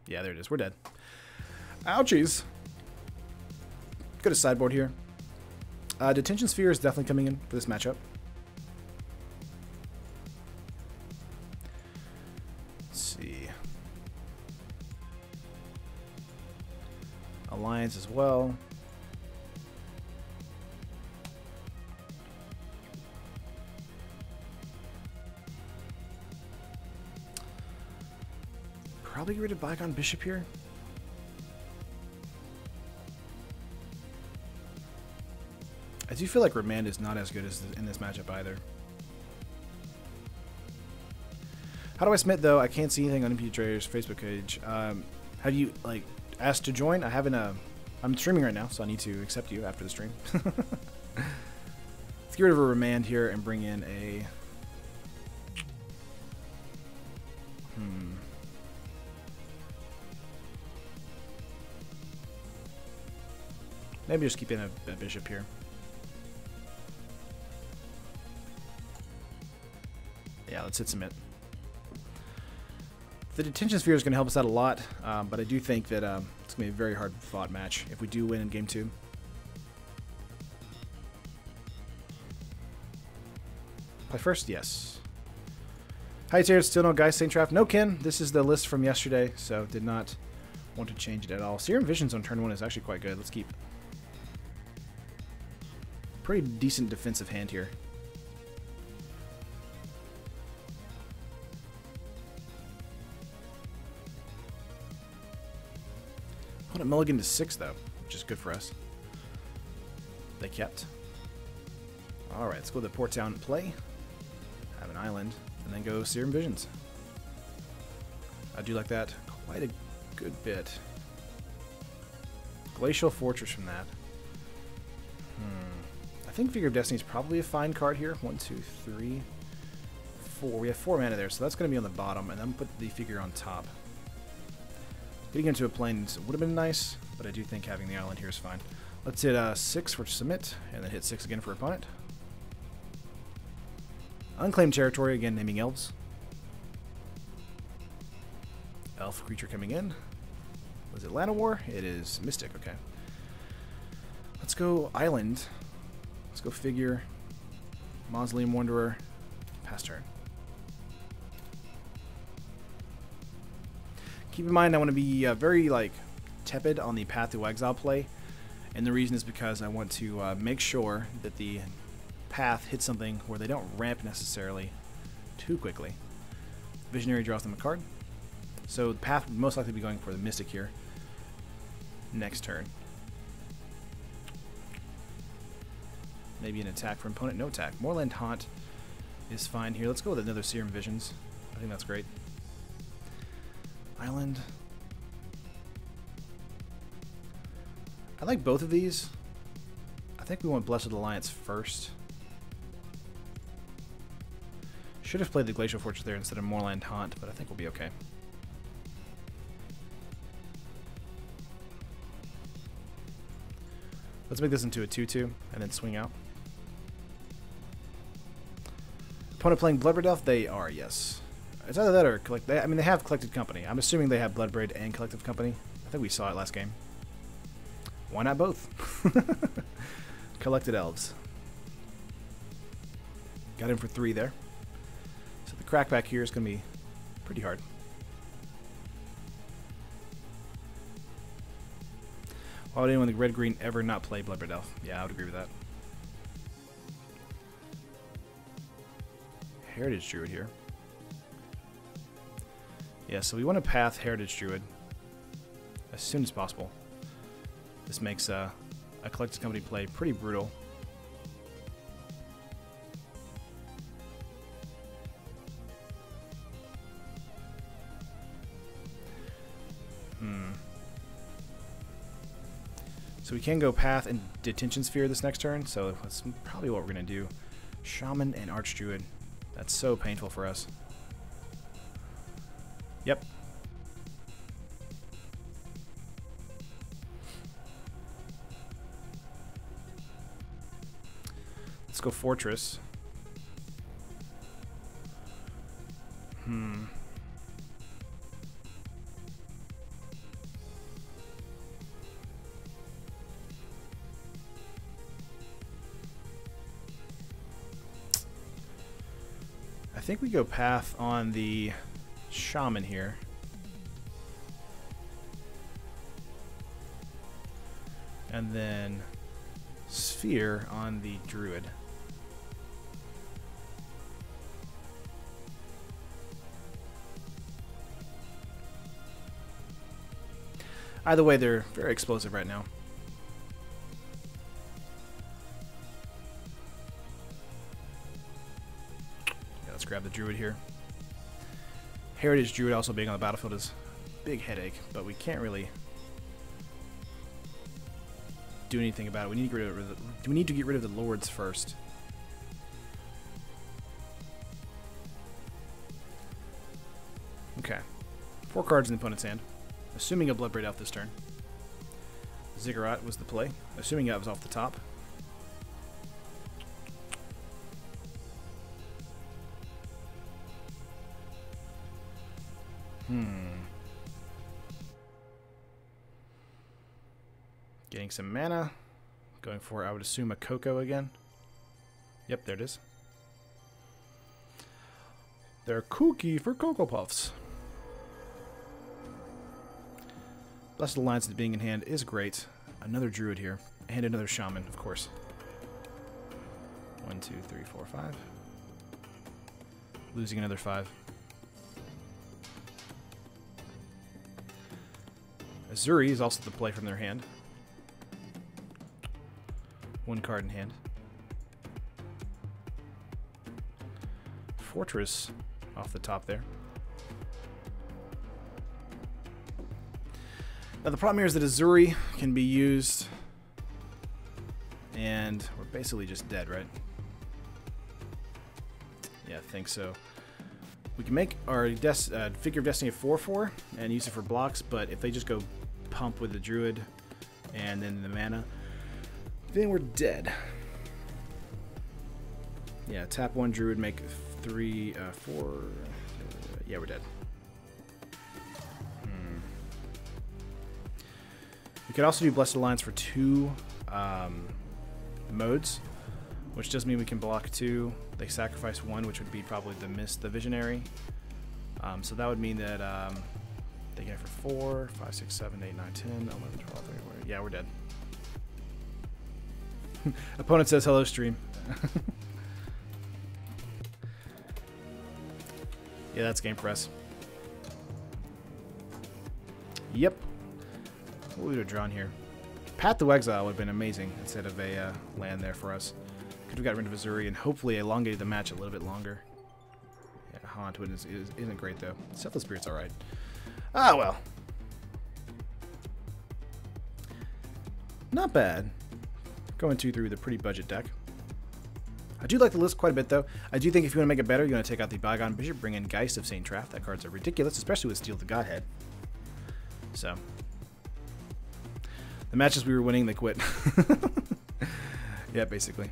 Yeah, there it is. We're dead. Ouchies. Go to sideboard here. Detention Sphere is definitely coming in for this matchup. Let's see. Alliance as well. Probably get rid of Bygone Bishop here. I do feel like Remand is not as good as in this matchup either. How do I submit though? I can't see anything on MTGO Trader's Facebook page. Have you like asked to join? I haven't. I'm streaming right now, so I need to accept you after the stream. Let's get rid of a Remand here and bring in a. Maybe just keep in a bishop here. Yeah, let's hit submit. The Detention Sphere is going to help us out a lot, but I do think that it's going to be a very hard fought match if we do win in game 2. Play first? Yes. Hi, Jared. Still no Geist Saint Trap. No, Ken. This is the list from yesterday, so did not want to change it at all. Serum Visions on turn 1 is actually quite good. Let's keep. Pretty decent defensive hand here. Put a mulligan to 6 though, which is good for us. They kept. Alright, let's go to the Port Town and play. Have an island, and then go Serum Visions. I do like that quite a good bit. Glacial Fortress from that. I think Figure of Destiny is probably a fine card here. 1, 2, 3, 4. We have 4 mana there, so that's going to be on the bottom, and then put the figure on top. Getting into a plane would have been nice, but I do think having the island here is fine. Let's hit 6 for submit, and then hit 6 again for opponent. Unclaimed territory, again naming Elves. Elf creature coming in. Was it Llanowar? It is Mystic, okay. Let's go Island. Let's go figure. Mausoleum Wanderer. pass turn. Keep in mind, I want to be very like tepid on the Path to Exile play, and the reason is because I want to make sure that the path hits something where they don't ramp necessarily too quickly. Visionary draws them a card, so the path would most likely be going for the Mystic here. Next turn. Maybe an attack for opponent. No attack. Moorland Haunt is fine here. Let's go with another Serum Visions. I think that's great. Island. I like both of these. I think we want Blessed Alliance first. Should have played the Glacial Fortress there instead of Moorland Haunt, but I think we'll be okay. Let's make this into a 2-2 and then swing out. Opponent playing Bloodbraid Elf? They are, yes. It's either that or I mean, they have Collected Company. I'm assuming they have Bloodbraid and Collective Company. I think we saw it last game. Why not both? Collected Elves. Got him for 3 there. So the crackback here is going to be pretty hard. Why would anyone in the red-green ever not play Bloodbraid Elf? Yeah, I would agree with that. Heritage Druid here. Yeah, so we want to path Heritage Druid as soon as possible. This makes a Collected Company play pretty brutal. So we can go Path and Detention Sphere this next turn, so that's probably what we're going to do. Shaman and Archdruid. That's so painful for us. Yep. Let's go Fortress. I think we go Path on the Shaman here. And then Sphere on the Druid. Either way, they're very explosive right now. Let's grab the Druid here. Heritage Druid also being on the battlefield is a big headache, but we can't really do anything about it. We need to get rid of the Lords first. Okay. 4 cards in the opponent's hand. Assuming a Bloodbraid Elf this turn. Ziggurat was the play. Assuming that was off the top. Getting some mana. Going for, I would assume, a Cocoa again. Yep, there it is. They're kooky for Cocoa Puffs. Blessed Alliance being in hand is great. Another Druid here. And another Shaman, of course. 1, 2, 3, 4, 5. Losing another 5. Azuri is also the play from their hand. 1 card in hand. Fortress off the top there. Now the problem here is that Azuri can be used, and we're basically just dead, right? Yeah, I think so. We can make our Figure of Destiny a 4/4 and use it for blocks, but if they just go pump with the Druid and then the mana, then we're dead. Yeah, tap 1 Druid, make 3, 4. Yeah, we're dead. We could also do Blessed Alliance for 2 modes. which does mean we can block 2. They sacrifice 1, which would be probably the Visionary. So that would mean that they get it for 4, 5, 6, 7, 8, 9, 10, 11, 12, 13. Yeah, we're dead. Opponent says hello, stream. Yeah, that's game press. Yep. What would we have drawn here? Path to Exile would have been amazing instead of a land there for us. Could have got rid of Missouri and hopefully elongated the match a little bit longer. Yeah, Haunt isn't great though. Selfless Spirit's alright. Ah, well. Not bad. Going 2-3 with a pretty budget deck. I do like the list quite a bit, though. I do think if you want to make it better, you want to take out the Bygone Bishop, bring in Geist of St. Traff. That card's ridiculous, especially with Steal the Godhead. So. The matches we were winning, they quit. Yeah, basically.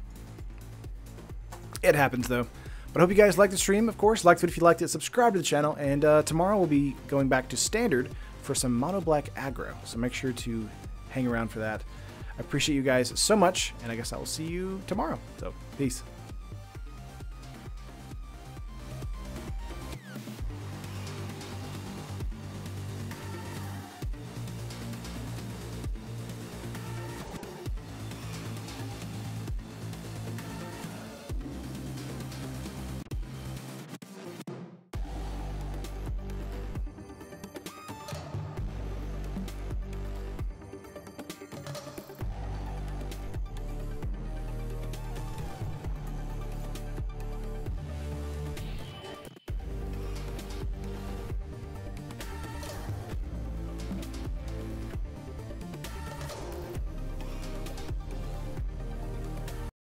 It happens, though. But I hope you guys liked the stream, of course. Like it if you liked it, subscribe to the channel. And tomorrow we'll be going back to Standard for some Mono Black aggro. So make sure to hang around for that. I appreciate you guys so much, and I guess I will see you tomorrow. So, peace.